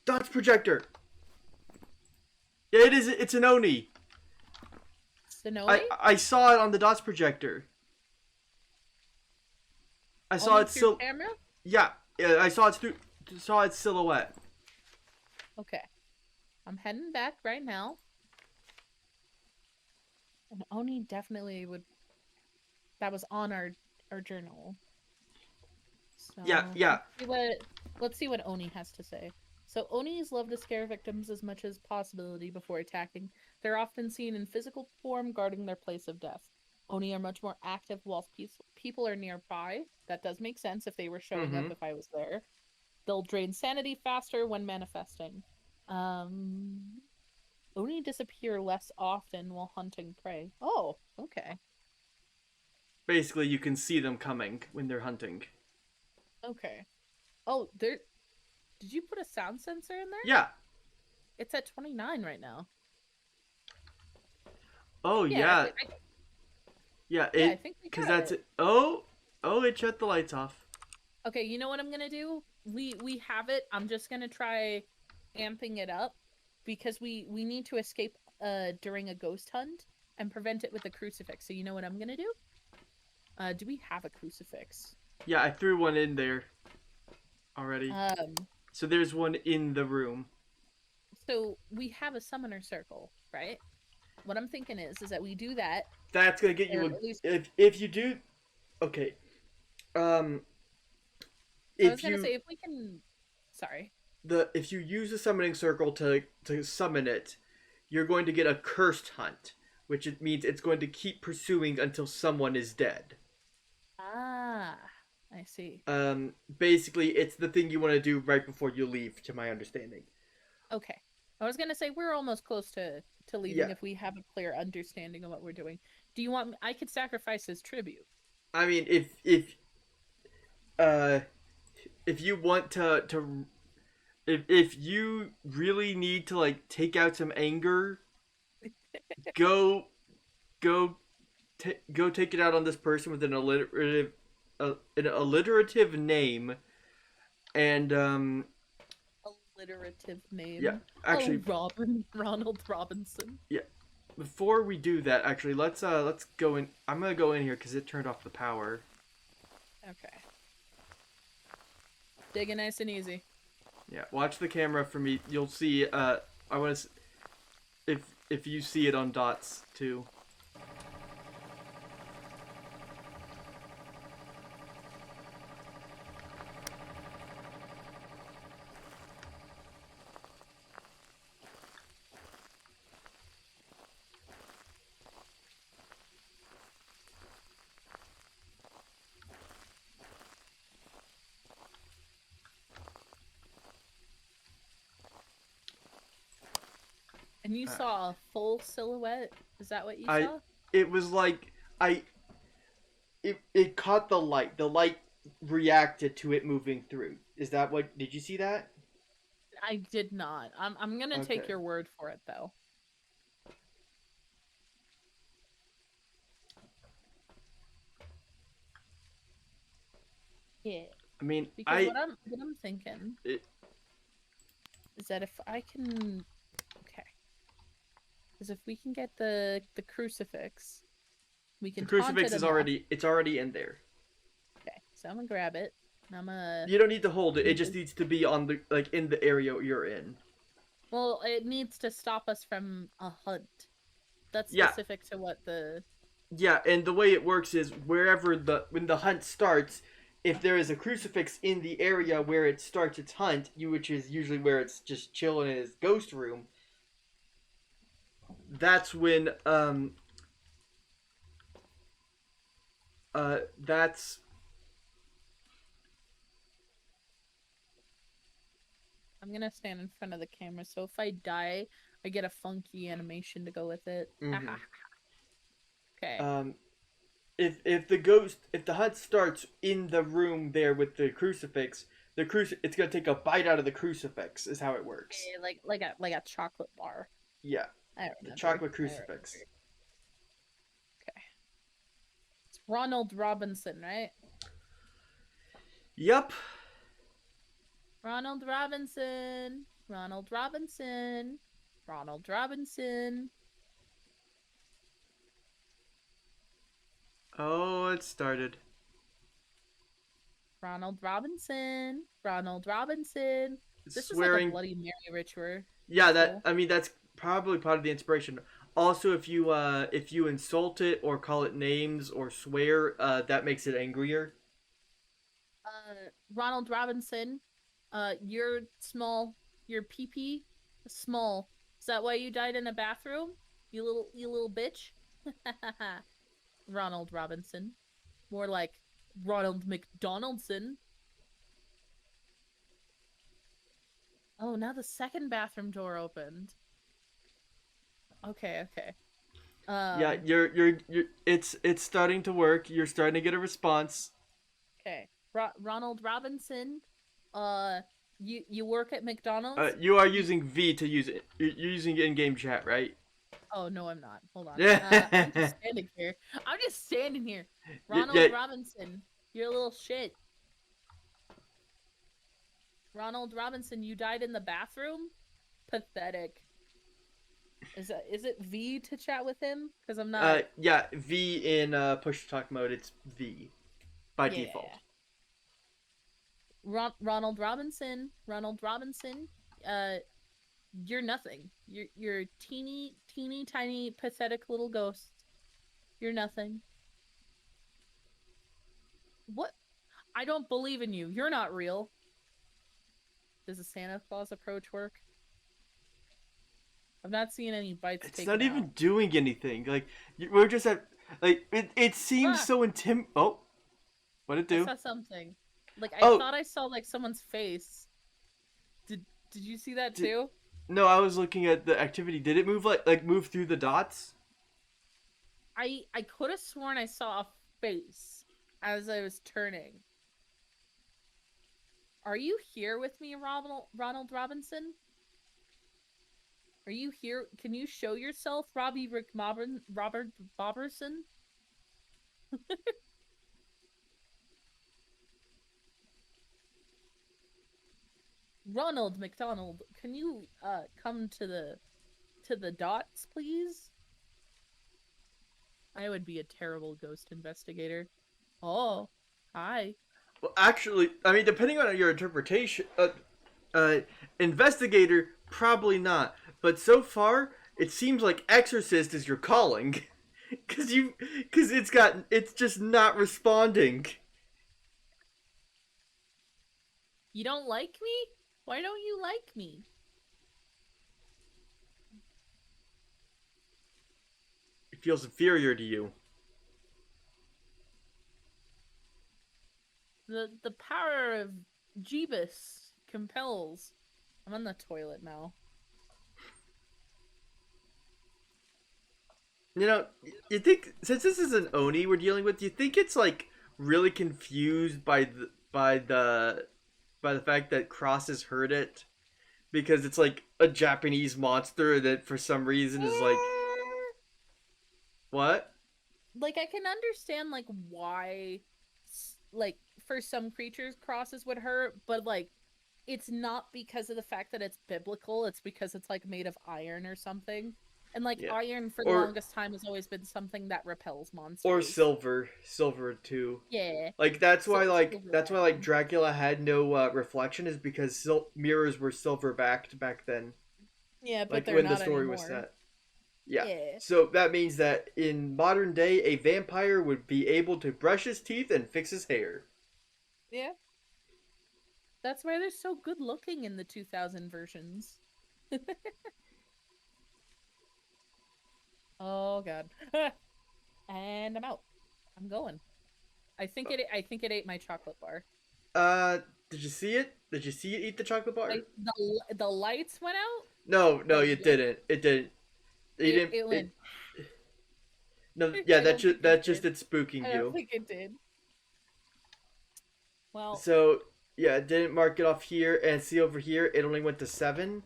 Dots Projector! Yeah, it is. It's an Oni. Sonoi? I saw it on the Dots Projector. I saw Only its through camera? Yeah, I saw its silhouette. Okay. I'm heading back right now. And Oni definitely would... That was on our journal. So, Yeah. Let's see what Oni has to say. So Onis love to scare victims as much as possibility before attacking. They're often seen in physical form guarding their place of death. Oni are much more active whilst people are nearby. That does make sense if they were showing up if I was there. They'll drain sanity faster when manifesting. Oni disappear less often while hunting prey. Oh, okay. Basically, you can see them coming when they're hunting. Okay. Oh, there... Did you put a sound sensor in there? Yeah. It's at 29 right now. Oh, yeah. I think because that's it. Oh, it shut the lights off. Okay, you know what I'm gonna do? We have it. I'm just gonna try amping it up because we need to escape during a ghost hunt and prevent it with a crucifix. So you know what I'm gonna do? Do we have a crucifix? Yeah, I threw one in there already. So there's one in the room. So we have a summoner circle, right? What I'm thinking is that we do that, That's gonna get or you at least if you do. Okay. I was If gonna you say if we can. Sorry. if you use the summoning circle to summon it, you're going to get a cursed hunt, which it means it's going to keep pursuing until someone is dead. Ah, I see. Basically, it's the thing you want to do right before you leave, to my understanding. Okay. I was gonna say we're almost close to leaving Yeah. if we have a clear understanding of what we're doing. Do you want? I could sacrifice as tribute. I mean, uh if you want to if you really need to like take out some anger, go go go take it out on this person with an alliterative name, and Alliterative name. yeah, actually, Ronald Robinson. yeah. Before we do that, actually, let's go in. I'm gonna go in here because it turned off the power. Okay. Dig it nice and easy. Yeah, watch the camera for me. You'll see. I want to. If you see it on dots too. And you saw a full silhouette? Is that what you I saw? It was like it caught the light. The light reacted to it moving through. Is that what? Did you see that? I did not. I'm gonna take Okay. your word for it though. Yeah. I mean, Because what I'm thinking It- is that if I can, okay, is if we can get the crucifix, we the can crucifix taunt it is enough. already in there. Okay, so I'm gonna grab it. And I'm gonna. You don't need to hold it. It just needs to be on the in the area you're in. Well, it needs to stop us from a hunt. That's Yeah. specific to what the. Yeah, and the way it works is when the hunt starts, if there is a crucifix in the area where it starts its hunt, which is usually where it's just chilling in its ghost room, that's when that's I'm gonna stand in front of the camera, so if I die, I get a funky animation to go with it. Mhm. Okay. If the hunt starts in the room there with the crucifix, it's gonna take a bite out of the crucifix is how it works. Like a chocolate bar. Yeah, I the remember. chocolate crucifix. Okay. It's Ronald Robinson, right? Yep. Ronald Robinson. Ronald Robinson. Ronald Robinson. Oh, it started. Ronald Robinson. Ronald Robinson. This Swearing. is like a Bloody Mary ritual. Yeah, I mean that's probably part of the inspiration. Also, if you insult it or call it names or swear, that makes it angrier. Ronald Robinson. You're small. You're pee small. Is that why you died in a bathroom? You little bitch. Ronald Robinson. More like Ronald McDonaldson. Oh, now the second bathroom door opened. Okay. Yeah, you're it's starting to work. You're starting to get a response. Okay. Ronald Robinson. You work at McDonald's? You are using V to use it. You're using in-game chat, right? Oh no, I'm not. Hold on. Yeah. I'm just standing here. Ronald yeah. Robinson, you're a little shit. Ronald Robinson, you died in the bathroom? Pathetic. Is it V to chat with him? Because I'm not. Yeah, V in push to talk mode. It's V by default. Ronald Robinson. Ronald Robinson. You're nothing. You're teeny tiny pathetic little ghost. You're nothing. What? I don't believe in you. You're not real. Does the Santa Claus approach work? I've not seen any bites It's taken not even out. doing anything. Like we're just at like it seems Ah! so Oh, what'd it I do? saw something. Like I Oh. thought I saw like someone's face. Did you see that Did- too? No, I was looking at the activity. Did it move like move through the dots? I could have sworn I saw a face as I was turning. Are you here with me, Ronald Robinson? Are you here? Can you show yourself, Robert Boberson? Ronald McDonald, can you come to the dots, please? I would be a terrible ghost investigator. Oh, hi. Well, actually, I mean, depending on your interpretation, investigator probably not. But so far, it seems like exorcist is your calling, because it's just not responding. You don't like me? Why don't you like me? It feels inferior to you. The power of Jeebus compels. I'm on the toilet now. You know, you think since this is an Oni we're dealing with, do you think it's like really confused by the fact that Cross has heard it? Because it's like a Japanese monster that for some reason is like what? Like I can understand like why like for some creatures crosses would hurt, but like it's not because of the fact that it's biblical, it's because it's like made of iron or something. And like Yeah. iron for the Or- longest time has always been something that repels monsters. Or silver too. Yeah. Like that's why Silver that's why iron. Dracula had no reflection is because mirrors were silver backed back then. Yeah, but Like they're when not the story anymore. was set. Yeah. Yeah. So that means that in modern day, a vampire would be able to brush his teeth and fix his hair. Yeah. That's why they're so good looking in the 2000 versions. Oh god. And I'm out. I'm going. I think it ate my chocolate bar. Did you see it? Did you see it eat the chocolate bar? The lights went out? No, you didn't. It didn't. You didn't. It went. No, yeah, I don't think that's it just did. it spooking I you. don't think it did. Well, So yeah, it didn't mark it off here, and see over here, it only went to 7.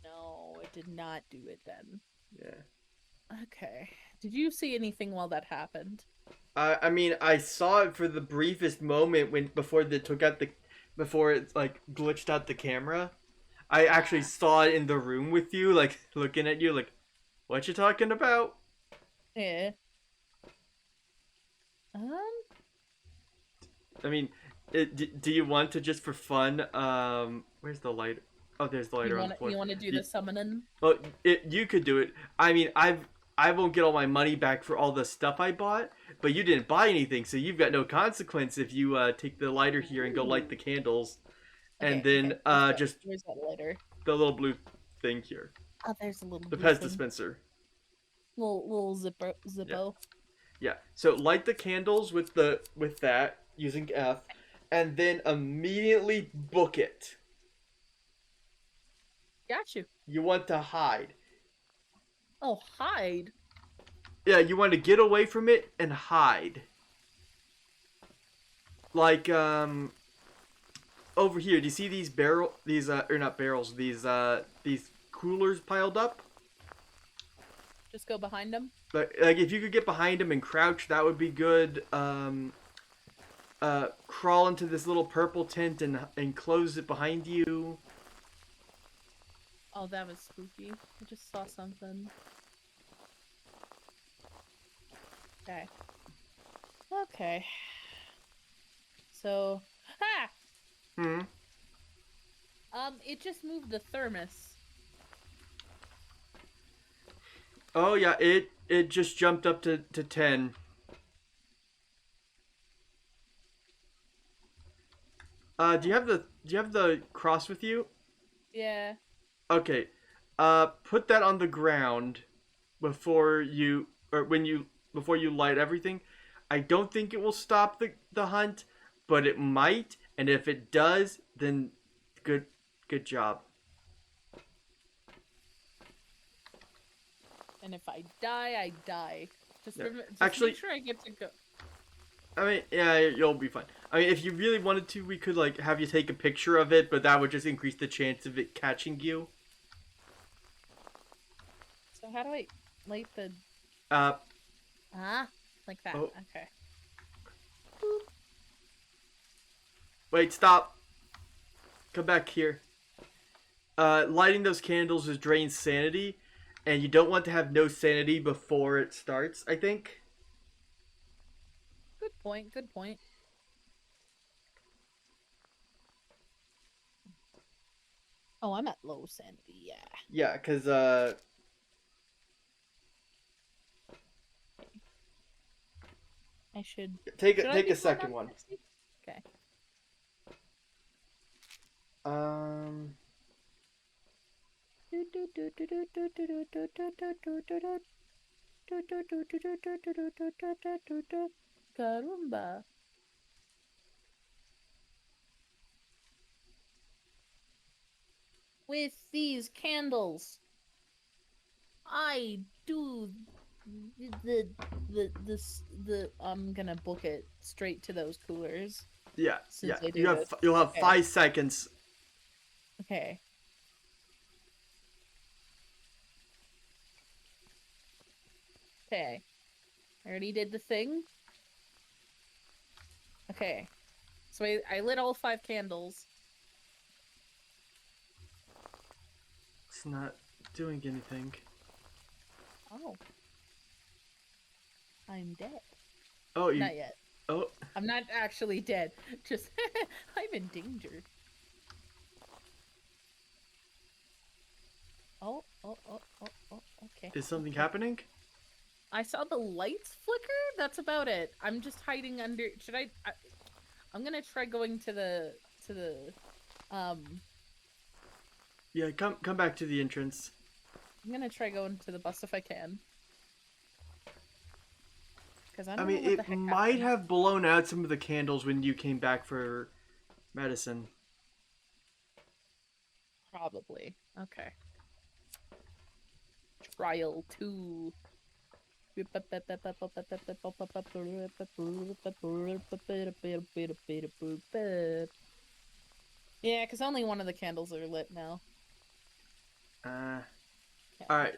no, it did not do it then. Yeah. Okay. Did you see anything while that happened? I mean, I saw it for the briefest moment before it like glitched out the camera. I actually saw it in the room with you, like looking at you, like, what you talking about? Yeah. I mean, do you want to just for fun? Where's the light? Oh, there's the lighter on the floor. You want to do the summoning? Well, you could do it. I mean, I won't get all my money back for all the stuff I bought, but you didn't buy anything, so you've got no consequence if you take the lighter here and go light the candles, and then just Where's that lighter? the little blue thing here, Oh, there's a little. the blue Pez thing. dispenser. Little zippo. Yeah. So light the candles with that using F, and then immediately book it. Got you. You want to hide. Oh, hide. Yeah, you want to get away from it and hide. Like over here, do you see these or not barrels, these coolers piled up? Just go behind them. Like if you could get behind them and crouch, that would be good. Crawl into this little purple tent and close it behind you. Oh, that was spooky. I just saw something. Okay. Okay. So, Hmm. It just moved the thermos. Oh yeah, it just jumped up to 10. Do you have the cross with you? Yeah. Okay. Put that on the ground before you or when you before you light everything. I don't think it will stop the hunt, but it might, and if it does, then good job. And if I die, I die. Just, Yeah. just Actually- make sure I get to go. I mean, yeah, you'll be fine. I mean, if you really wanted to, we could like have you take a picture of it, but that would just increase the chance of it catching you. So how do I light the... Uh, like that. Oh. Okay. wait, stop. Come back here. Lighting those candles is drains sanity, and you don't want to have no sanity before it starts, I think. Good point, good point. Oh, I'm at low sanity, yeah. Yeah, because, I should... take should I take be a second going one. on 60? Okay. Um, Caramba. With these candles, I do I'm gonna book it straight to those coolers. yeah, Since yeah. I do this. You'll have Okay. 5 seconds. Okay. Okay. I already did the thing. Okay. So I lit all 5 candles. It's not doing anything. Oh. I'm dead. Oh, you. Not yet. Oh, I'm not actually dead. Just I'm in danger. Oh, okay. is something happening? I saw the lights flicker. That's about it. I'm just hiding under. Should I'm gonna try going to the Yeah, come back to the entrance. I'm gonna try going to the bus if I can. Because I I don't mean, know what the it heck might happened. have blown out some of the candles when you came back for medicine. Probably. Okay. Trial 2. Yeah, because only one of the candles are lit now. Alright.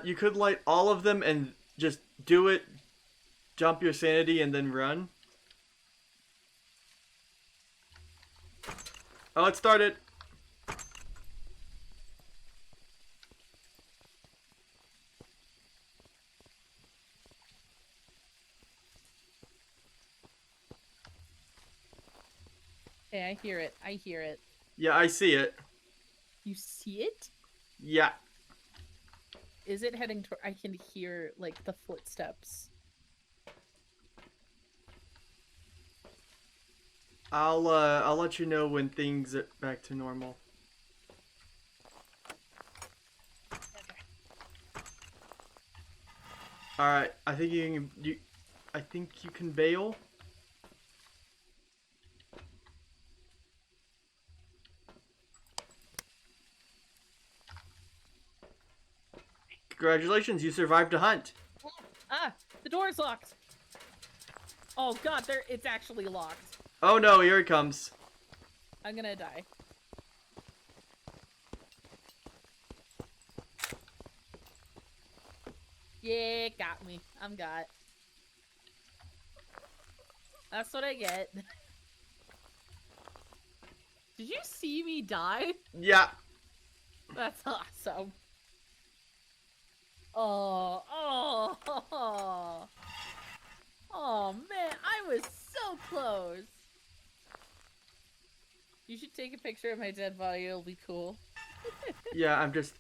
You could light all of them and just do it, jump your sanity, and then run. Oh, it started. Hey, I hear it. I hear it. Yeah, I see it. You see it? Yeah. Is it heading toward... I can hear, like, the footsteps. I'll let you know when things are back to normal. Alright, I think I think you can bail. Congratulations, you survived a hunt. Ah! The door's locked! Oh god, it's actually locked. Oh no, here it comes. I'm gonna die. Yeah, got me. I'm got. That's what I get. Did you see me die? Yeah. That's awesome. Oh. Oh man, I was so close. You should take a picture of my dead body. It'll be cool. Yeah, I'm just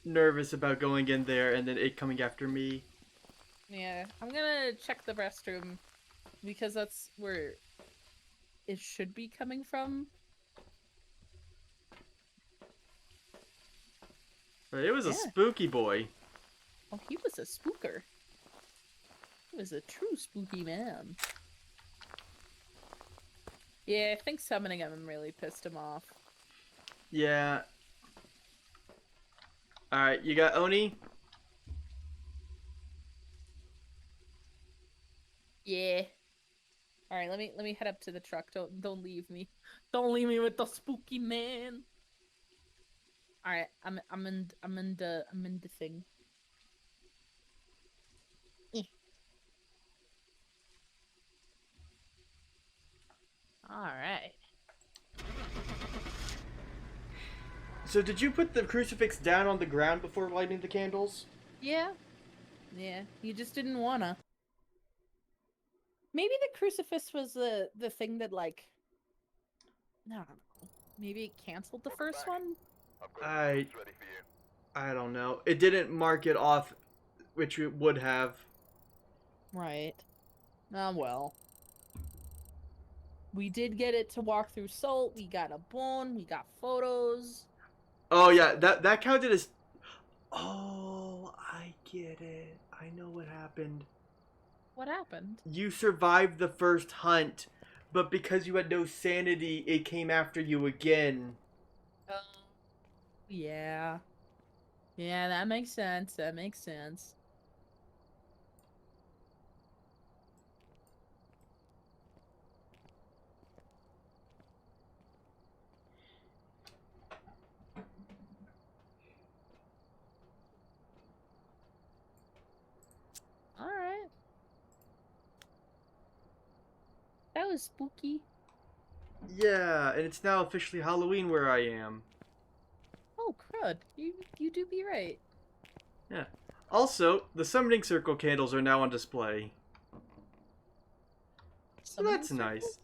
nervous about going in there and then it coming after me. Yeah, I'm gonna check the restroom because that's where it should be coming from. But it was a Yeah. spooky boy. Oh, he was a spooker. He was a true spooky man. Yeah, I think summoning him really pissed him off. Yeah. Alright, you got Oni? Yeah. All right, let me head up to the truck. Don't leave me. Don't leave me with the spooky man. All right, I'm in the thing. Eh. All right. So did you put the crucifix down on the ground before lighting the candles? Yeah. Yeah, you just didn't wanna. Maybe the crucifix was the thing that like I don't know. Maybe it canceled the first one? I've got I- ready for you. I don't know. It didn't mark it off, which it would have. Right. Well. We did get it to walk through salt, we got a bone, we got photos. Oh yeah, that counted as. Oh, I get it. I know what happened. What happened? You survived the first hunt, but because you had no sanity, it came after you again. Yeah. Yeah, that makes sense. That makes sense. Alright. That was spooky. Yeah, and it's now officially Halloween where I am. Oh, crud. You do be right. Yeah. Also, the summoning circle candles are now on display. So Summoning that's circle? nice.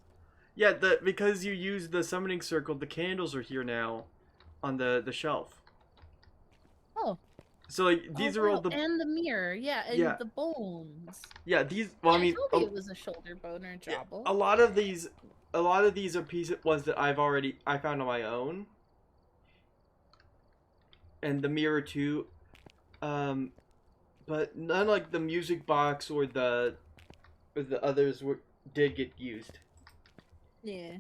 Yeah, because you used the summoning circle, the candles are here now on the shelf. Oh. So like these Oh, are all wow, the and the mirror, yeah, and Yeah. the bones. yeah these. Well, I mean, told you it was a shoulder bone or a yeah, jawbone. a lot of these are ones that I found on my own, and the mirror too. But none like the music box or the others did get used. Yeah.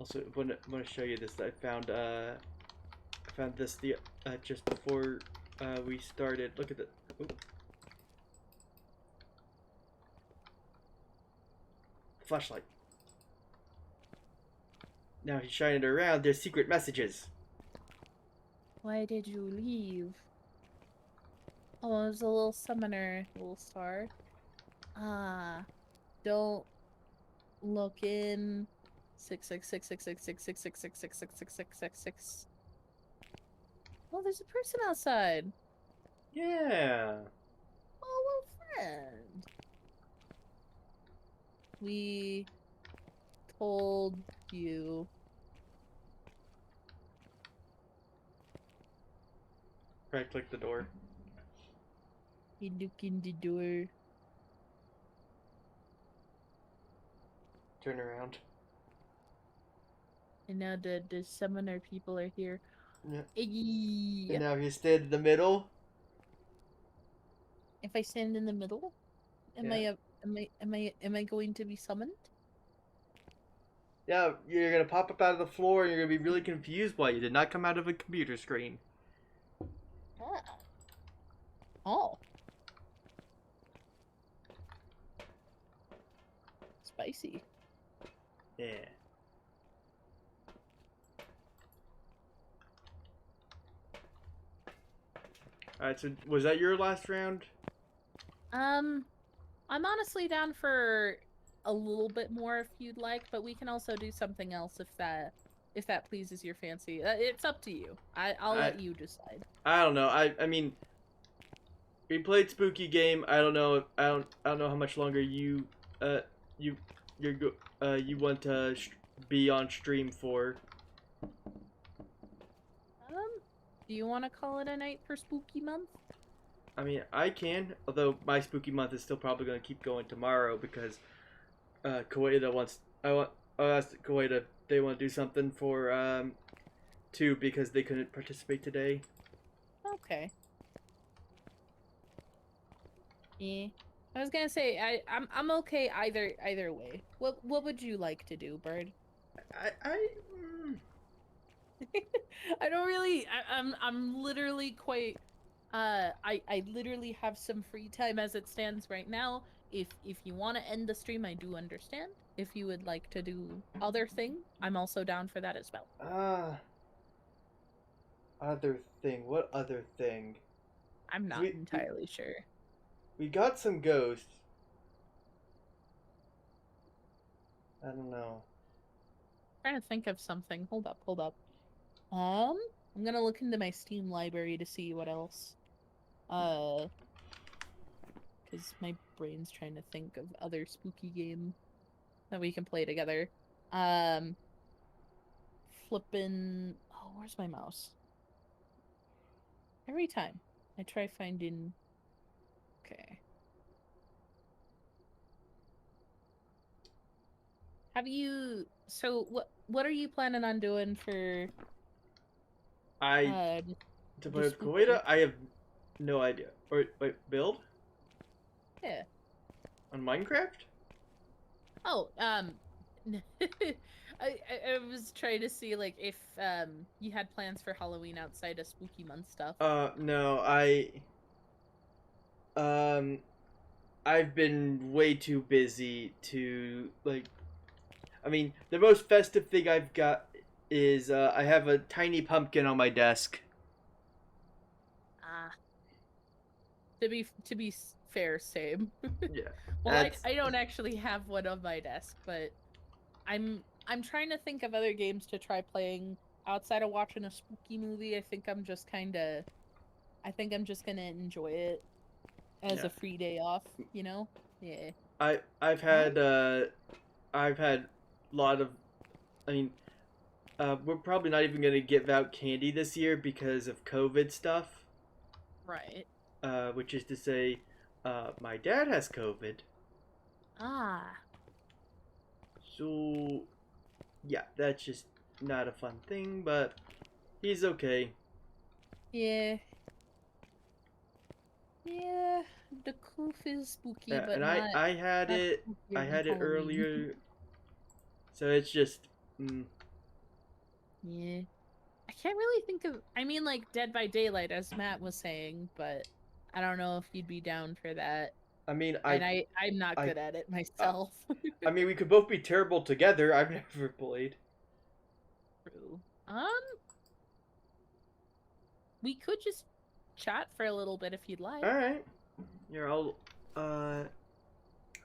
Also, I want to show you this. I found this just before we started. Look at the. Oop. Flashlight. Now he's shining it around. There's secret messages. Why did you leave? Oh, there's a little summoner, little star. Ah, don't look in. 666666666666666. Oh, there's a person outside. Yeah. Oh, well, friend. We told you. Right click the door. You look in the door. Turn around. And now the summoner people are here. Yeah. Iggy. And now if you stand in the middle. If I stand in the middle, am Yeah. am I going to be summoned? Yeah, you're gonna pop up out of the floor and you're gonna be really confused why you did not come out of a computer screen. Ah. Oh. Spicy. Yeah. Alright, so was that your last round? I'm honestly down for a little bit more if you'd like, but we can also do something else if that pleases your fancy. It's up to you. I'll let you decide. I don't know. I mean, we played spooky game. I don't know. I don't know how much longer you want to be on stream for. Do you want to call it a night for spooky month? I mean, I can, although my spooky month is still probably going to keep going tomorrow because Kuwaita wants. I asked Kuwaita if they want to do something for too because they couldn't participate today. Okay. Yeah. I was gonna say I'm okay either way. What would you like to do, Bird? I I don't really. I'm literally quite. I literally have some free time as it stands right now. If you want to end the stream, I do understand. If you would like to do other thing, I'm also down for that as well. Other thing. What other thing? I'm not entirely sure. We got some ghosts. I don't know. Trying to think of something. Hold up. I'm gonna look into my Steam library to see what else. Because my brain's trying to think of other spooky game that we can play together. Flippin'. Oh, where's my mouse? Every time I try finding. Okay. Have you? So what are you planning on doing for? To play with spooky? Kuwaita, I have no idea. Or wait, build Yeah. on Minecraft? Oh, I was trying to see like if you had plans for Halloween outside of spooky month stuff. No, I've been way too busy to like. I mean, the most festive thing I've got is I have a tiny pumpkin on my desk. Ah, to be fair, same. Yeah. Well, I don't actually have one on my desk, but I'm trying to think of other games to try playing outside of watching a spooky movie. I think I'm just gonna enjoy it as a free day off, you know? Yeah. I've had a lot of. I mean, we're probably not even gonna give out candy this year because of COVID stuff. Right. Which is to say, my dad has COVID. Ah. So, yeah, that's just not a fun thing, but he's okay. Yeah. Yeah. The coof is spooky, Yeah, but and not I had not it. I spookier than had it Halloween. earlier. So it's just. Yeah. I can't really think of. I mean, like Dead by Daylight, as Matt was saying, but I don't know if you'd be down for that. I mean, And I'm not I, good at it uh, myself. I mean, we could both be terrible together. I've never played. True. We could just chat for a little bit if you'd like. All right. Here, I'm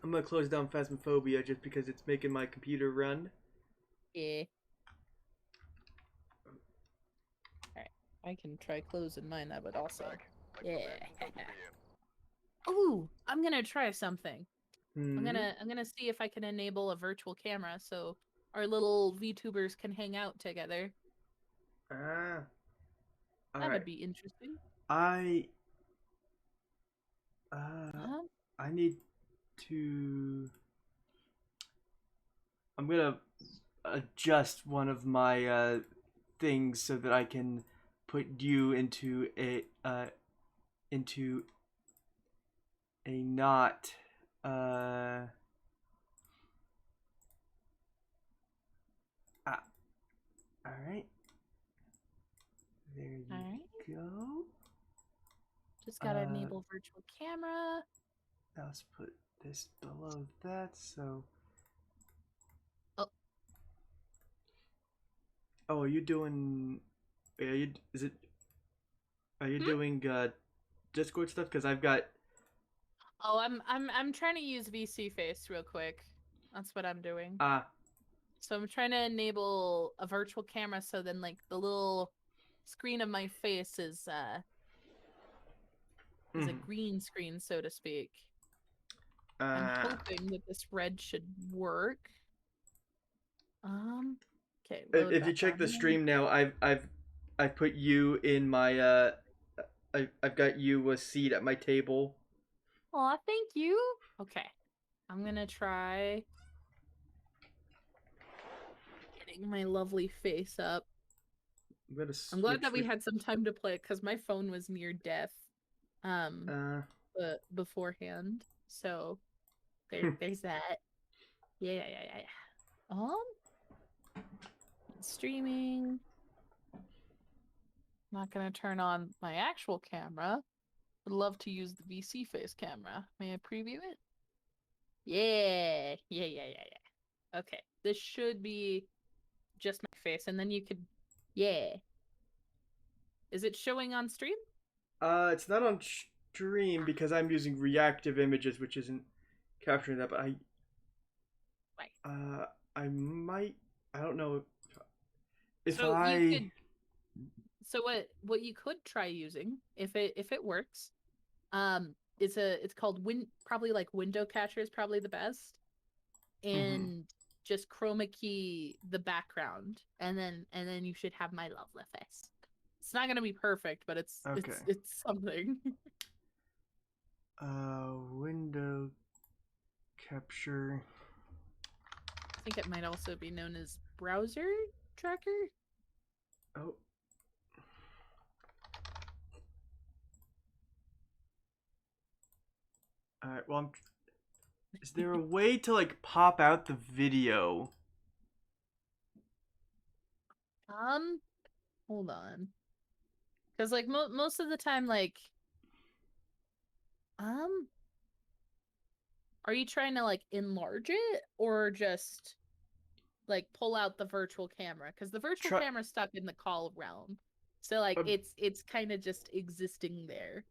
gonna close down Phasmophobia just because it's making my computer run. Yeah. Alright. I can try closing mine. That would also. Yeah. Ooh, I'm gonna try something. I'm gonna see if I can enable a virtual camera so our little VTubers can hang out together. That would be interesting. I Uh-huh. I need to. I'm gonna adjust one of my things so that I can put you into a knot. All right. There you go. Just gotta enable virtual camera. Now let's put this below that. So. Oh, are you doing? Are you? Is it? Are you doing Discord stuff? Because I've got. Oh, I'm trying to use VC Face real quick. That's what I'm doing. So I'm trying to enable a virtual camera so then like the little screen of my face is a green screen, so to speak. I'm hoping that this red should work. Okay, If, load if you back check on the here. stream now, I've put you in my I've got you a seat at my table. Aw, thank you. Okay, I'm gonna try getting my lovely face up. I'm gonna I'm glad switch that we with had some time to play it because my phone was near death, um, beforehand. So there's that. Yeah. Streaming. Not gonna turn on my actual camera. Would love to use the VC face camera. May I preview it? Yeah. Okay, this should be just my face, and then you could, yeah. Is it showing on stream? it's not on stream because I'm using reactive images, which isn't capturing that. But Right. I might. I don't know if So you I. could. So what you could try using if it works, it's called probably like window catcher is probably the best, and just chroma key the background, and then you should have my lovely face. It's not gonna be perfect, but Okay. it's something. Window capture. I think it might also be known as browser tracker. Oh. Alright, well, is there a way to, like, pop out the video? Hold on, because like most of the time, like, um, are you trying to like enlarge it or just like pull out the virtual camera? Because the virtual Try. camera's stuck in the call realm, so like Um, it's kind of just existing there.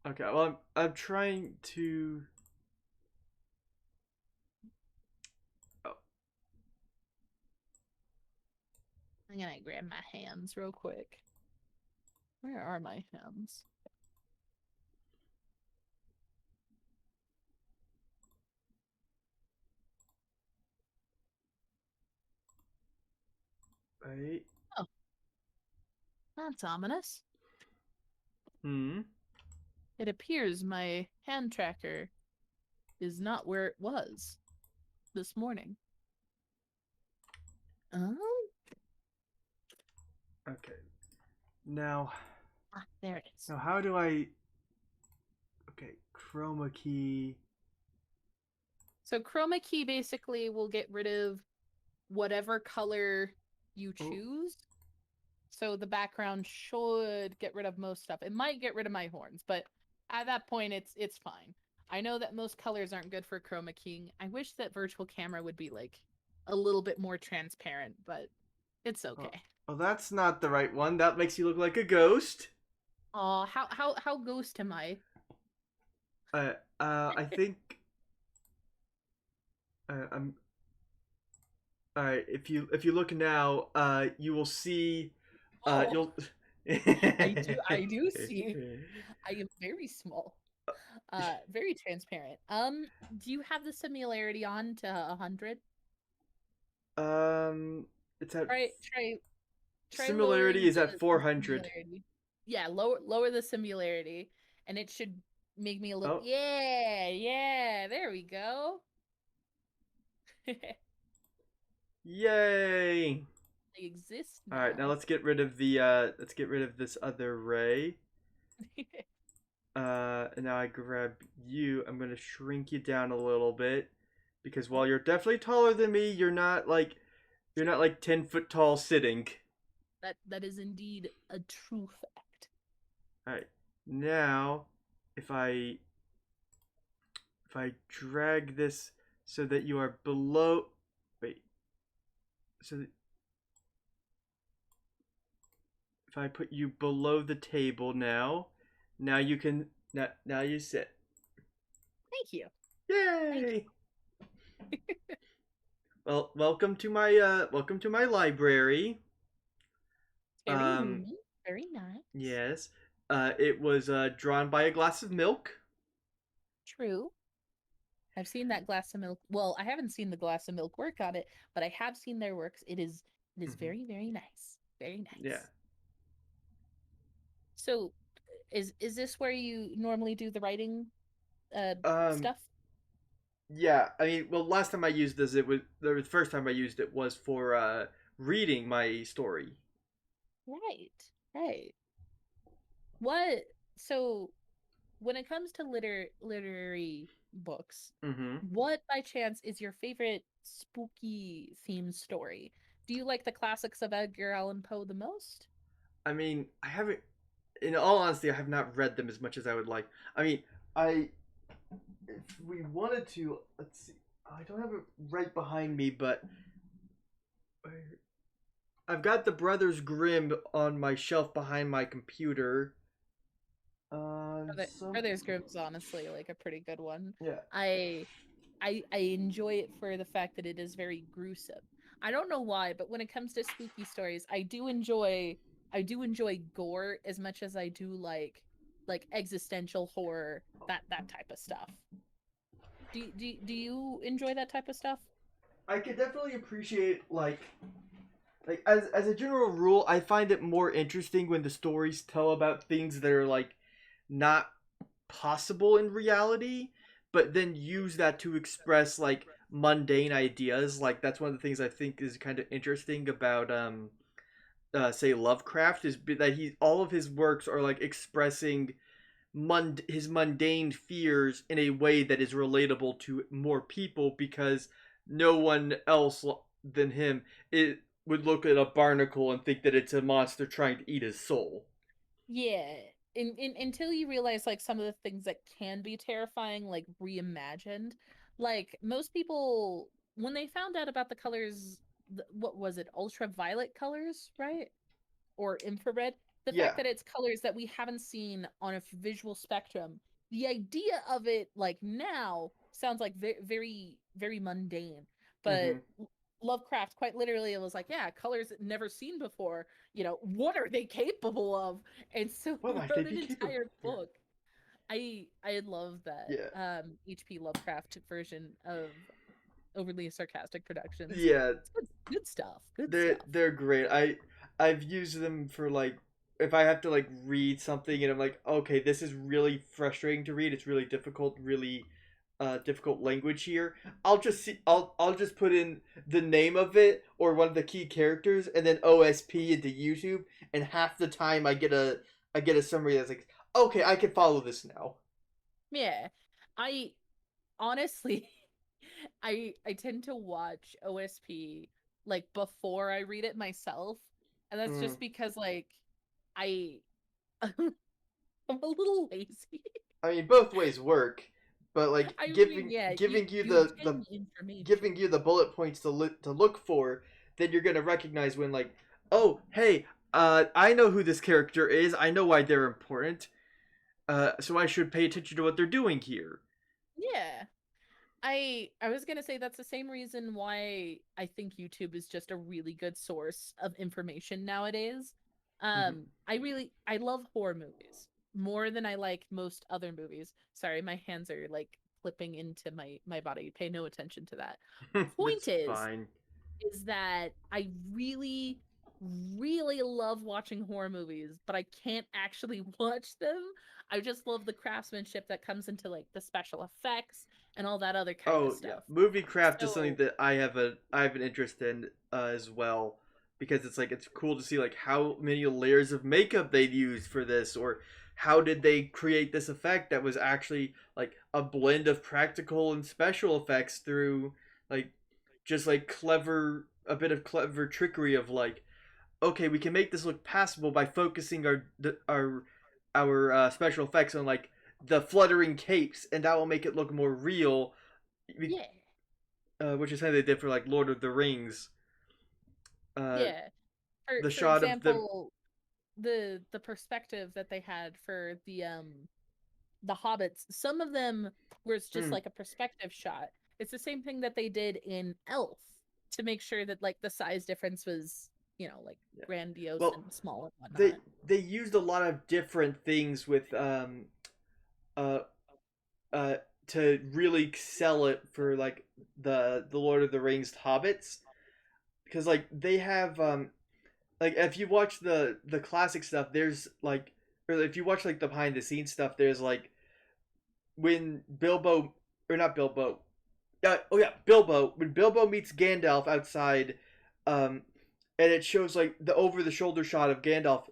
okay, well, I'm trying to. Oh, I'm gonna grab my hands real quick. Where are my hands? wait. Oh, that's ominous. Hmm. It appears my hand tracker is not where it was this morning. Oh, Okay. Now, there it is. how do I? Okay, chroma key. So chroma key basically will get rid of whatever color you Oh. choose. So the background should get rid of most stuff. It might get rid of my horns, but at that point it's fine. I know that most colors aren't good for chroma keying. I wish that virtual camera would be like a little bit more transparent, but it's okay. Oh, that's not the right one. That makes you look like a ghost. Oh, how ghost am I? I think. I'm. All right. If you look now, you will see. Oh, You'll. I do see. I am very small. Very transparent. Do you have the similarity on to 100? It's at Try similarity lowering is at the 400. similarity. Yeah, lower the similarity, and it should make me a little. Oh, Yeah. There we go. They yay! exist All right, now now. let's get rid of this other ray. And now I grab you. I'm gonna shrink you down a little bit because while you're definitely taller than me, you're not like 10 foot tall sitting. That is indeed a true fact. All right, now if I drag this so that you are below, wait, so that if I put you below the table now you can now you sit. Thank you. Yay! Well, welcome to my library. Very roomy, very nice. Yes. It was drawn by a glass of milk. True. I've seen that glass of milk. Well, I haven't seen the glass of milk work on it, but I have seen their works. It is Mhm. very, very nice. Very Yeah. nice. So, is this where you normally do the writing Um. stuff? Yeah. I mean, well, last time I used this, it was the first time I used it was for reading my story. Right. Right. What so when it comes to literary books, Mm-hmm. what by chance is your favorite spooky themed story? Do you like the classics of Edgar Allan Poe the most? I mean, I haven't. In all honesty, I have not read them as much as I would like. I mean, I if we wanted to, let's see. I don't have it right behind me, but I've got the Brothers Grimm on my shelf behind my computer. Some Brothers Grimm's honestly like a pretty good one. yeah. I I enjoy it for the fact that it is very gruesome. I don't know why, but when it comes to spooky stories, I do enjoy gore as much as I do like existential horror, that type of stuff. Do you enjoy that type of stuff? I could definitely appreciate like as a general rule, I find it more interesting when the stories tell about things that are like not possible in reality, but then use that to express like mundane ideas. Like that's one of the things I think is kind of interesting about say Lovecraft is that he all of his works are like expressing his mundane fears in a way that is relatable to more people because no one else than him it would look at a barnacle and think that it's a monster trying to eat his soul. Yeah. Until you realize like some of the things that can be terrifying, like reimagined. Like most people, when they found out about the colors, what was it, ultraviolet colors, right? Or infrared, the fact Yeah. that it's colors that we haven't seen on a visual spectrum, the idea of it like now sounds like very, very mundane. Mm-hmm. But Lovecraft quite literally was like, yeah, colors never seen before. What are they capable of? And so What he might they wrote be an capable? entire Yeah. book. I love that Yeah. HP Lovecraft version of overly sarcastic productions. Yeah. It's good stuff. Good They're stuff. they're great. I've used them for like if I have to like read something and I'm like, okay, this is really frustrating to read. It's really difficult, really difficult language here. I'll just put in the name of it or one of the key characters and then OSP into YouTube and half the time I get a summary that's like, okay, I can follow this now. Yeah. I honestly I tend to watch OSP like before I read it myself. And that's Mm. just because like I I'm a little lazy. I mean, both ways work, but like I mean, giving yeah, giving you you the obtain giving information. you the bullet points to look for, then you're gonna recognize when like, oh hey, I know who this character is. I know why they're important. So I should pay attention to what they're doing here. Yeah. I was gonna say that's the same reason why I think YouTube is just a really good source of information nowadays. Hmm. I love horror movies more than I like most other movies. Sorry, my hands are like flipping into my body. Pay no attention to that. It's Point fine. is that I really, really love watching horror movies, but I can't actually watch them. I just love the craftsmanship that comes into like the special effects and all that other kind of Oh yeah, stuff. movie craft is something So, that I have an interest in as well because it's like it's cool to see like how many layers of makeup they'd used for this or how did they create this effect that was actually like a blend of practical and special effects through like just like clever a bit of clever trickery of like okay we can make this look passable by focusing our special effects on like the fluttering capes and that will make it look more real yeah, which is how they did for like Lord of the Rings. Uh, yeah. For the for shot of them. example, the perspective that they had for the hobbits, some of them was just Mm, like a perspective shot. It's the same thing that they did in Elf to make sure that like the size difference was, like yeah. grandiose Well, and small and they whatnot. they used a lot of different things with uh to really sell it for like the Lord of the Rings hobbits, because like they have like if you watch the classic stuff, there's like, or if you watch like the behind the scenes stuff, there's like when Bilbo, or not Bilbo, oh yeah, Bilbo, when Bilbo meets Gandalf outside, um and it shows like the over the shoulder shot of Gandalf.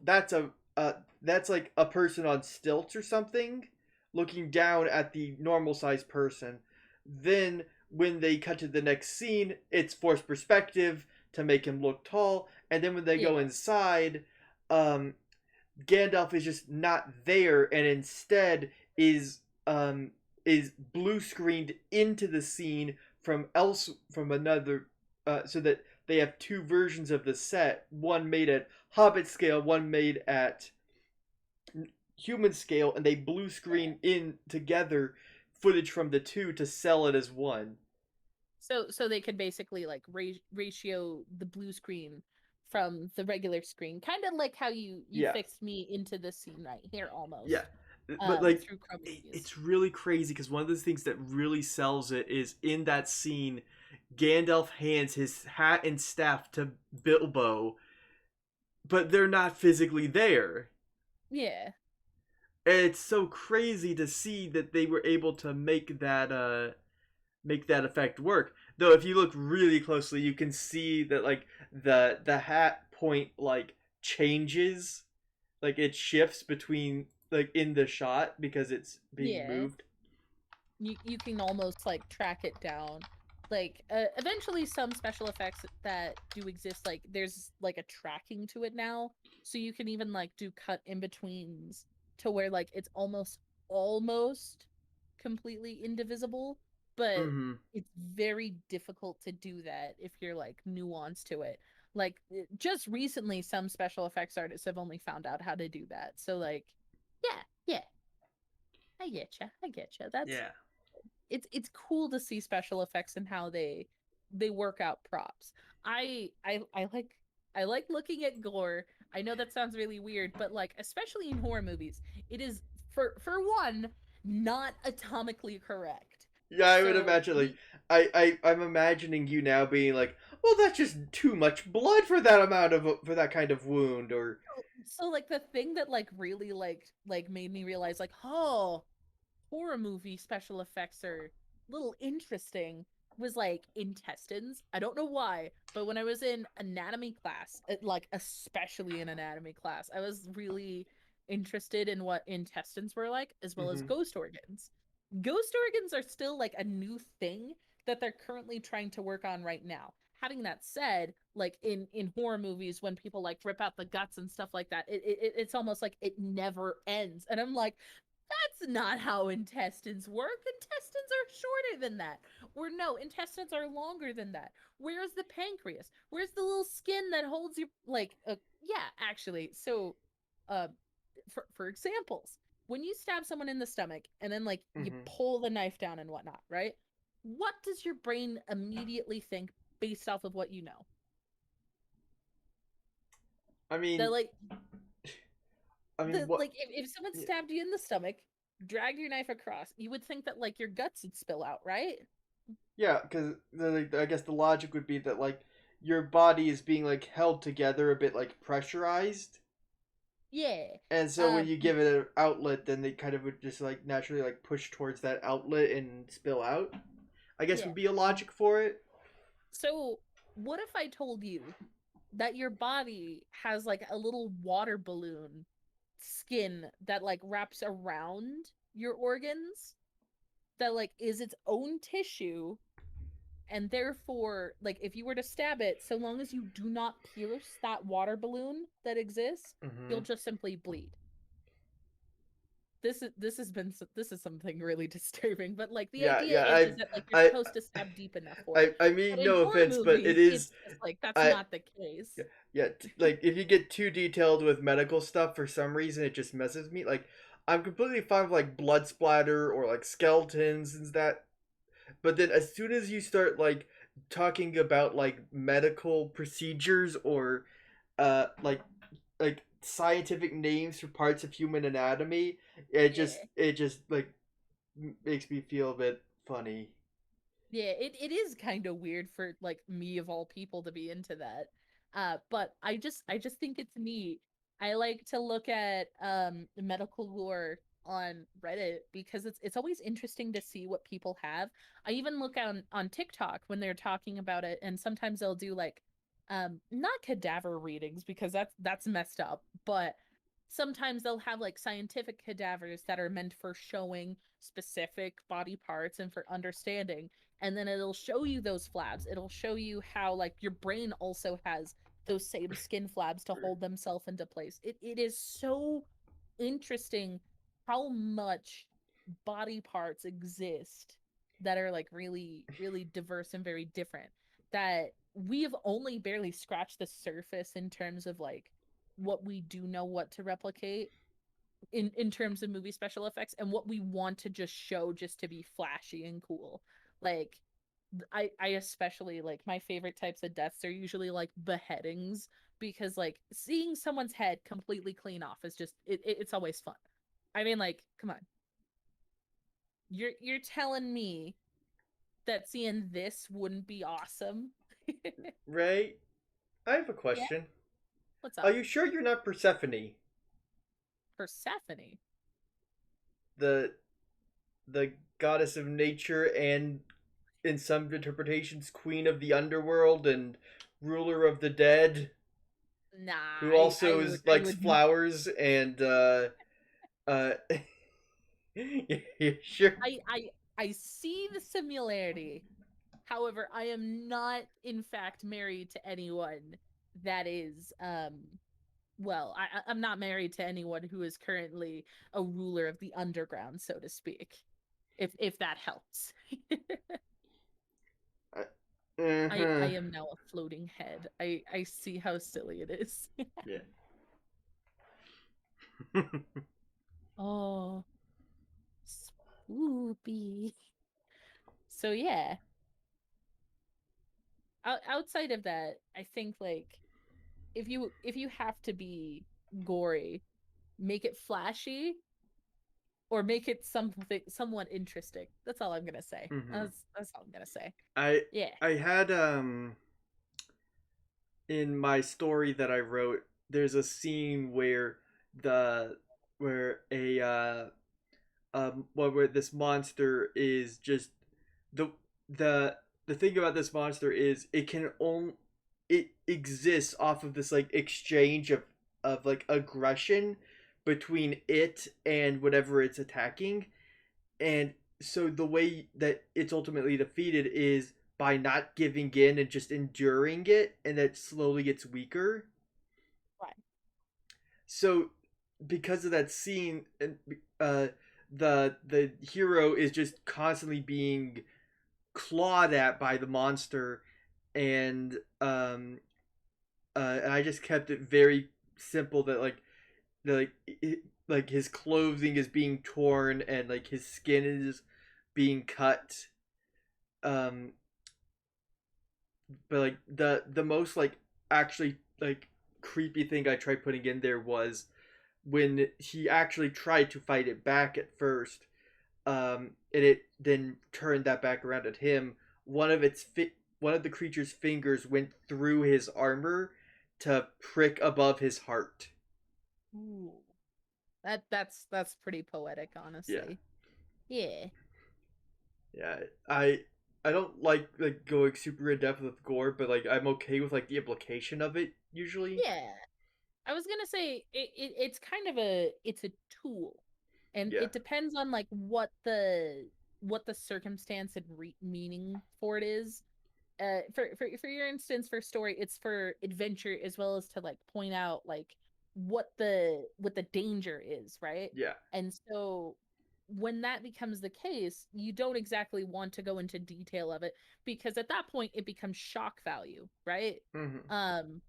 That's like a person on stilts or something looking down at the normal sized person. Then when they cut to the next scene, it's forced perspective to make him look tall, and then when they go Yeah. inside, um Gandalf is just not there, and instead is um is blue screened into the scene from another, so that they have two versions of the set, one made at Hobbit scale, one made at human scale, and they blue screen in together footage from the two to sell it as one. So they could basically like ratio the blue screen from the regular screen, kind of like how you Yeah, fixed me into this scene right here yeah. almost. But like Through chroma keys. it's really crazy because one of the things that really sells it is in that scene, Gandalf hands his hat and staff to Bilbo, but they're not physically there. Yeah. And it's so crazy to see that they were able to make that effect work. Though if you look really closely, you can see that like the hat point like changes, like it shifts between like in the shot because it's being Yeah. moved. You can almost like track it down. Like eventually some special effects that do exist, like there's like a tracking to it now, so you can even like do cut in betweens to where like it's almost completely indivisible, but Mm-hmm. it's very difficult to do that if you're like nuanced to it. Like just recently some special effects artists have only found out how to do that. So like yeah, I get you. That's Yeah. it's cool to see special effects and how they work out props. I like looking at gore. I know that sounds really weird, but like especially in horror movies, it is for one not atomically correct. Yeah, I would So imagine like I'm imagining you now being like, well, that's just too much blood for that amount of for that kind of wound, or like the thing that like really like made me realize like, oh, horror movie special effects are a little interesting was like intestines. I don't know why, but when I was in anatomy class, like especially in anatomy class, I was really interested in what intestines were like, as well as mm-hmm. ghost organs. Ghost organs are still like a new thing that they're currently trying to work on right now. Having that said, like in horror movies, when people like rip out the guts and stuff like that, it's almost like it never ends, and I'm like, that's not how intestines work. Intestines are shorter than that. Or no, intestines are longer than that. Where's the pancreas? Where's the little skin that holds your like yeah, actually. So uh for examples, when you stab someone in the stomach and then like you Mm-hmm. pull the knife down and whatnot, right? What does your brain immediately think based off of what you know? I That mean, like what? like if someone stabbed you in the stomach, dragged your knife across, you would think that like your guts would spill out, right? Yeah, because I guess the logic would be that like your body is being like held together a bit like pressurized, Yeah. and so when you give it an outlet, then they kind of would just like naturally like push towards that outlet and spill out. I guess Yeah. would be a logic for it. So, what if I told you that your body has like a little water balloon skin that like wraps around your organs that like is its own tissue, and therefore like if you were to stab it, so long as you do not pierce that water balloon that exists, Mm-hmm. you'll just simply bleed. This is something really disturbing, but like the Yeah, idea yeah. is that like you're I, supposed to stab deep enough for it. I But mean in no horror offense, but it movies, it's is. just like that's I not the case. Yeah, yeah. Like if you get too detailed with medical stuff, for some reason it just messes me. Like I'm completely fine with like blood splatter or like skeletons and that, but then as soon as you start like talking about like medical procedures or like scientific names for parts of human anatomy, Yeah. it just like makes me feel a bit funny. Yeah, it is kind of weird for like me of all people to be into that. But I just think it's neat. I like to look at medical lore on Reddit because it's always interesting to see what people have. I even look on TikTok when they're talking about it, and sometimes they'll do like not cadaver readings because that's messed up, but sometimes they'll have like scientific cadavers that are meant for showing specific body parts and for understanding, and then it'll show you those flabs. It'll show you how like your brain also has those same skin flabs to hold themselves into place. It is so interesting how much body parts exist that are like really really diverse and very different, that we have only barely scratched the surface in terms of like what we do know what to replicate in terms of movie special effects and what we want to just show just to be flashy and cool. Like I especially like my favorite types of deaths are usually like beheadings, because like seeing someone's head completely clean off is just it's always fun. I mean, like, come on. You're telling me that seeing this wouldn't be awesome? Ray, I have a Yeah, question. what's Are up? you sure you're not Persephone? Persephone? The the goddess of nature and in some interpretations queen of the underworld and ruler of the dead, Nah, who also is I likes would flowers and uh sure. I see the similarity. However, I am not in fact married to anyone that is well, I'm not married to anyone who is currently a ruler of the underground, so to speak. If that helps. I Uh-huh. am now a floating head. I see how silly it is. Yeah. Oh, spoopy. So yeah, outside of that, I think like if you have to be gory, make it flashy or make it something somewhat interesting. That's all I'm gonna say. Hmm. That's all I'm gonna say. I Yeah. I had in my story that I wrote, there's a scene where the where a where this monster is just the the the thing about this monster is it exists off of this like exchange of like aggression between it and whatever it's attacking, and so the way that it's ultimately defeated is by not giving in and just enduring it, and that slowly gets weaker. Right. So because of that scene, uh the hero is just constantly being clawed at by the monster, and and I just kept it very simple that like like his clothing is being torn and like his skin is being cut. um but like the most like actually like creepy thing I tried putting in there was when he actually tried to fight it back at first, and it then turned that back around at him. One of the creature's fingers went through his armor to prick above his heart. Ooh. That's pretty poetic, Yeah, honestly. Yeah. yeah. I don't like going super in depth with gore, but like I'm okay with like the implication of it usually. Yeah. I was gonna say it's kind of it's a tool, and Yeah. it depends on like what the circumstance and meaning for it is. For your instance, for story, it's for adventure as well as to like point out like what the danger is, right? Yeah. And so when that becomes the case, you don't exactly want to go into detail of it, because at that point it becomes shock value, right? Hmm. um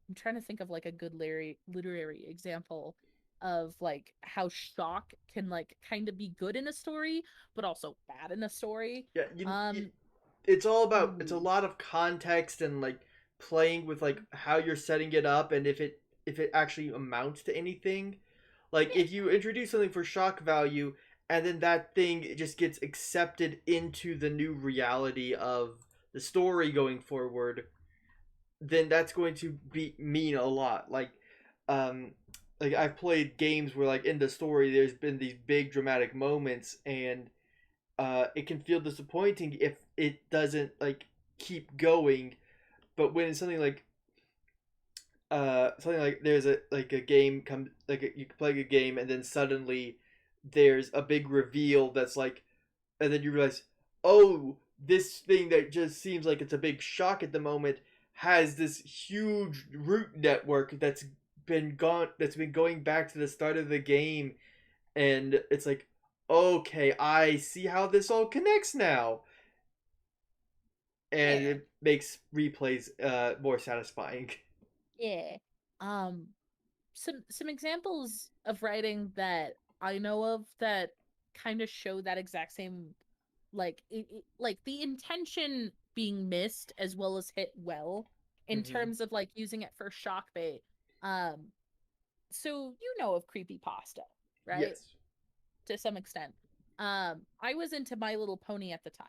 I'm trying to think of like a good literary example of like how shock can like kind of be good in a story but also bad in a story. Yeah. um It's all about, it's a Ooh. lot of context and like playing with like how you're setting it up and if it actually amounts to anything. Like Yeah. if you introduce something for shock value and then that thing just gets accepted into the new reality of the story going forward, then that's going to be mean a lot. Um, like I've played games where like in the story there's been these big dramatic moments, and it can feel disappointing if it doesn't like keep going. But when it's something like there's a game come like you can play a game and then suddenly there's a big reveal that's like, and then you realize, oh, this thing that just seems like it's a big shock at the moment has this huge root network that's been going back to the start of the game, and it's like, okay, I see how this all connects now, and Yeah. it makes replays more satisfying. Yeah. Um, some examples of writing that I know of that kind of show that exact same like the intention being missed as well as hit well in Mm-hmm. terms of like using it for shock bait. Um, so you know of creepy pasta, right? Yes. To some extent. I was into My Little Pony at the time.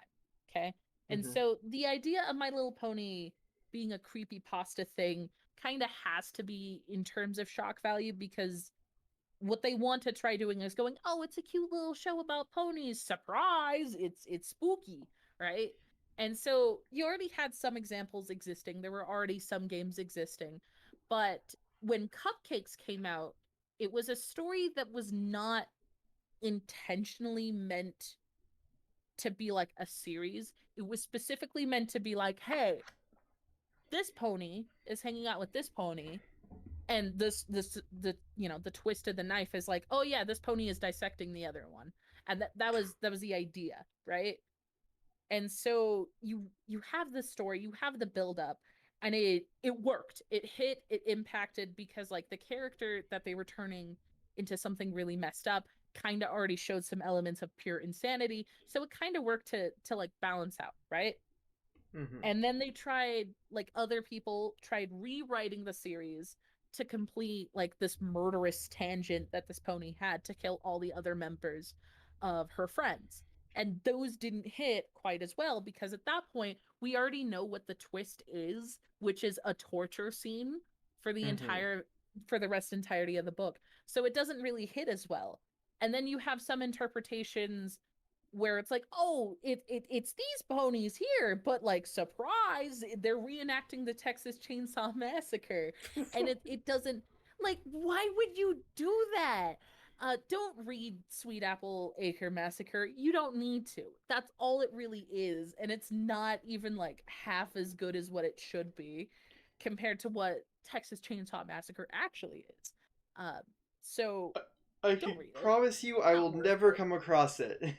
Okay. And Mm-hmm. so the idea of My Little Pony being a creepy pasta thing kind of has to be in terms of shock value, because what they want to try doing is going, oh, it's a cute little show about ponies. Surprise! It's spooky, right? And so you already had some examples existing. There were already some games existing. But when Cupcakes came out, it was a story that was not intentionally meant to be like a series. It was specifically meant to be like, hey, this pony is hanging out with this pony, and the the twist of the knife is like, oh yeah, this pony is dissecting the other one. And that was the idea, right? And so you have the story, you have the build up, and it worked, it hit, it impacted, because like the character that they were turning into something really messed up kind of already showed some elements of pure insanity, so it kind of worked to like balance out, right? Mm-hmm. And then they tried, like other people tried rewriting the series to complete like this murderous tangent that this pony had to kill all the other members of her friends. And those didn't hit quite as well, because at that point we already know what the twist is, which is a torture scene for the Mm-hmm. entire for the rest entirety of the book. So it doesn't really hit as well. And then you have some interpretations where it's like, oh, it's these ponies here, but like surprise, they're reenacting the Texas Chainsaw Massacre, and it doesn't, like, why would you do that? Don't read Sweet Apple Acre Massacre. You don't need to. That's all it really is, and it's not even like half as good as what it should be compared to what Texas Chainsaw Massacre actually is. Um, so I don't can read it. promise you I will Not worth never it. come across it.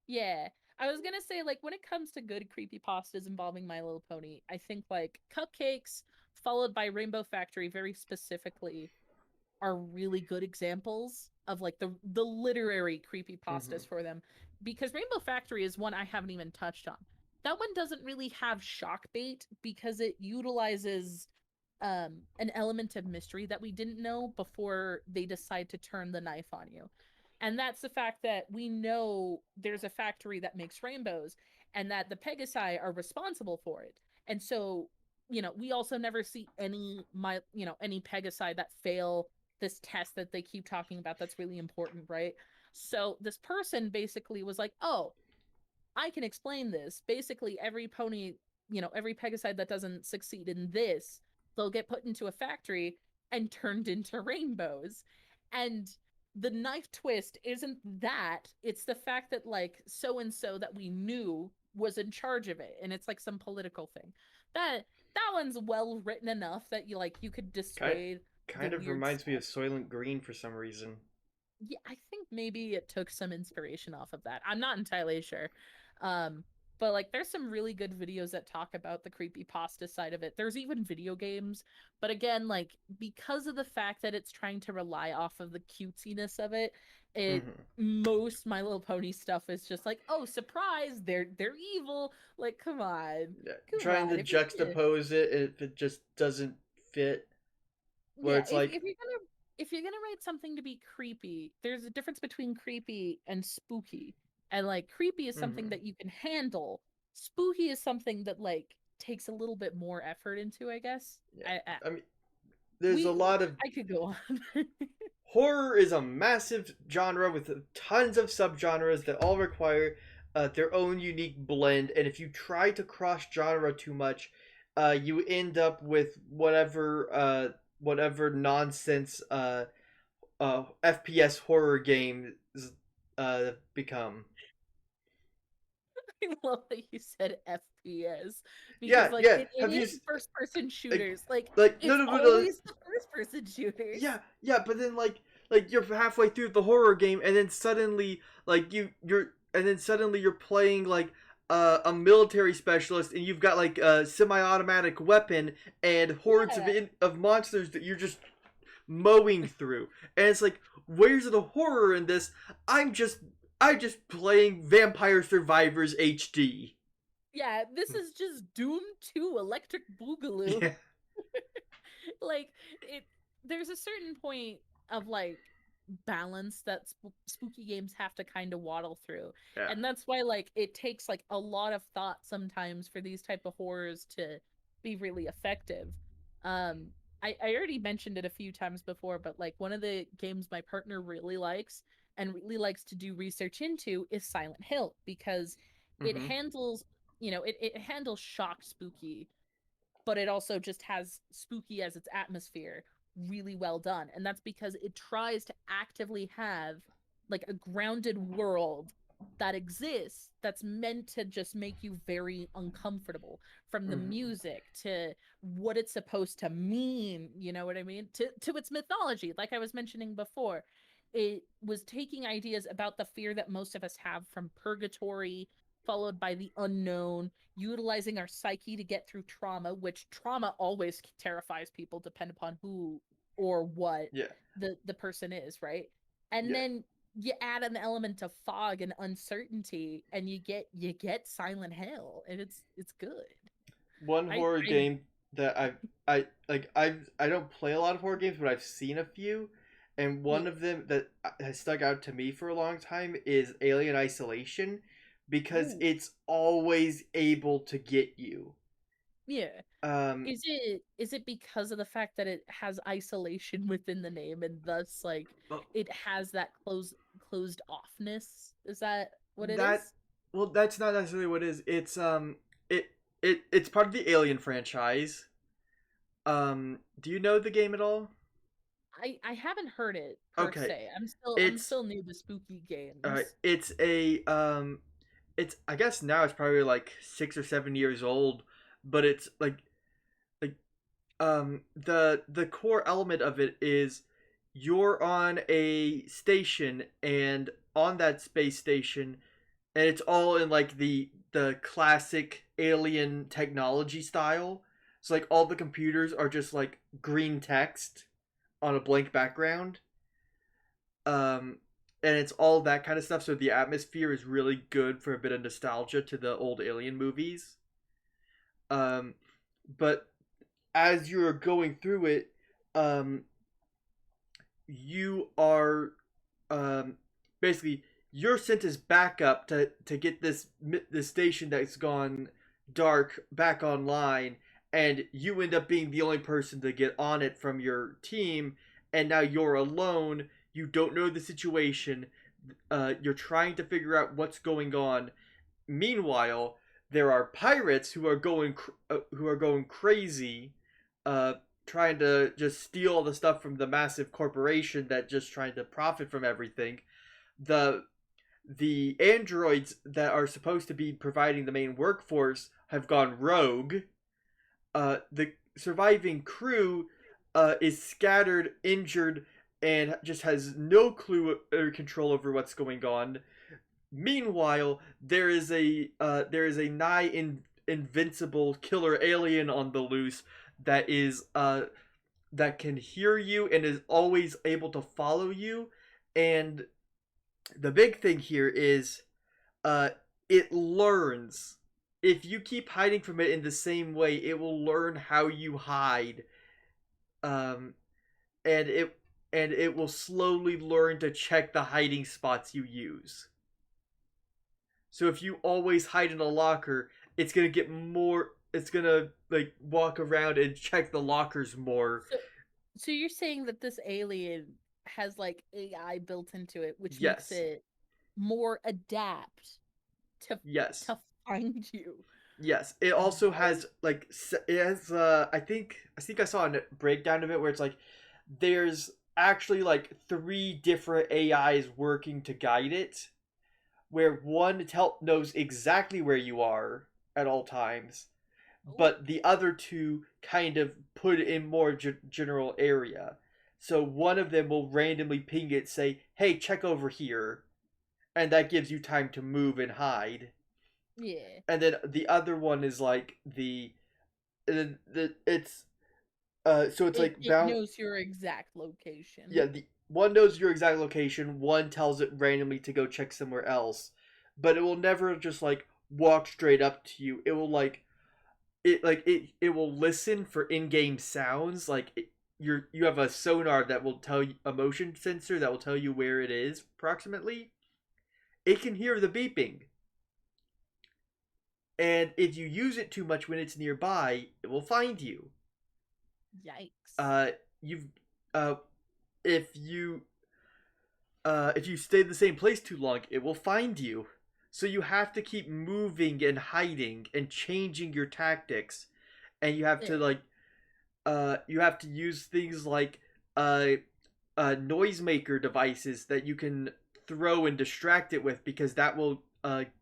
Yeah. I was gonna say, like, when it comes to good creepy pastas involving My Little Pony, I think like Cupcakes, followed by Rainbow Factory, very specifically, are really good examples of like the literary creepy Mm-hmm. pastas for them. Because Rainbow Factory is one I haven't even touched on. That one doesn't really have shock bait because it utilizes an element of mystery that we didn't know before they decide to turn the knife on you. And that's the fact that we know there's a factory that makes rainbows, and that the Pegasi are responsible for it. And so, we also never see any Pegasi that fail this test that they keep talking about that's really important, right? So this person basically was like, oh, I can explain this. Basically, every pony, every Pegasi that doesn't succeed in this, they'll get put into a factory and turned into rainbows. And the knife twist isn't that, it's the fact that, like, so and so that we knew was in charge of it. And it's like some political thing. That one's well written enough that you could Kind dissuade the kind of weird reminds me stuff. of Soylent Green for some reason. Yeah, I think maybe it took some inspiration off of that. I'm not entirely sure. Um, but like there's some really good videos that talk about the creepy pasta side of it. There's even video games, but again, like because of the fact that it's trying to rely off of the cutesiness of it, it Mm-hmm. most My Little Pony stuff is just like, oh, surprise, they're evil. Like, come on. Yeah. Come Trying on. to If you're gonna juxtapose it if it just doesn't fit. Where Yeah, it's if like, you're gonna if you're gonna write something to be creepy, there's a difference between creepy and spooky. And like creepy is something Mhm. that you can handle. Spooky is something that like takes a little bit more effort into, I guess. Yeah. I I mean, there's a we lot of I could go on. horror is a massive genre with tons of subgenres that all require their own unique blend. And if you try to cross genre too much, you end up with whatever nonsense FPS horror games become. I love that you said FPS because Yeah, like yeah. it Have you is first person like shooters. Like no it's no no. always the first person shooters. Yeah, yeah, but then like you're halfway through the horror game and then suddenly like you're playing like a military specialist and you've got like a semi-automatic weapon and hordes Yeah. of monsters that you're just mowing through. And it's like, where's the horror in this? I'm just playing Vampire Survivors HD. Yeah, this is just Doom 2 Electric Boogaloo. Yeah. Like it there's a certain point of like balance that spooky games have to kind of waddle through. Yeah. And that's why like it takes like a lot of thought sometimes for these type of horrors to be really effective. um I already mentioned it a few times before, but like one of the games my partner really likes and really likes to do research into is Silent Hill, because it Mhm. handles, it handles shock spooky, but it also just has spooky as its atmosphere really well done. And that's because it tries to actively have like a grounded world that exists that's meant to just make you very uncomfortable, from the Mhm. music to what it's supposed to mean, you know what I mean, to its mythology. Like I was mentioning before, it was taking ideas about the fear that most of us have from purgatory, followed by the unknown, utilizing our psyche to get through trauma, which trauma always terrifies people, depend upon who or what Yeah. the person is, right? And Yeah. then you add an element of fog and uncertainty, and you get Silent Hill, and it's good. One I horror I game that I don't play a lot of horror games, but I've seen a few, and one yeah. of them that has stuck out to me for a long time is Alien Isolation, because Ooh, it's always able to get you. yeah. Um, Is it because of the fact that it has isolation within the name, and thus like well, it has that closed offness? Is that what it that is? well, that's not necessarily what it is. It it's part of the Alien franchise. Do you know the game at all? I haven't heard it per Okay, se. I'm it's still new to spooky games. it's a it's I guess now it's probably like 6 or 7 years old, but it's like the core element of it is you're on a station, and on that space station, and it's all in like the classic alien technology style. So like all the computers are just like green text on a blank background. Um, and it's all that kind of stuff. So the atmosphere is really good for a bit of nostalgia to the old Alien movies. Um, but as you're going through it, um, you are um, basically you're sent as backup to get this station that's gone dark back online, and you end up being the only person to get on it from your team, and now you're alone. You don't know the situation. You're trying to figure out what's going on. Meanwhile, there are pirates who are going crazy, uh, trying to just steal all the stuff from the massive corporation that just trying to profit from everything. The the androids that are supposed to be providing the main workforce have gone rogue. The surviving crew is scattered, injured, and just has no clue or control over what's going on. Meanwhile, there is a invincible killer alien on the loose that is that can hear you and is always able to follow you. And the big thing here is uh it learns. If you keep hiding from it in the same way, it will learn how you hide. Um and and it will slowly learn to check the hiding spots you use. So if you always hide in a locker, it's gonna get more. It's gonna like walk around and check the lockers more. So you're saying that this alien has like AI built into it, which makes Yes. it more adapt to Yes. to find you. Yes. It also Right. has like it has. I think I saw a breakdown of it where it's like there's actually like 3 different AIs working to guide it, where one knows exactly where you are at all times, but the other 2 kind of put it in more general area. So one of them will randomly ping it, say, "Hey, check over here," and that gives you time to move and hide. Yeah. And then the other one is like it's so it's like It bound. knows your exact location. Yeah, the one knows your exact location, one tells it randomly to go check somewhere else, but it will never just like walk straight up to you. It will it will listen for in-game sounds. Like you have a sonar that will tell you, a motion sensor that will tell you where it is approximately. It can hear the beeping, and if you use it too much when it's nearby, it will find you. Yikes. You've uh if you stay in the same place too long, it will find you. So you have to keep moving and hiding and changing your tactics, and you have to Yeah. you have to use things like uh noisemaker devices that you can throw and distract it with, because that will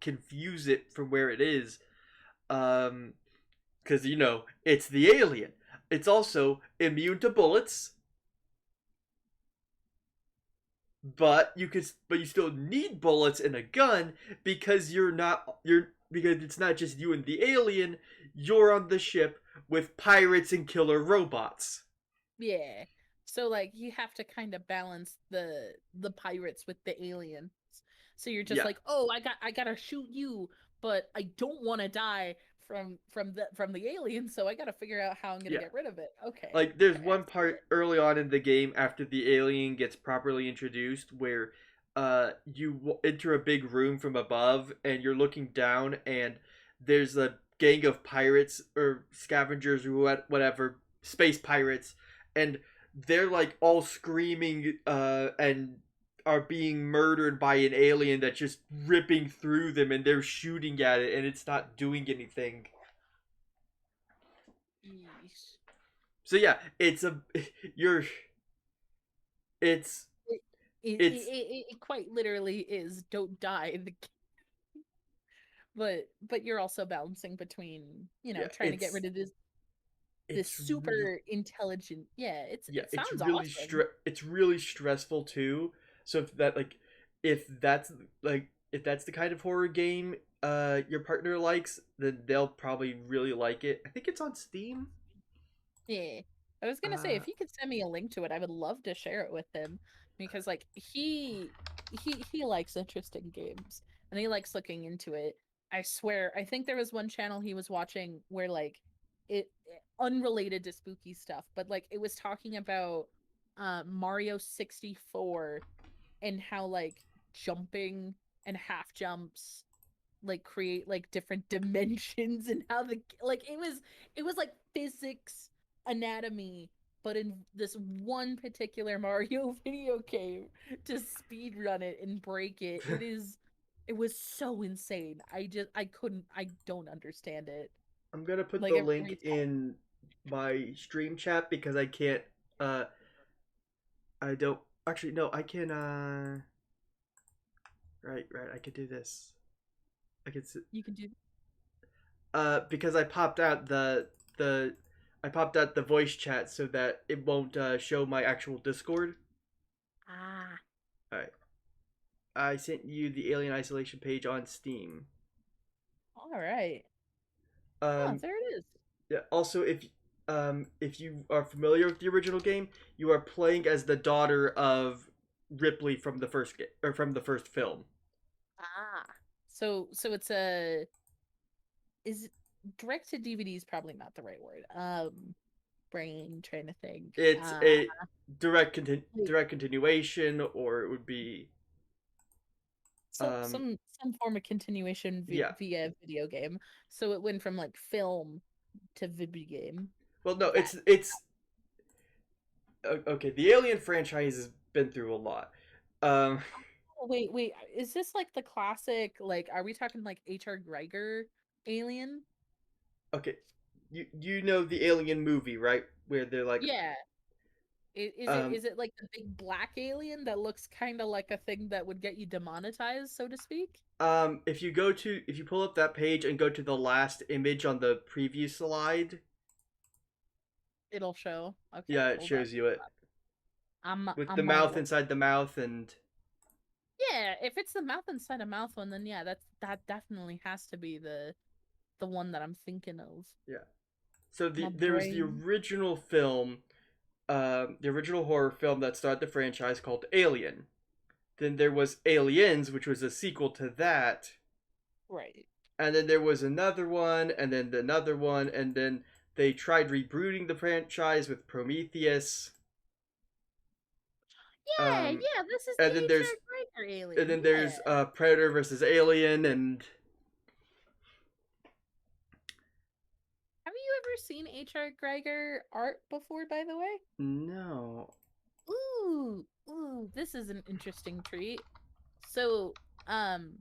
confuse it from where it is. Because it's the alien. It's also immune to bullets, but you still need bullets and a gun, because because it's not just you and the alien. You're on the ship with pirates and killer robots. Yeah. So like you have to kind of balance the pirates with the aliens. So you're just Yeah, like, "Oh, I got to shoot you, but I don't want to die from the alien, so I got to figure out how I'm going to yeah. get rid of it." Okay. Like there's Okay, I one see part it. early on in the game after the alien gets properly introduced where you enter a big room from above and you're looking down, and there's a gang of pirates or scavengers or whatever, space pirates, and they're like all screaming and are being murdered by an alien that's just ripping through them, and they're shooting at it and it's not doing anything. Yeesh. So yeah, you're it's It it's it quite literally is don't die but you're also balancing between, yeah, trying to get rid of this it's real super intelligent. Yeah, yeah, it sounds awesome. it's really stressful too. So if that's if that's the kind of horror game your partner likes, then they'll probably really like it. I think it's on Steam. Yeah. I was gonna say Uh if you could send me a link to it, I would love to share it with him because like he likes interesting games and he likes looking into it. I swear, I think there was one channel he was watching where like unrelated to spooky stuff, but like it was talking about Mario 64 and how like jumping and half jumps like create like different dimensions and how the like it was like physics anatomy but in this one particular Mario video game to speed run it and break it. It was so insane. I don't understand it. I'm gonna put Like the every link time. in my stream chat because I can't uh I don't actually no I can right I could do this. I could You can do because the I popped out the voice chat so that it won't show my actual Discord. ah All right, I sent you the Alien Isolation page on Steam. all right. Oh, Um, there it is. yeah, also, if you are familiar with the original game, you are playing as the daughter of Ripley from the first or from the first film. Ah, so it's a is direct to DVD is probably not the right word. brain trying to think. It's a direct Wait, direct continuation, or it would be um some form of continuation yeah. via video game. So it went from like film to video game. Well, no, That it's okay. The Alien franchise has been through a lot. Um, oh, wait, is this like the classic? Like, are we talking like H.R. Geiger Alien? okay, you know the Alien movie, right? Where they're like, Yeah. Is it um, is it like the big black alien that looks kind of like a thing that would get you demonetized, so to speak? if you pull up that page and go to the last image on the preview slide, It'll show. Okay, yeah, it hold on. shows you it with the I'm on mouth board. inside the mouth, and Yeah, if it's the mouth inside a mouth one, then yeah, that definitely has to be the one that I'm thinking of. yeah. So My there was the brain. original film, the original horror film that started the franchise called Alien. Then there was Aliens, which was a sequel to that, Right. and then there was another one, and then another one, and then they tried rebooting the franchise with Prometheus. Yeah, Um, yeah, this is the and then there's H.R. Geiger alien. Yeah. Predator versus Alien, and Have you ever seen H.R. Geiger art before, by the way? no. Ooh, this is an interesting treat. So, um,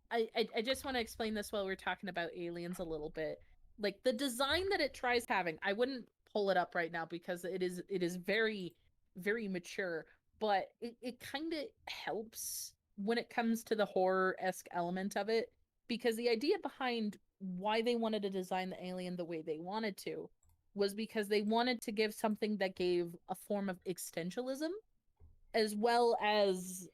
I just want to explain this while we're talking about aliens a little bit. Like the design that it tries having, I wouldn't pull it up right now because it is very, very mature, but it kind of helps when it comes to the horror-esque element of it, because the idea behind why they wanted to design the alien the way they wanted to was because they wanted to give something that gave a form of existentialism as well as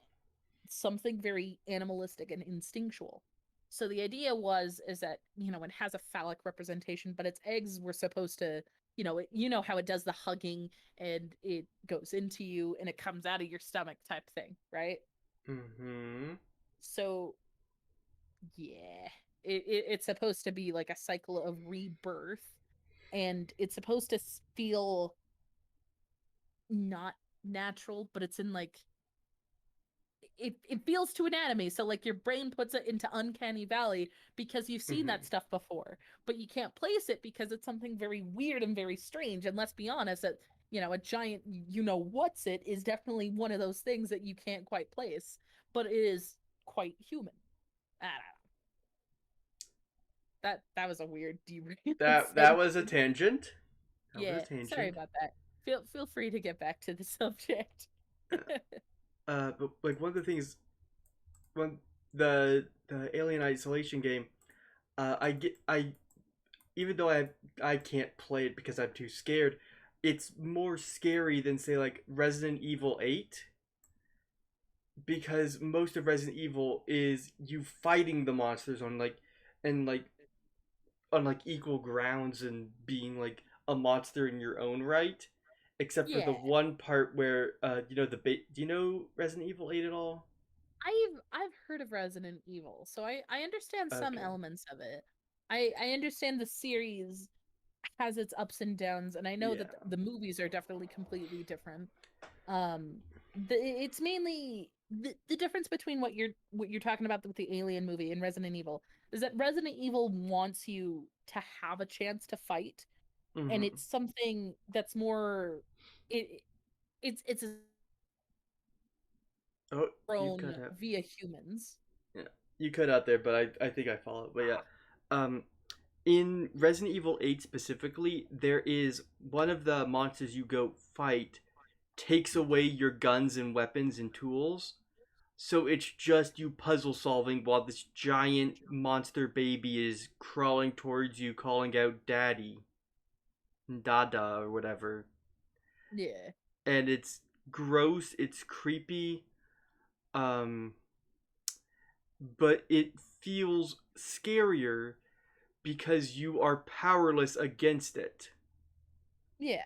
something very animalistic and instinctual. So the idea was is that, it has a phallic representation, but its eggs were supposed to, you know how it does the hugging and it goes into you and it comes out of your stomach type thing, right? Mm-hmm. So yeah, it's supposed to be like a cycle of rebirth, and it's supposed to feel not natural, but it's in like it feels to anatomy, so like your brain puts it into uncanny valley because you've seen Mm-hmm. that stuff before, but you can't place it because it's something very weird and very strange. And let's be honest, that a giant what's it is definitely one of those things that you can't quite place, but it is quite human. I don't know. That was a weird derailed That was a sentence. tangent. That was a Yeah, sorry tangent. about that. Feel free to get back to the subject. But like one of the things when the Alien Isolation game, I even though I can't play it because I'm too scared, it's more scary than say like Resident Evil 8, because most of Resident Evil is you fighting the monsters on like and like on like equal grounds and being like a monster in your own right, except for the Yeah. one part where do you know Resident Evil 8 at all? I've heard of Resident Evil, so I understand some Okay. elements of it. I understand the series has its ups and downs, and I know Yeah. that the movies are definitely completely different. Um, it's mainly the difference between what you're talking about with the Alien movie and Resident Evil is that Resident Evil wants you to have a chance to fight, and Mm-hmm. it's something that's more it it's Oh, you cut grown out. via humans. Yeah, you cut out there, but I think I follow. But yeah, um, in Resident Evil 8 specifically, there is one of the monsters you go fight takes away your guns and weapons and tools. So it's just you puzzle solving while this giant monster baby is crawling towards you, calling out "Daddy," "Dada" or whatever. Yeah. And it's gross. It's creepy. Um, but it feels scarier because you are powerless against it. Yeah.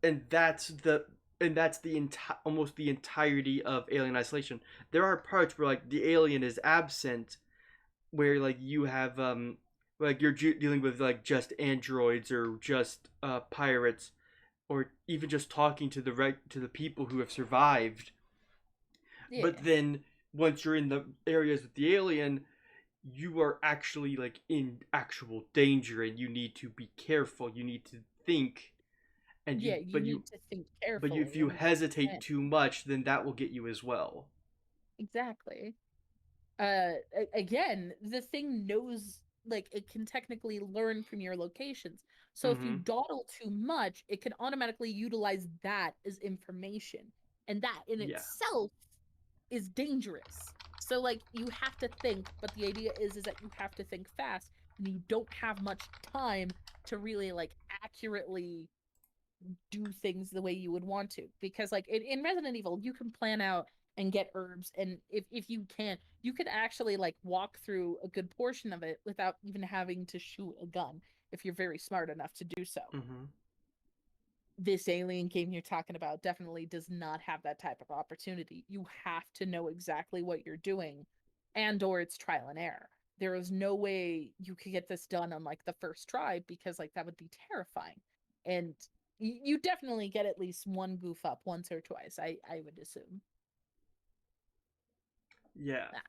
And that's the almost the entirety of Alien Isolation. There are parts where like the alien is absent, where like you have like you're dealing with like just androids or just pirates, or even just talking to the people who have survived. Yeah. But then once you're in the areas with the alien, you are actually like in actual danger, and you need to be careful. You need to think, and Yeah, you need to think if carefully you and hesitate plan. too much, then that will get you as well. Exactly. Again, the thing knows, like, it can technically learn from your locations. So if you Mm-hmm. dawdle too much, it can automatically utilize that as information. And that in Yeah. itself is dangerous. So like you have to think, but the idea is that you have to think fast and you don't have much time to really like accurately do things the way you would want to, because like in Resident Evil you can plan out and get herbs, and if you can, you could actually like walk through a good portion of it without even having to shoot a gun if you're very smart enough to do so. Mm-hmm. This alien game you're talking about definitely does not have that type of opportunity. You have to know exactly what you're doing, and or it's trial and error. There is no way you could get this done on like the first try, because like that would be terrifying. And you definitely get at least one goof up once or twice, I would assume. Yeah. Ah,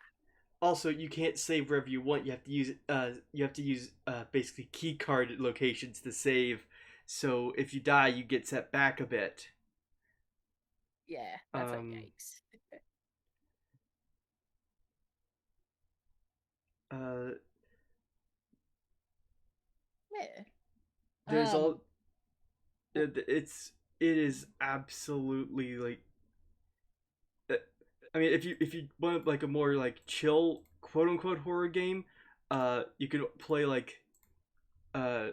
Also, you can't save wherever you want. You have to use basically key card locations to save. So if you die, you get set back a bit. yeah, that's a Um, yikes. uh, Yeah. there's Um all it is absolutely like uh, I mean, if you want like a more like chill quote unquote horror game, you could play like uh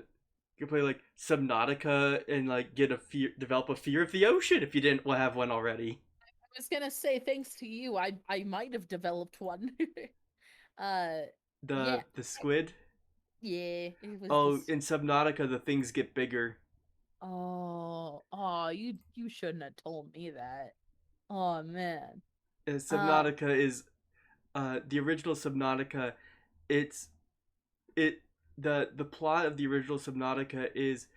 you could play like Subnautica and like develop a fear of the ocean if you didn't have one already. I was gonna say, thanks to you, I might have developed one. uh yeah, The squid. yeah, it was Oh, this. in Subnautica the things get bigger. Oh, you shouldn't have told me that. Oh man. Uh, Subnautica is the original Subnautica. It's it the plot of the original Subnautica is,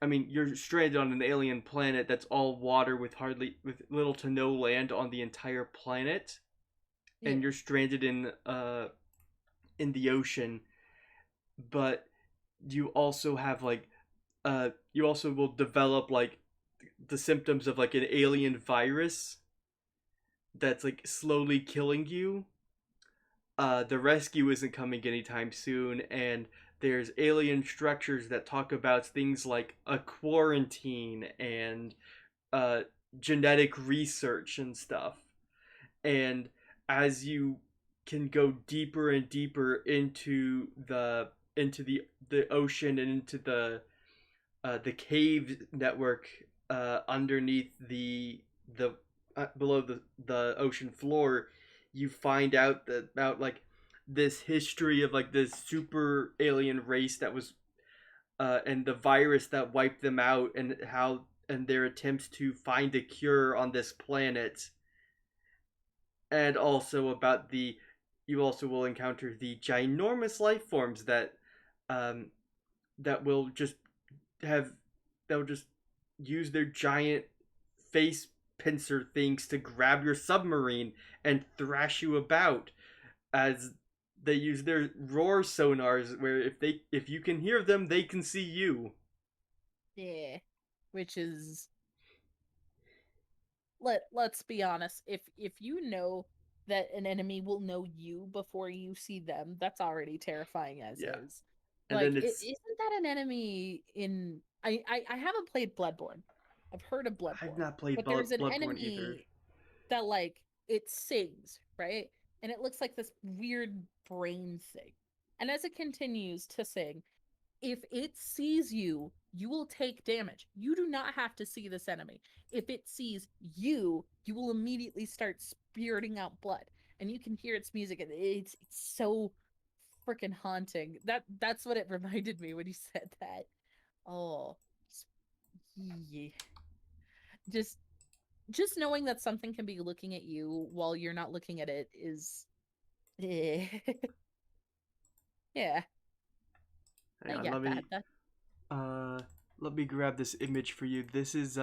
I mean, you're stranded on an alien planet that's all water with little to no land on the entire planet, and yeah, you're stranded in the ocean. But you also have like you also will develop like the symptoms of like an alien virus that's like slowly killing you. The rescue isn't coming anytime soon, and there's alien structures that talk about things like a quarantine and uh, genetic research and stuff. And as you can go deeper and deeper into the ocean and into the cave network underneath the below the ocean floor, you find out that about like this history of like this super alien race that was and the virus that wiped them out, and how and their attempts to find a cure on this planet, and also about the you also will encounter the ginormous life forms um that will just have that will just use their giant face pincer things to grab your submarine and thrash you about, as they use their roar sonars where if you can hear them they can see you. yeah. Which is, let's be honest, if you know that an enemy will know you before you see them, that's already terrifying as Yeah. is. And Like, then it it's isn't that an enemy in I haven't played Bloodborne. I've heard of I've Bloodborne, not played but there's an Bloodborne either. enemy that like it sings, right? And it looks like this weird brain thing. And as it continues to sing, if it sees you, you will take damage. You do not have to see this enemy. If it sees you, you will immediately start spurting out blood. And you can hear its music, and it's so freaking haunting. That's what it reminded me when you said that. Oh, yeah. Just just knowing that something can be looking at you while you're not looking at it is yeah. Hang I on, get let that. me let me grab this image for you. This is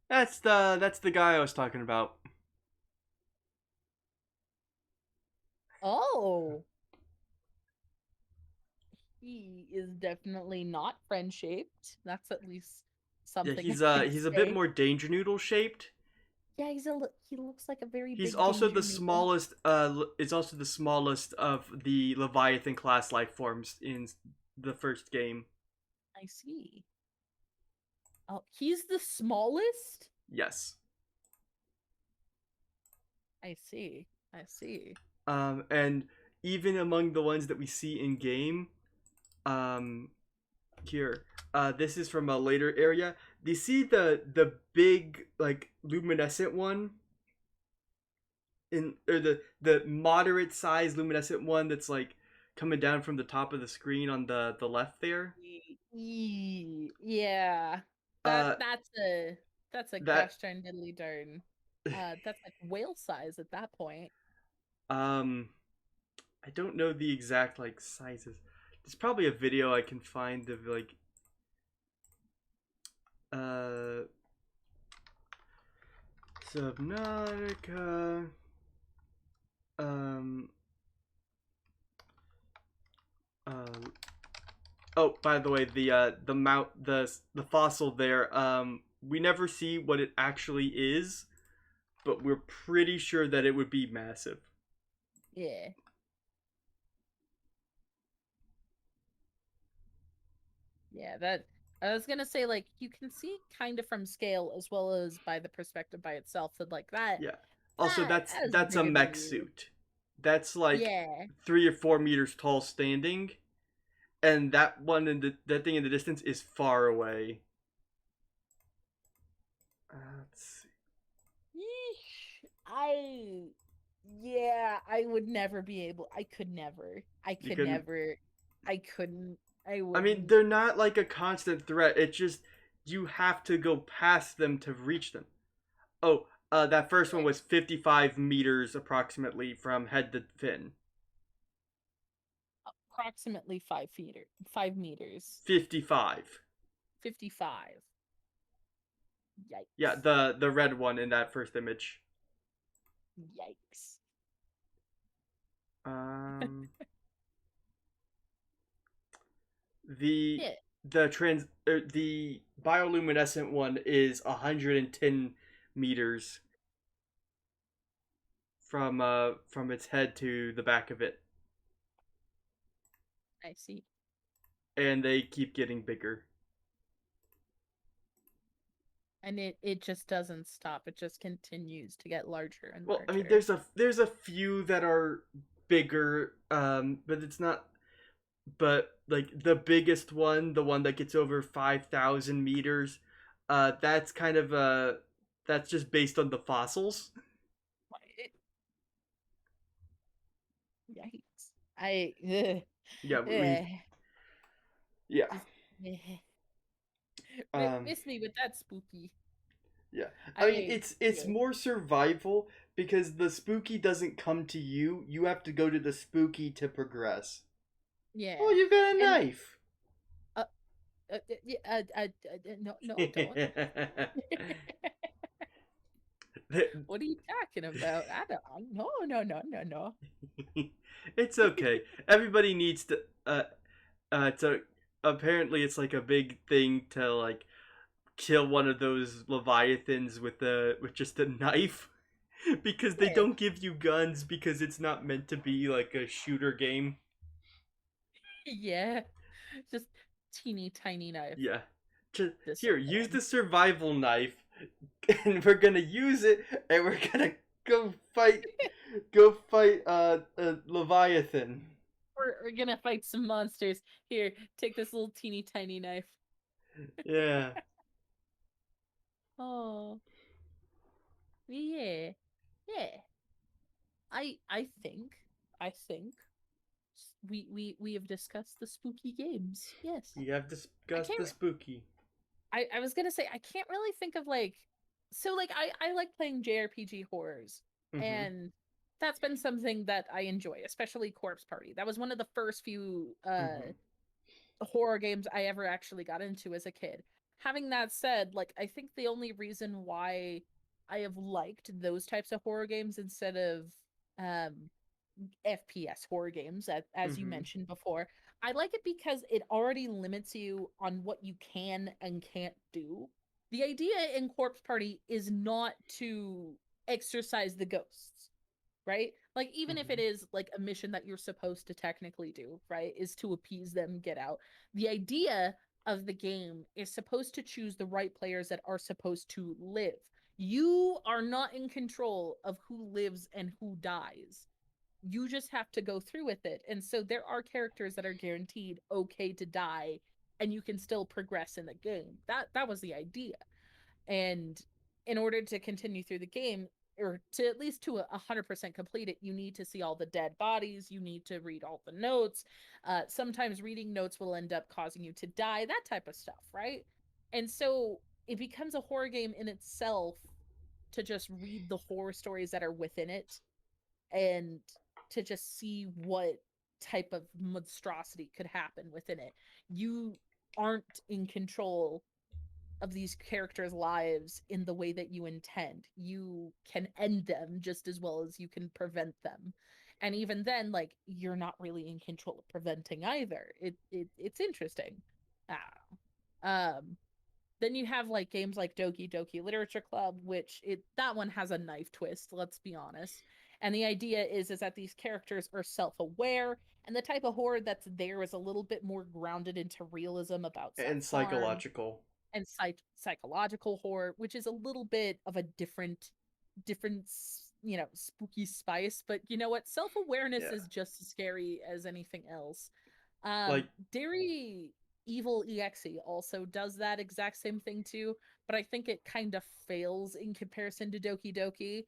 that's the guy I was talking about. Oh, he is definitely not friend shaped. That's at least Yeah, something I can he's a bit say. more danger noodle shaped. Yeah, he looks like a very He's big also danger the noodle. smallest. Is also the smallest of the Leviathan class life forms in the first game. I see. Oh, he's the smallest? Yes. I see. I see. And even among the ones that we see in game, um, here, this is from a later area. Do you see the big like luminescent one in, or the moderate size luminescent one that's like coming down from the top of the screen on the left there? Yeah. Uh, That's a that gosh darn diddly darn. That's like whale size at that point. um, I don't know the exact like sizes. There's probably a video I can find of like uh Subnautica. Um. Uh, oh, by the way, the mount the fossil there. We never see what it actually is, but we're pretty sure that it would be massive. Yeah. Yeah, that I was gonna say, like, you can see kind of from scale as well as by the perspective by itself that like Yeah. Also, that is that's a bigger than mech you. suit. That's like Yeah. 3 or 4 meters tall standing, and that one in that thing in the distance is far away. Let's see. Yeesh. I would never be able. I could never. I You could couldn't. never. I couldn't. I I mean, wouldn't. they're not like a constant threat. It's just you have to go past them to reach them. Oh, that first one was 55 meters approximately from head to fin. Approximately 5 feet or 5 meters. 55. 55. Yeah, Yikes. the red one in that first image. Yikes. Um, the Yeah. the bioluminescent one is 110 meters from its head to the back of it, I see. and they keep getting bigger. And it just doesn't stop. It just continues to get larger and Well, I mean, larger. there's a few that are bigger, but it's not. But like the biggest one, the one that gets over 5,000 meters, that's kind of that's just based on the fossils. It, yikes. Ugh, Yeah, we ugh, yeah. just ugh. Um, Miss me with that spooky. yeah. I mean, I it's yeah. more survival because the spooky doesn't come to you. You have to go to the spooky to progress. Oh, Yeah. you've got a And knife. yeah, no, don't. What are you talking about? I don't. No. It's okay. Everybody needs to to apparently it's like a big thing to like kill one of those leviathans with just a knife because they Yeah. don't give you guns because it's not meant to be like a shooter game. Yeah. Just teeny tiny knife. Yeah. Just This here, old use man. the survival knife and we're going to use it and we're going to go fight a leviathan. We're gonna fight some monsters. Here, take this little teeny tiny knife. Yeah. Oh, yeah, yeah. I think we have discussed the spooky games. Yes, We have I discussed can't. the spooky. I was gonna say I can't really think of like. So like I like playing JRPG horrors, Mhm. and that's been something that I enjoy, especially Corpse Party. That was one of the first few Mhm. horror games I ever actually got into as a kid. Having that said, like I think the only reason why I have liked those types of horror games instead of um FPS horror games, as you Mm-hmm. mentioned before, I like it because it already limits you on what you can and can't do. The idea in Corpse Party is not to exorcise the ghosts, right? Like even if it Mm-hmm. is like a mission that you're supposed to technically do, right, is to appease them, get out. The idea of the game is supposed to choose the right players that are supposed to live. You are not in control of who lives and who dies. You just have to go through with it. And so there are characters that are guaranteed okay to die and you can still progress in the game. That was the idea. And in order to continue through the game, or to at least to 100% complete it, you need to see all the dead bodies, you need to read all the notes. Sometimes reading notes will end up causing you to die, that type of stuff, right? And so it becomes a horror game in itself to just read the horror stories that are within it and to just see what type of monstrosity could happen within it. You aren't in control of these characters' lives in the way that you intend. You can end them just as well as you can prevent them. And even then, like you're not really in control of preventing either. It's interesting. Ah. Um then you have like games like Doki Doki Literature Club, which it that one has a knife twist, let's be honest. And the idea is that these characters are self-aware, and the type of horror that's there is a little bit more grounded into realism about And self-harm psychological. and psychological horror, which is a little bit of a different spooky spice. But you know what? Self-awareness Yeah. is just as scary as anything else. Like Dairy Evil EXE also does that exact same thing too, but I think it kind of fails in comparison to Doki Doki.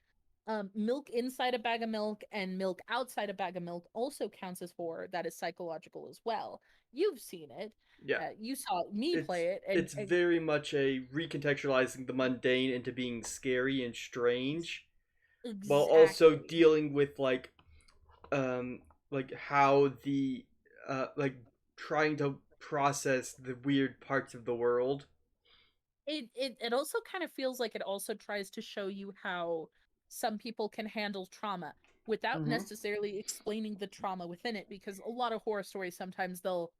Milk inside a bag of milk and milk outside a bag of milk also counts as horror that is psychological as well. You've seen it. yeah. You saw me It's play it, it's and very much a recontextualizing the mundane into being scary and strange, while also exactly. dealing with like how the like trying to process the weird parts of the world. It also kind of feels like it also tries to show you how some people can handle trauma without Mm-hmm. necessarily explaining the trauma within it, because a lot of horror stories sometimes they'll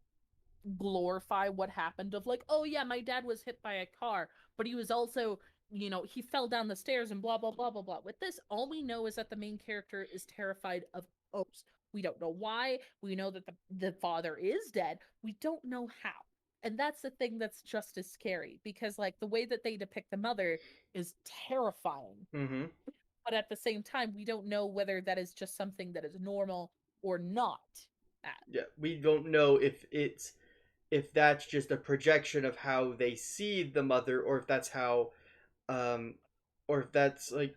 glorify what happened of like, oh yeah, my dad was hit by a car, but he was also, he fell down the stairs and blah blah blah blah blah. With this, all we know is that the main character is terrified of ghosts. We don't know why. We know that the father is dead. We don't know how. And that's the thing that's just as scary, because like the way that they depict the mother is terrifying, Mm-hmm. but at the same time we don't know whether that is just something that is normal or not. Uh, Yeah, we don't know if that's just a projection of how they see the mother, or if that's how um or if that's like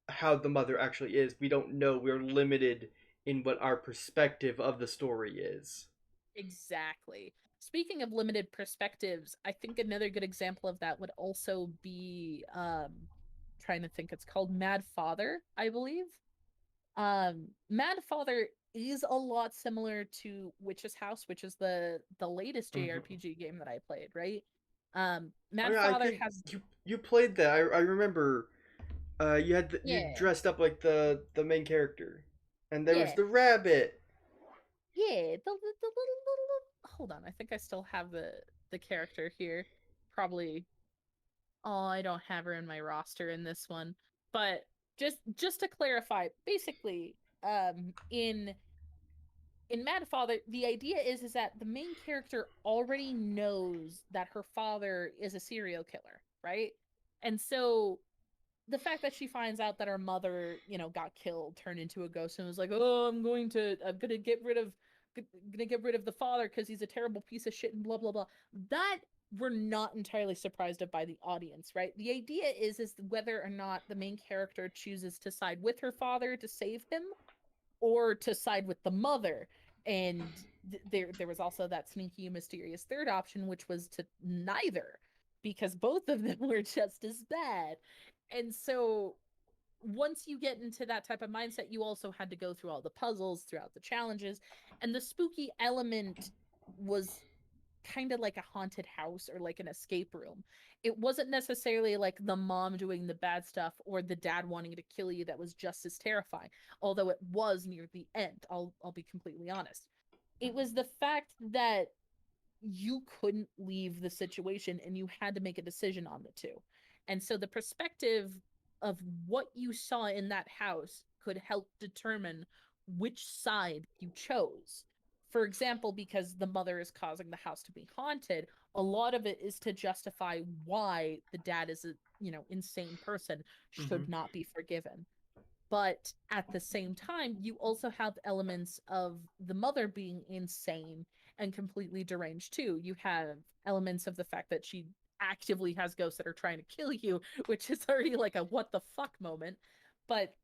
how the mother actually is. We don't know. We're limited in what our perspective of the story is. Exactly. Speaking of limited perspectives, I think another good example of that would also be trying to think, it's called Mad Father, I believe. Mad Father is a lot similar to Witch's House, which is the latest Mm-hmm. JRPG game that I played, right? Oh Mad yeah, I Father think has you played that. I remember. You yeah, dressed up like the main character, and there was yeah, the rabbit. yeah, the little hold on, I think I still have the character here. Probably. Oh, I don't have her in my roster in this one. But just to clarify, basically, in Mad Father, the idea is that the main character already knows that her father is a serial killer, right? And so the fact that she finds out that her mother, got killed, turned into a ghost, and was like, "Oh, I'm gonna get rid of the father because he's a terrible piece of shit," and blah blah blah. That we're not entirely surprised of by the audience, right? The idea is whether or not the main character chooses to side with her father to save him, or to side with the mother. And there was also that sneaky mysterious third option, which was to neither, because both of them were just as bad. And so once you get into that type of mindset, you also had to go through all the puzzles throughout the challenges, and the spooky element was kind of like a haunted house or like an escape room. It wasn't necessarily like the mom doing the bad stuff or the dad wanting to kill you that was just as terrifying, although it was near the end. I'll be completely honest. It was the fact that you couldn't leave the situation and you had to make a decision on the two. And so the perspective of what you saw in that house could help determine which side you chose. For example, because the mother is causing the house to be haunted, a lot of it is to justify why the dad is a, insane person, should Mhm. not be forgiven. But at the same time, you also have elements of the mother being insane and completely deranged too. You have elements of the fact that she actively has ghosts that are trying to kill you, which is already like a what the fuck moment. But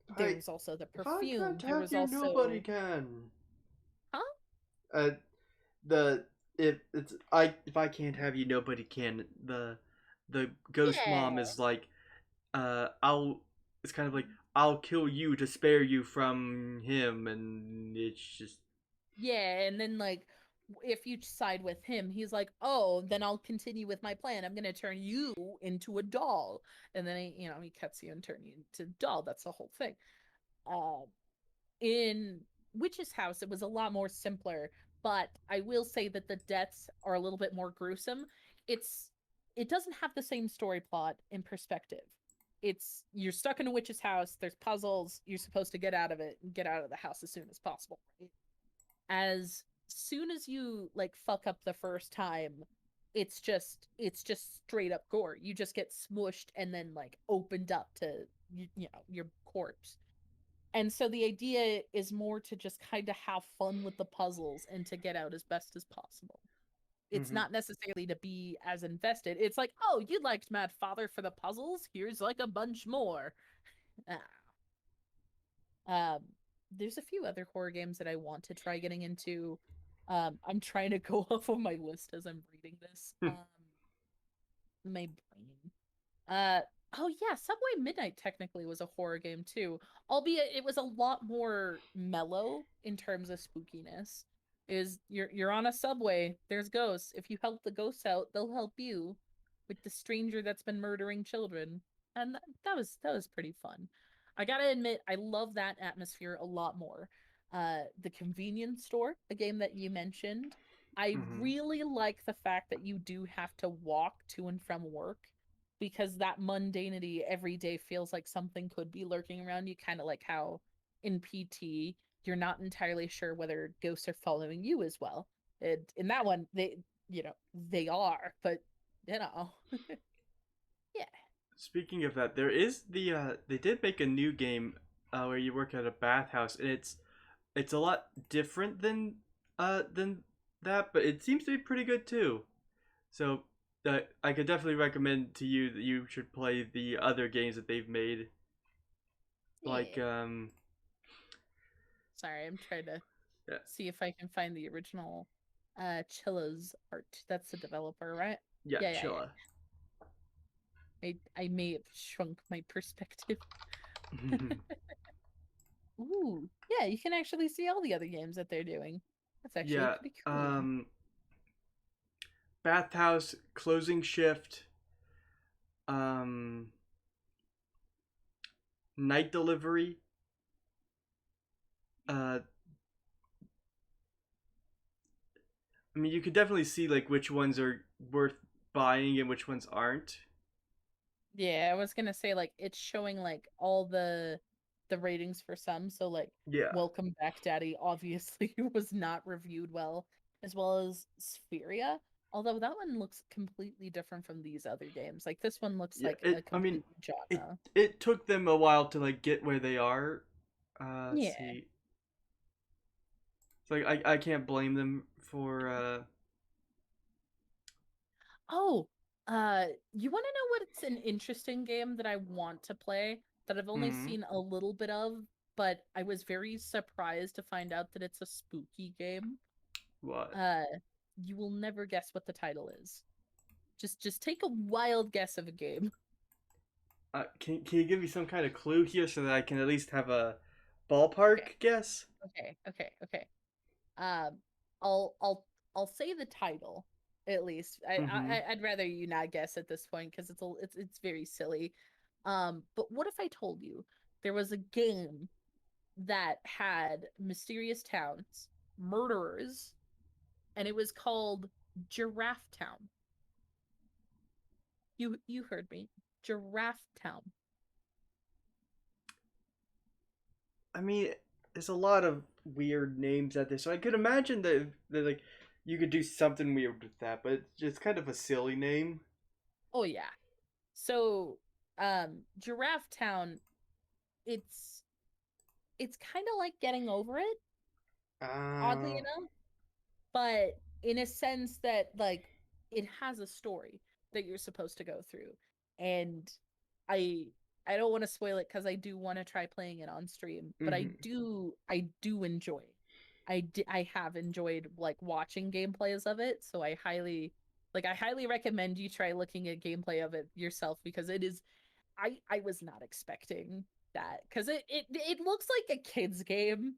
there I was also the if I can't perfume. There have was you, nobody also, can. huh? Uh, the if I can't have you, nobody can. The ghost mom Yeah. is like, I'll. It's kind of like I'll kill you to spare you from him, and it's just. Yeah, and then like if you side with him, he's like, "Oh, then I'll continue with my plan. I'm gonna turn you into a doll." And then he cuts you and turns you into a doll. That's the whole thing. Uh, in Witch's House, it was a lot more simpler, but I will say that the deaths are a little bit more gruesome. It's it doesn't have the same story plot in perspective. It's you're stuck in a witch's house, there's puzzles, you're supposed to get out of it and get out of the house as soon as possible. Right? As soon as you like fuck up the first time, it's just straight up gore. You just get smushed and then like opened up to your corpse. And so the idea is more to just kind of have fun with the puzzles and to get out as best as possible. It's Mhm. not necessarily to be as invested. It's like, oh, you liked Mad Father for the puzzles? Here's like a bunch more. Ah. Um, there's a few other horror games that I want to try getting into. I'm trying to go off of my list as I'm reading this. My brain. Uh oh yeah, Subway Midnight technically was a horror game too, albeit it was a lot more mellow in terms of spookiness. Is you're on a subway, there's ghosts. If you help the ghosts out, they'll help you with the stranger that's been murdering children. And that was pretty fun. I gotta admit, I love that atmosphere a lot more. The convenience store, a game that you mentioned, I Mhm. really like the fact that you do have to walk to and from work because that mundanity every day feels like something could be lurking around you, kind of like how in PT you're not entirely sure whether ghosts are following you as well. And in that one, they are, but you know, yeah, Speaking of that, there is they did make a new game where you work at a bathhouse, and it's a lot different than that, but it seems to be pretty good too. So I could definitely recommend to you that you should play the other games that they've made, like yeah. Sorry, I'm trying to yeah, see if I can find the original Chilla's art. That's the developer, right? yeah, Yeah, yeah, Chilla. yeah. I may have shrunk my perspective. Ooh, yeah, you can actually see all the other games that they're doing. That's actually Yeah, pretty cool. bathhouse, closing shift, um, night delivery. Uh, I mean, you could definitely see like which ones are worth buying and which ones aren't. Yeah, I was gonna say like it's showing like all the ratings for some. So like Yeah, Welcome Back Daddy obviously was not reviewed well as Spheria. Although that one looks completely different from these other games. Like this one looks yeah. like a It. I complete mean, new genre. it took them a while to like get where they are. Let's Yeah. see. It's like I can't blame them for. Oh, you want to know what's an interesting game that I want to play that I've only Mm, seen a little bit of, but I was very surprised to find out that it's a spooky game. what? Uh, you will never guess what the title is. Just take a wild guess of a game. Can you give me some kind of clue here so that I can at least have a Okay, ballpark guess? okay. Um, I'll I'll say the title at least. I'd rather you not guess at this point because it's very silly. But what if I told you there was a game that had mysterious towns, murderers, and it was called Giraffe Town. You heard me. Giraffe Town. I mean, there's a lot of weird names out there, so I could imagine that like you could do something weird with that, but it's just kind of a silly name. Oh yeah. So Giraffe Town, it's it's kind of like getting over it, oddly Uh, enough, but in a sense that like it has a story that you're supposed to go through. And I I don't want to spoil it because I do want to try playing it on stream, but mhm. I do enjoy. I have enjoyed like watching gameplays of it, so I highly recommend you try looking at gameplay of it yourself because it is I was not expecting that because it looks like a kid's game,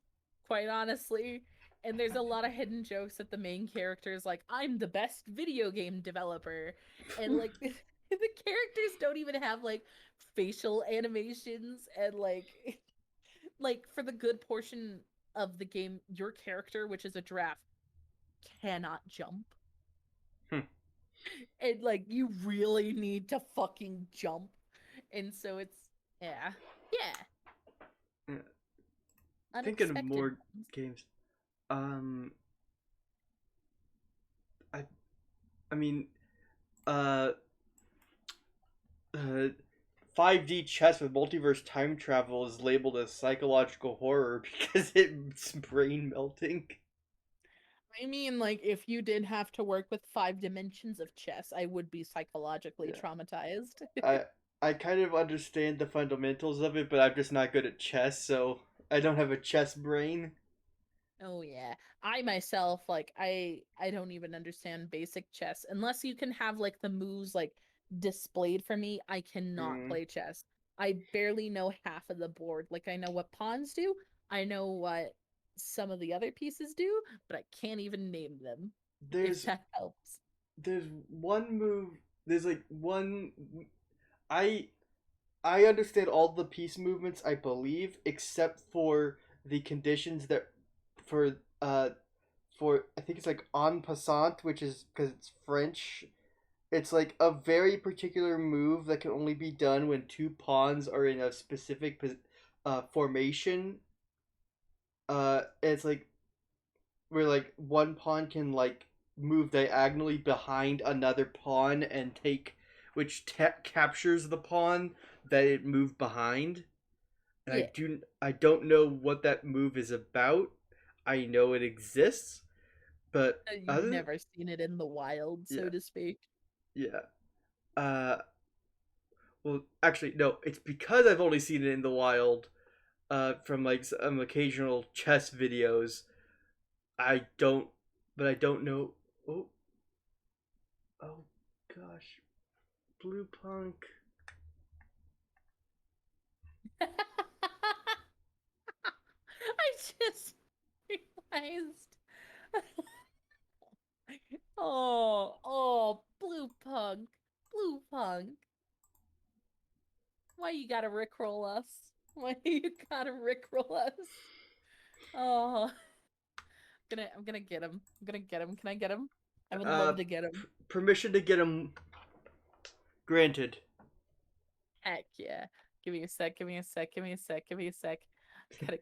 quite honestly. And there's a lot of hidden jokes that the main character is like, I'm the best video game developer. And like the characters don't even have like facial animations and like for the good portion of the game, your character, which is a giraffe, cannot jump. Hmm. And like you really need to fucking jump. And so it's yeah. Yeah. Yeah. Thinking of Unexpected more ones. games. Um, I I mean, uh, uh, 5D chess with multiverse time travel is labeled as psychological horror because it's brain melting. I mean, like, if you did have to work with 5 dimensions of chess, I would be psychologically Yeah. traumatized. I I kind of understand the fundamentals of it, but I'm just not good at chess, so I don't have a chess brain. Oh yeah. I myself like I don't even understand basic chess unless you can have like the moves like displayed for me. I cannot Mm. play chess. I barely know half of the board. Like I know what pawns do. I know what some of the other pieces do, but I can't even name them if There's that helps. there's one move. There's like one. I I understand all the piece movements, I believe, except for the conditions that for I think it's like en passant, which is because it's French. It's like a very particular move that can only be done when two pawns are in a specific formation. It's like where like one pawn can like move diagonally behind another pawn and take which captures the pawn that it moved behind. And Yeah. I don't know what that move is about. I know it exists, but You've other never seen it in the wild, so yeah, to speak. yeah. Well, actually no, it's because I've only seen it in the wild from like some occasional chess videos. I don't but I don't know. Oh, oh gosh. Blue Punk. I just realized. Oh, Blue Punk. Blue Punk. Why you gotta rickroll us? Why you gotta rickroll us? Oh, I'm gonna get him. I'm gonna get him. Can I get him? I would love to get him. Permission to get him granted. Heck yeah. Give me a sec, give me a sec, give me a sec, give me a sec. Gotta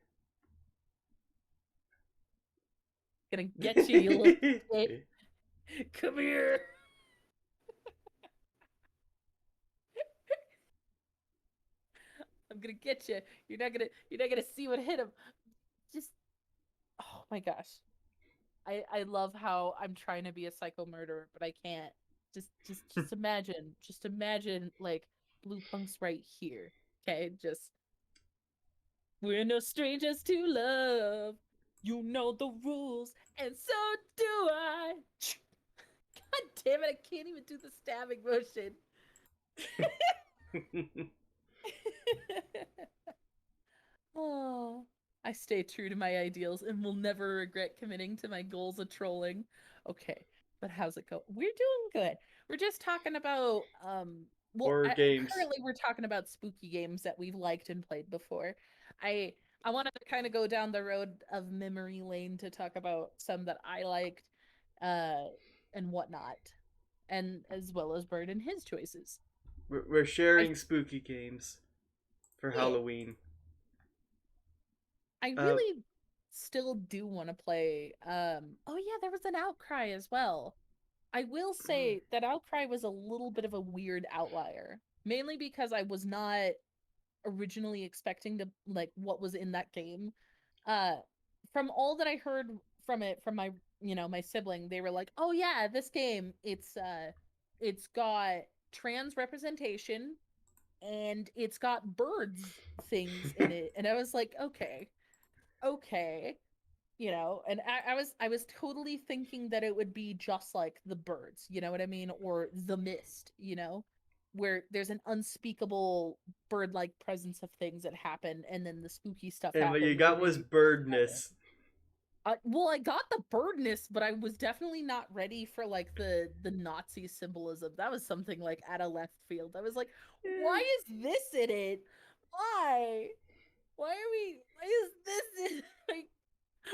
gonna get you, you little shit. Come here. I'm gonna get you. You're not gonna see what hit him. Just oh my gosh. I love how I'm trying to be a psycho murderer, but I can't. Just imagine like Blue Punk's right here. Okay, just we're no strangers to love. You know the rules, and so do I. God damn it, I can't even do the stabbing motion. Oh, I stay true to my ideals and will never regret committing to my goals of trolling. Okay, but how's it go? We're doing good. We're just talking about well, Horror games. currently we're talking about spooky games that we've liked and played before. I I wanted to kind of go down the road of memory lane to talk about some that I liked uh and whatnot, and as well as Bird and his choices. We're I sharing spooky games for Yeah, Halloween. I Uh, really still do want to play oh yeah, there was an Outcry as well. I will say that Outcry was a little bit of a weird outlier, mainly because I was not originally expecting to like what was in that game. Uh from all that I heard from it from my my sibling, they were like, "Oh yeah, this game, it's got trans representation and it's got birds things in it." And I was like, "Okay. Okay." And I was totally thinking that it would be just like the birds, you know what I mean, or the mist, where there's an unspeakable bird-like presence of things that happen, and then the spooky stuff and what you happens when got was they gather. birdness. Well, I got the birdness, but I was definitely not ready for like the Nazi symbolism. That was something like out of left field. I was like, why is this in it? Why? Why is this in like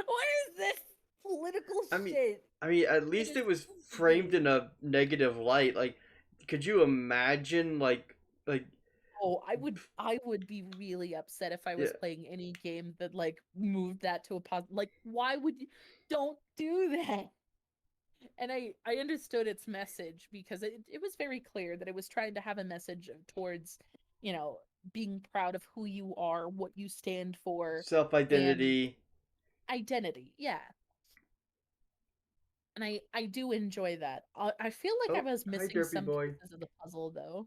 what is this political I mean, shit? at It least is it was framed stupid. in a negative light. Like, could you imagine, like, Oh, I would be really upset if I was yeah, playing any game that like moved that to a positive. Like, why would you don't do that? And I understood its message because it was very clear that it was trying to have a message towards, you know, being proud of who you are, what you stand for, self and identity. identity. Yeah. And I do enjoy that. I feel like I Oh, was hi, missing Derpy some boy. pieces of the puzzle though.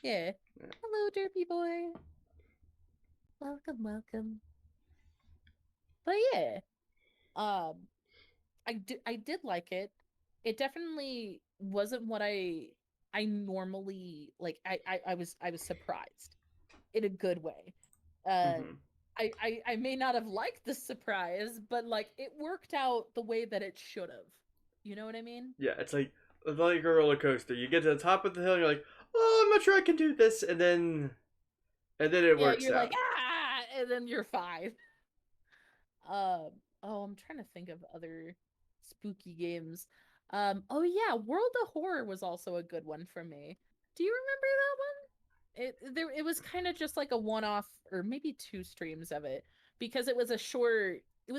Yeah. Yeah. Hello, derpy boy. Welcome, welcome. But yeah, um, I did like it. It definitely wasn't what I normally like. I was surprised in a good way. Uh, Hmm. I may not have liked the surprise, but like it worked out the way that it should have. You know what I mean? Yeah, it's like a roller coaster. You get to the top of the hill, and you're like, oh, I'm not sure I can do this, and then it Yeah, works you're like out. and then you're fine. Oh, I'm trying to think of other spooky games. Oh yeah, World of Horror was also a good one for me. Do you remember that one? It was kind of just like a one-off or maybe two streams of it because it was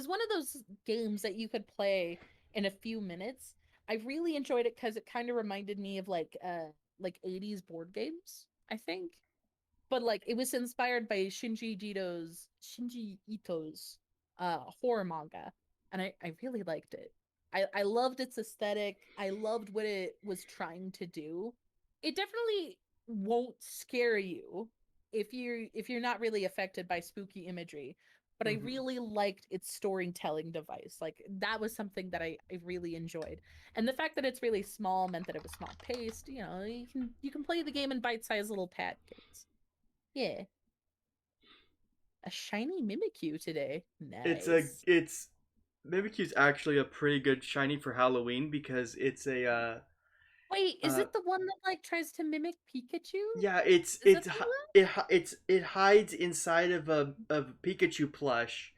one of those games that you could play in a few minutes. I really enjoyed it because it kind of reminded me of like 80s board games, I think, but like it was inspired by Shinji Ito's horror manga, and I really liked it. I loved its aesthetic. I loved what it was trying to do. It definitely won't scare you if you're not really affected by spooky imagery, but I Hmm. really liked its storytelling device. Like that was something that I really enjoyed. And the fact that it's really small meant that it was small paced. You can play the game in bite-sized little packets. Yeah, a shiny Mimikyu today. It's a Nice. it's Mimikyu's actually a pretty good shiny for Halloween because it's a Wait, is uh it the one that like tries to mimic Pikachu? yeah, it's Is it's that the hi- one? it hides inside of a Pikachu plush,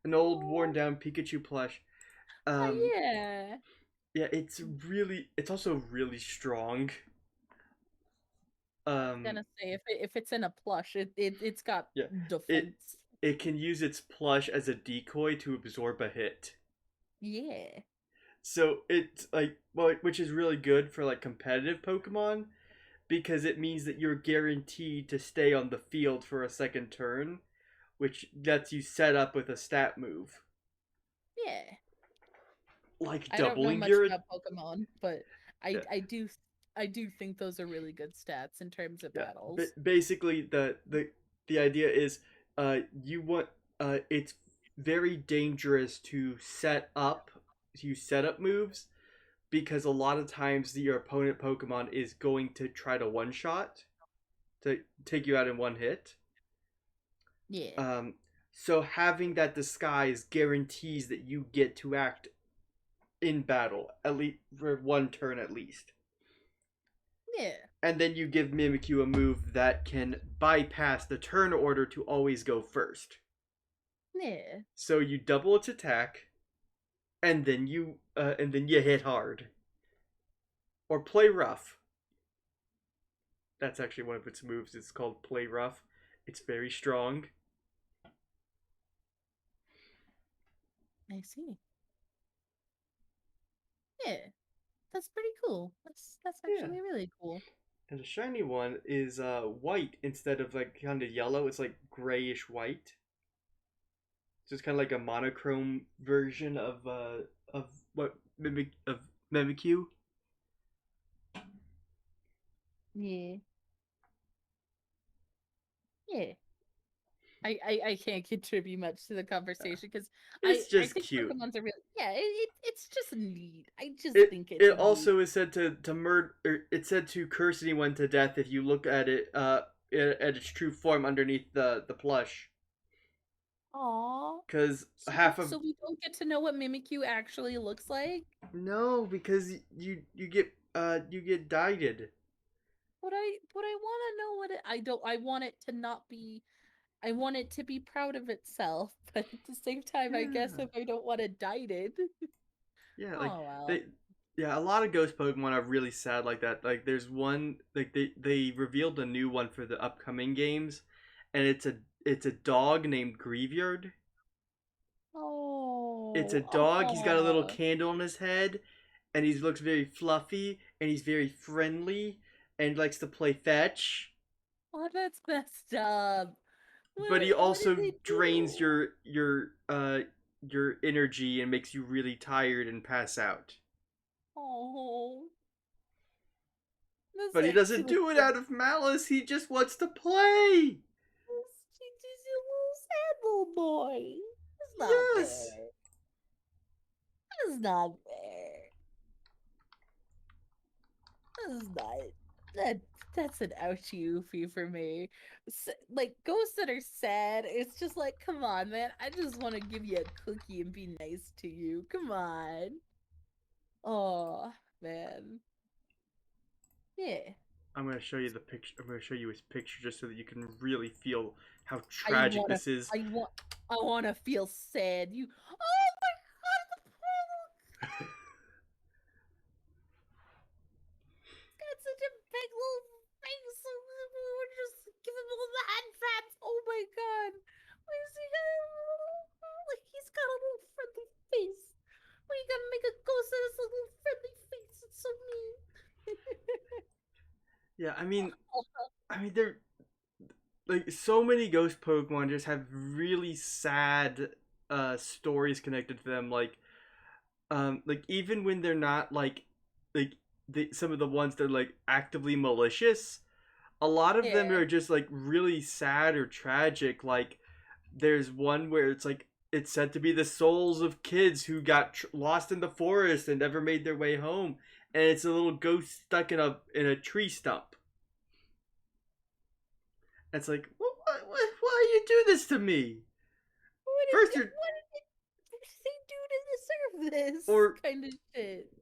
an old worn Oh, down Pikachu plush. Um, yeah. yeah, it's also really strong. I was Um, gonna say if it's in a plush, it's got yeah, it defense. it can use its plush as a decoy to absorb a hit. Yeah. So it's like, well, which is really good for like competitive Pokemon because it means that you're guaranteed to stay on the field for a second turn, which lets you set up with a stat move. Yeah. Like I don't know doubling much your, about Pokemon, but I yeah, I do I do think those are really good stats in terms of yeah. battles. Basically, the idea is, you want, it's very dangerous to set up moves because a lot of times your opponent Pokemon is going to try to one shot to take you out in one hit. Yeah. Um, so having that disguise guarantees that you get to act in battle, at least for one turn at least. Yeah. And then you give Mimikyu a move that can bypass the turn order to always go first. Yeah. So you double its attack, and then you hit hard. Or play rough. That's actually one of its moves. It's called play rough. It's very strong. I see. Yeah. That's pretty cool. That's Yeah. actually really cool. And the shiny one is white instead of like kind of yellow. It's like grayish white. So it's kind of like a monochrome version of Mimikyu. Yeah. Yeah. I can't contribute much to the conversation because It's I just think cute. Pokemon's are really it's just neat. I just think it's It neat. also is said to murder. It's said to curse anyone to death if you look at it at its true form underneath the plush. Aww. Because So, half of so we don't get to know what Mimikyu actually looks like. no, because you get dieted. But I want to know what it. I don't. I want it to not be. I want it to be proud of itself, but at the same time, I guess Yeah. if I don't want to diet it. Yeah, like Oh well. yeah, a lot of ghost Pokemon are really sad like that. Like there's one like they revealed a new one for the upcoming games, and it's a dog named Grieveyard. It's a Oh. dog. He's got a little Oh. candle on his head, and he looks very fluffy, and he's very friendly, and likes to play fetch. Oh, that's messed up. But he What did also they drains do? your energy and makes you really tired and pass out. Oh. That's But he doesn't actually do it out of malice. He just wants to play. He's a little sad little boy. It's not Yes. fair. It's not fair. That's not that. That's an ouchie oofy for me. Like ghosts that are sad, it's just like, come on, man. I just want to give you a cookie and be nice to you. Come on. Oh man. Yeah. I'm gonna show you the picture. I'm gonna show you his picture just so that you can really feel how I tragic wanna. this is. I wanna feel sad. You. Oh my god, the poor got such a big little face. We were just giving him all the hand pats. Oh my god. Why is he got a little, like he's got a little friendly face? Why you gotta make a ghost that has a little friendly face? It's so mean. Yeah, I mean, they're like so many ghost Pokemon just have really sad stories connected to them. Like even when they're not like some of the ones that are like actively malicious, a lot of them Yeah. are just like really sad or tragic. Like there's one where it's like it's said to be the souls of kids who got lost in the forest and never made their way home, and it's a little ghost stuck in a tree stump. It's like, why you do this to me? First, you're What did they do to deserve this or kind of shit?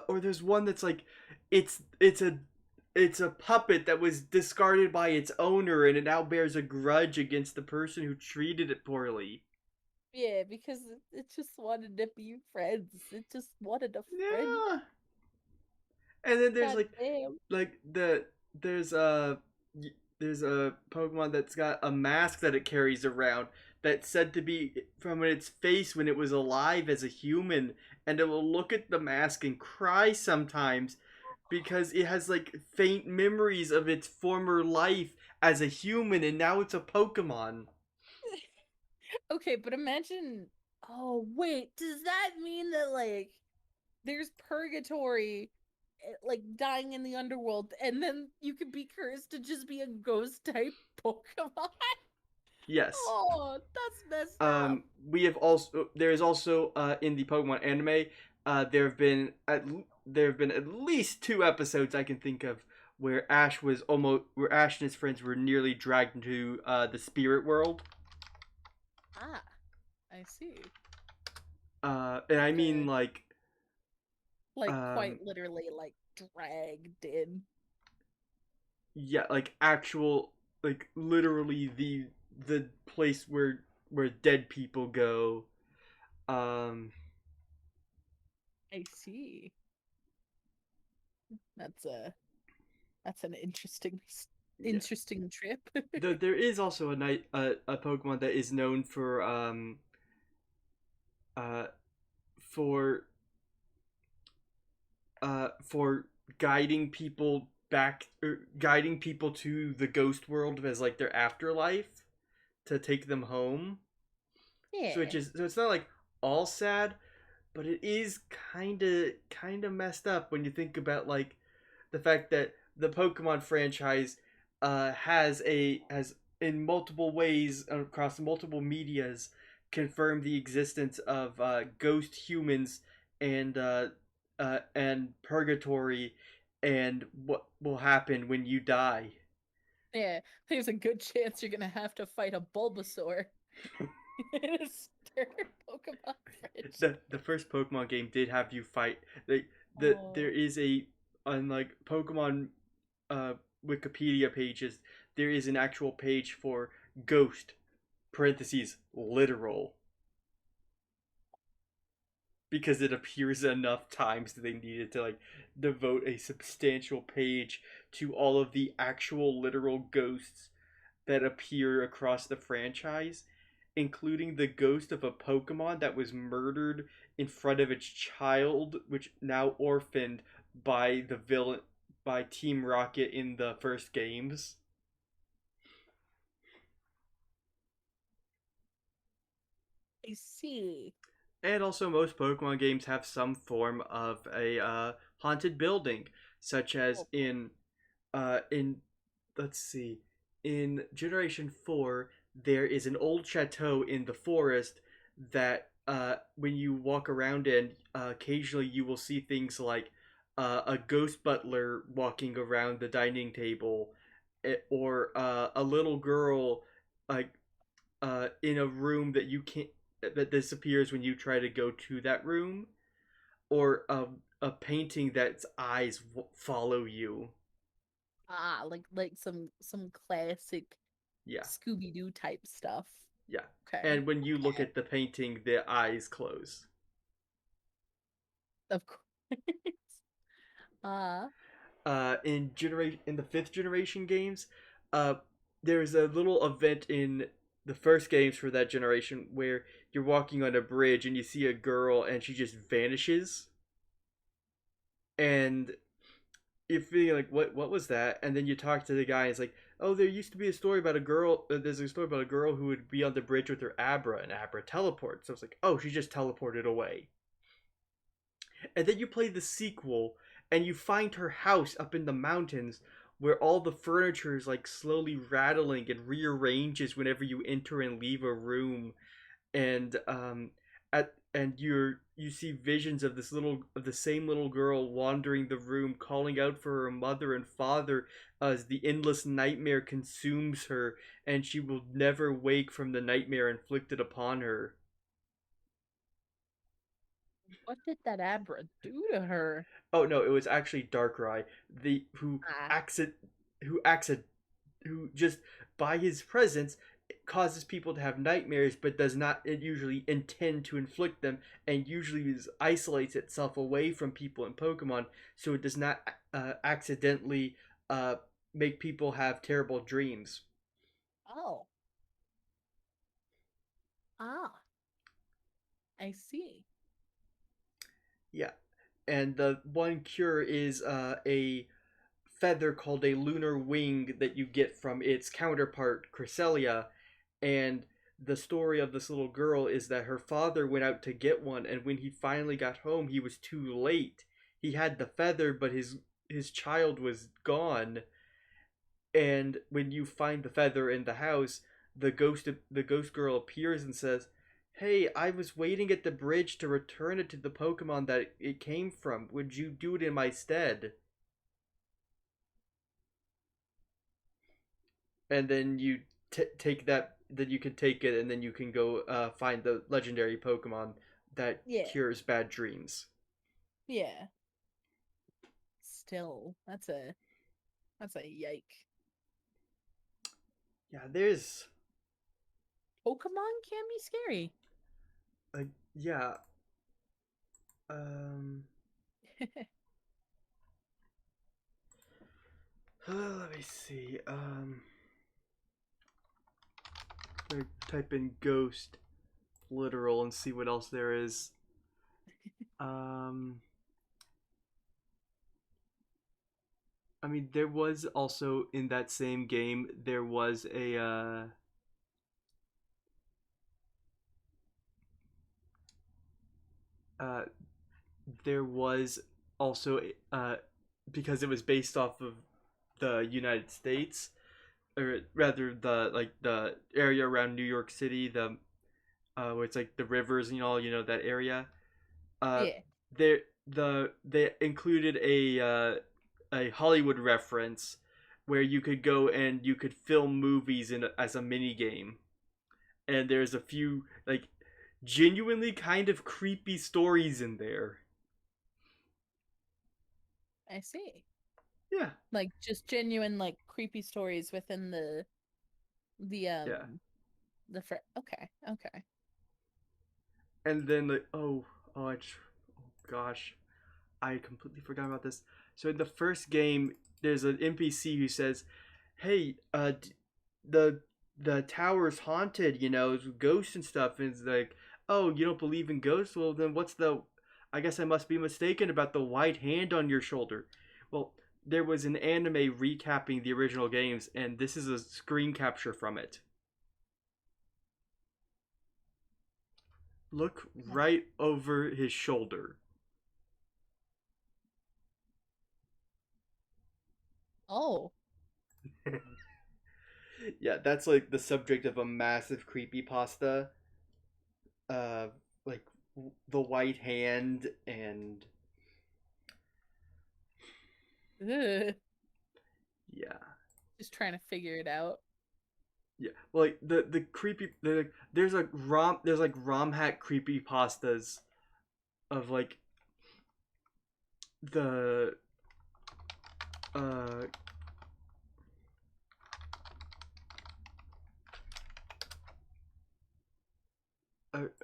or there's one that's like, it's a puppet that was discarded by its owner, and it now bears a grudge against the person who treated it poorly. Yeah, because it just wanted to be friends. It just wanted a friend. Yeah. And then there's God damn. like there's a Pokemon that's got a mask that it carries around that's said to be from its face when it was alive as a human, and it will look at the mask and cry sometimes because it has like faint memories of its former life as a human, and now it's a Pokemon. Okay, but imagine. Oh wait, does that mean that like there's purgatory, like dying in the underworld, and then you could be cursed to just be a ghost type Pokemon? Yes. Oh, that's messed up. We have also there is also in the Pokemon anime, there have been at least 2 episodes I can think of where Ash and his friends were nearly dragged into the spirit world. Ah, I see. And I mean Okay. like Like Um, quite literally like dragged in. yeah, like actual, like literally the place where dead people go. Um, I see. That's a that's an yeah. interesting trip. There is also a Pokemon that is known uh for for guiding people back or guiding people to the ghost world as like their afterlife to take them home. Yeah. So it's not like all sad, but it is kind of messed up when you think about like the fact that the Pokemon franchise has in multiple ways across multiple medias confirmed the existence of ghost humans and and purgatory and what will happen when you die. Yeah. There's a good chance you're gonna have to fight a Bulbasaur in a Stern Pokemon French. The first Pokemon game did have you fight. There Oh. is a on like Pokemon uh, Wikipedia pages. There is an actual page for ghost parentheses literal because it appears enough times that they needed to like devote a substantial page to all of the actual literal ghosts that appear across the franchise, including the ghost of a Pokemon that was murdered in front of its child, which now orphaned by the villain by Team Rocket in the first games. I see. And also, most Pokemon games have some form of a haunted building, such as Oh, in let's see, in Generation 4, there is an old chateau in the forest that when you walk around in, occasionally you will see things like a ghost butler walking around the dining table, or a little girl like in a room that you can't that disappears when you try to go to that room, or a painting that's eyes follow you. like some classic Yeah. Scooby Doo type stuff. Yeah. Okay. And when you look Okay. at the painting, the eyes close. Of course. Uh, In the fifth generation games, uh, there's a little event in the first games for that generation where you're walking on a bridge and you see a girl and she just vanishes, and you're feeling like what was that? And then you talk to the guy and it's like, oh, there used to be a story about a girl. There's a story about a girl who would be on the bridge with her Abra, and Abra teleports. So it's like, oh, she just teleported away. And then you play the sequel and you find her house up in the mountains where all the furniture is like slowly rattling and rearranges whenever you enter and leave a room, and you see visions of the same little girl wandering the room calling out for her mother and father as the endless nightmare consumes her and she will never wake from the nightmare inflicted upon her. what did that Abra do to her? Oh no, it was actually Darkrai, the Ah, accident who accident who just by his presence causes people to have nightmares, but does not usually intend to inflict them, and usually isolates itself away from people in Pokemon, so it does not accidentally uh, make people have terrible dreams. oh, ah, I see. Yeah, and the one cure is a feather called a lunar wing that you get from its counterpart Cresselia, and the story of this little girl is that her father went out to get one, and when he finally got home he was too late. He had the feather, but his child was gone, and when you find the feather in the house, the ghost girl appears and says, hey, I was waiting at the bridge to return it to the Pokemon that it came from. Would you do it in my stead? And then you take that, then you can take it and then you can go find the legendary Pokemon that Yeah, cures bad dreams. yeah. still, that's a yike. Yeah, there's Pokemon can be scary. like yeah. Um, let me see. Type in ghost literal and see what else there is. Um, I mean, there was also in that same game there was a uh, there was also because it was based off of the United States, or rather the area around New York City, the where it's like the rivers and all, that area. Uh, Yeah. they included a Hollywood reference where you could go and you could film movies as a mini game, and there's a few like genuinely kind of creepy stories in there. I see. Yeah, Like just genuine like creepy stories within the yeah. okay, okay. And then like oh gosh, I completely forgot about this. So in the first game, there's an NPC who says, "Hey, the the tower's haunted. It's ghosts and stuff." And it's like, "Oh, you don't believe in ghosts? Well, then what's the? I guess I must be mistaken about the white hand on your shoulder." Well, there was an anime recapping the original games, and this is a screen capture from it. Look right over his shoulder. Oh. Yeah, that's like the subject of a massive creepy pasta. Uh, like the white hand and Ugh. yeah, Just trying to figure it out. yeah. Well, like the creepy there's like rom hack creepy pastas of like the uh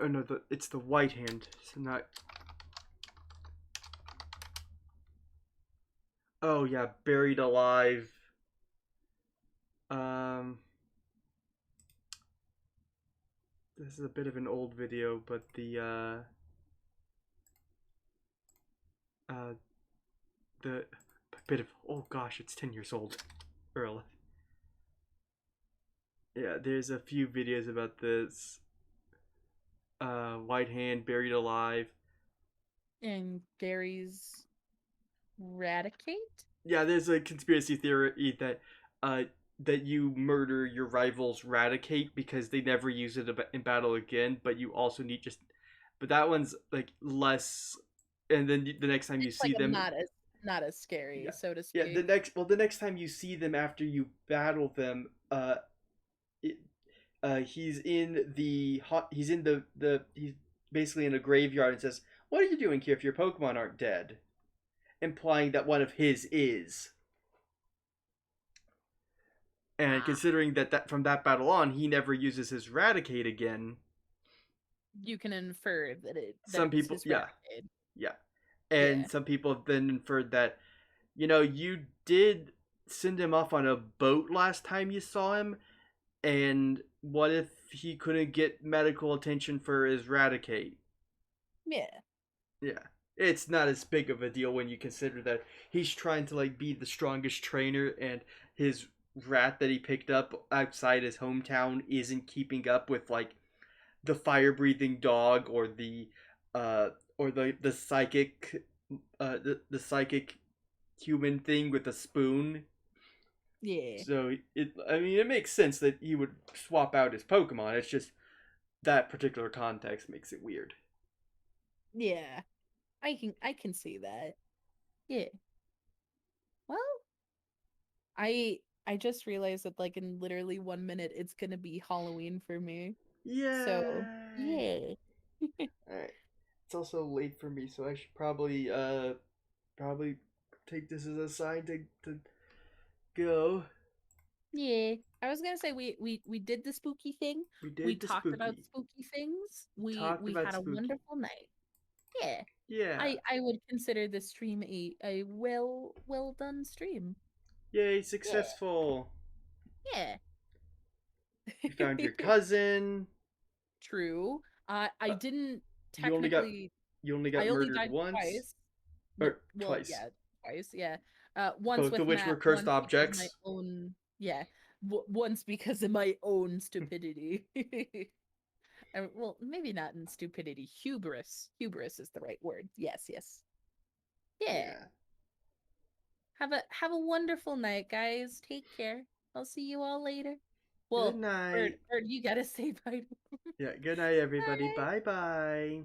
oh no, it's the white hand. So not. Oh yeah, buried alive. Um, this is a bit of an old video, but uh the bit of oh gosh, it's 10 years old. Earl. Yeah, there's a few videos about this. White hand buried alive. And Gary's Radicate? Yeah, there's a conspiracy theory uh that you murder your rivals Radicate because they never use it in battle again, but you also need just but that one's like less, and then the next time you It's like see them. not as scary, Yeah, so to yeah, speak. the next time you see them after you battle them, it, he's in he's basically in a graveyard and says, "What are you doing here if your Pokemon aren't dead?" Implying that one of his is. And Ah, considering that from that battle on, he never uses his Raticate again. you can infer that Some it's people, his yeah, Radicate. yeah, Yeah. and some people have then inferred that, you did send him off on a boat last time you saw him, and what if he couldn't get medical attention for his Raticate? Yeah. Yeah. It's not as big of a deal when you consider that he's trying to like be the strongest trainer, and his rat that he picked up outside his hometown isn't keeping up with like the fire breathing dog or uh the psychic the psychic human thing with a spoon. Yeah. So it makes sense that he would swap out his Pokemon. It's just that particular context makes it weird. Yeah. I can see that. Yeah. Well, I just realized that like in literally 1 minute it's gonna be Halloween for me. So Yay! yeah. Alright. It's also late for me, so I should probably take this as a sign to go. Yeah. I was gonna say we did the spooky thing. We We did the talked about spooky. spooky things. Talked We about had a spooky. wonderful night. Yeah. Yeah. I would consider this stream a well done stream. Yay, successful. Yeah. You found your cousin. True. I Uh, didn't You only got technically. you only I got only murdered died once. twice. Or Well, twice. yeah, twice. Yeah. Once Both with of which were Matt. cursed Once because of my objects. own. Yeah. Once because of my own stupidity. Well, maybe not in stupidity. Hubris. Hubris is the right word. Yes. Yes. Yeah. Have a wonderful night, guys. Take care. I'll see you all later. Good Well, night. Bird, you gotta say bye. Yeah, good night everybody. Bye. Bye bye.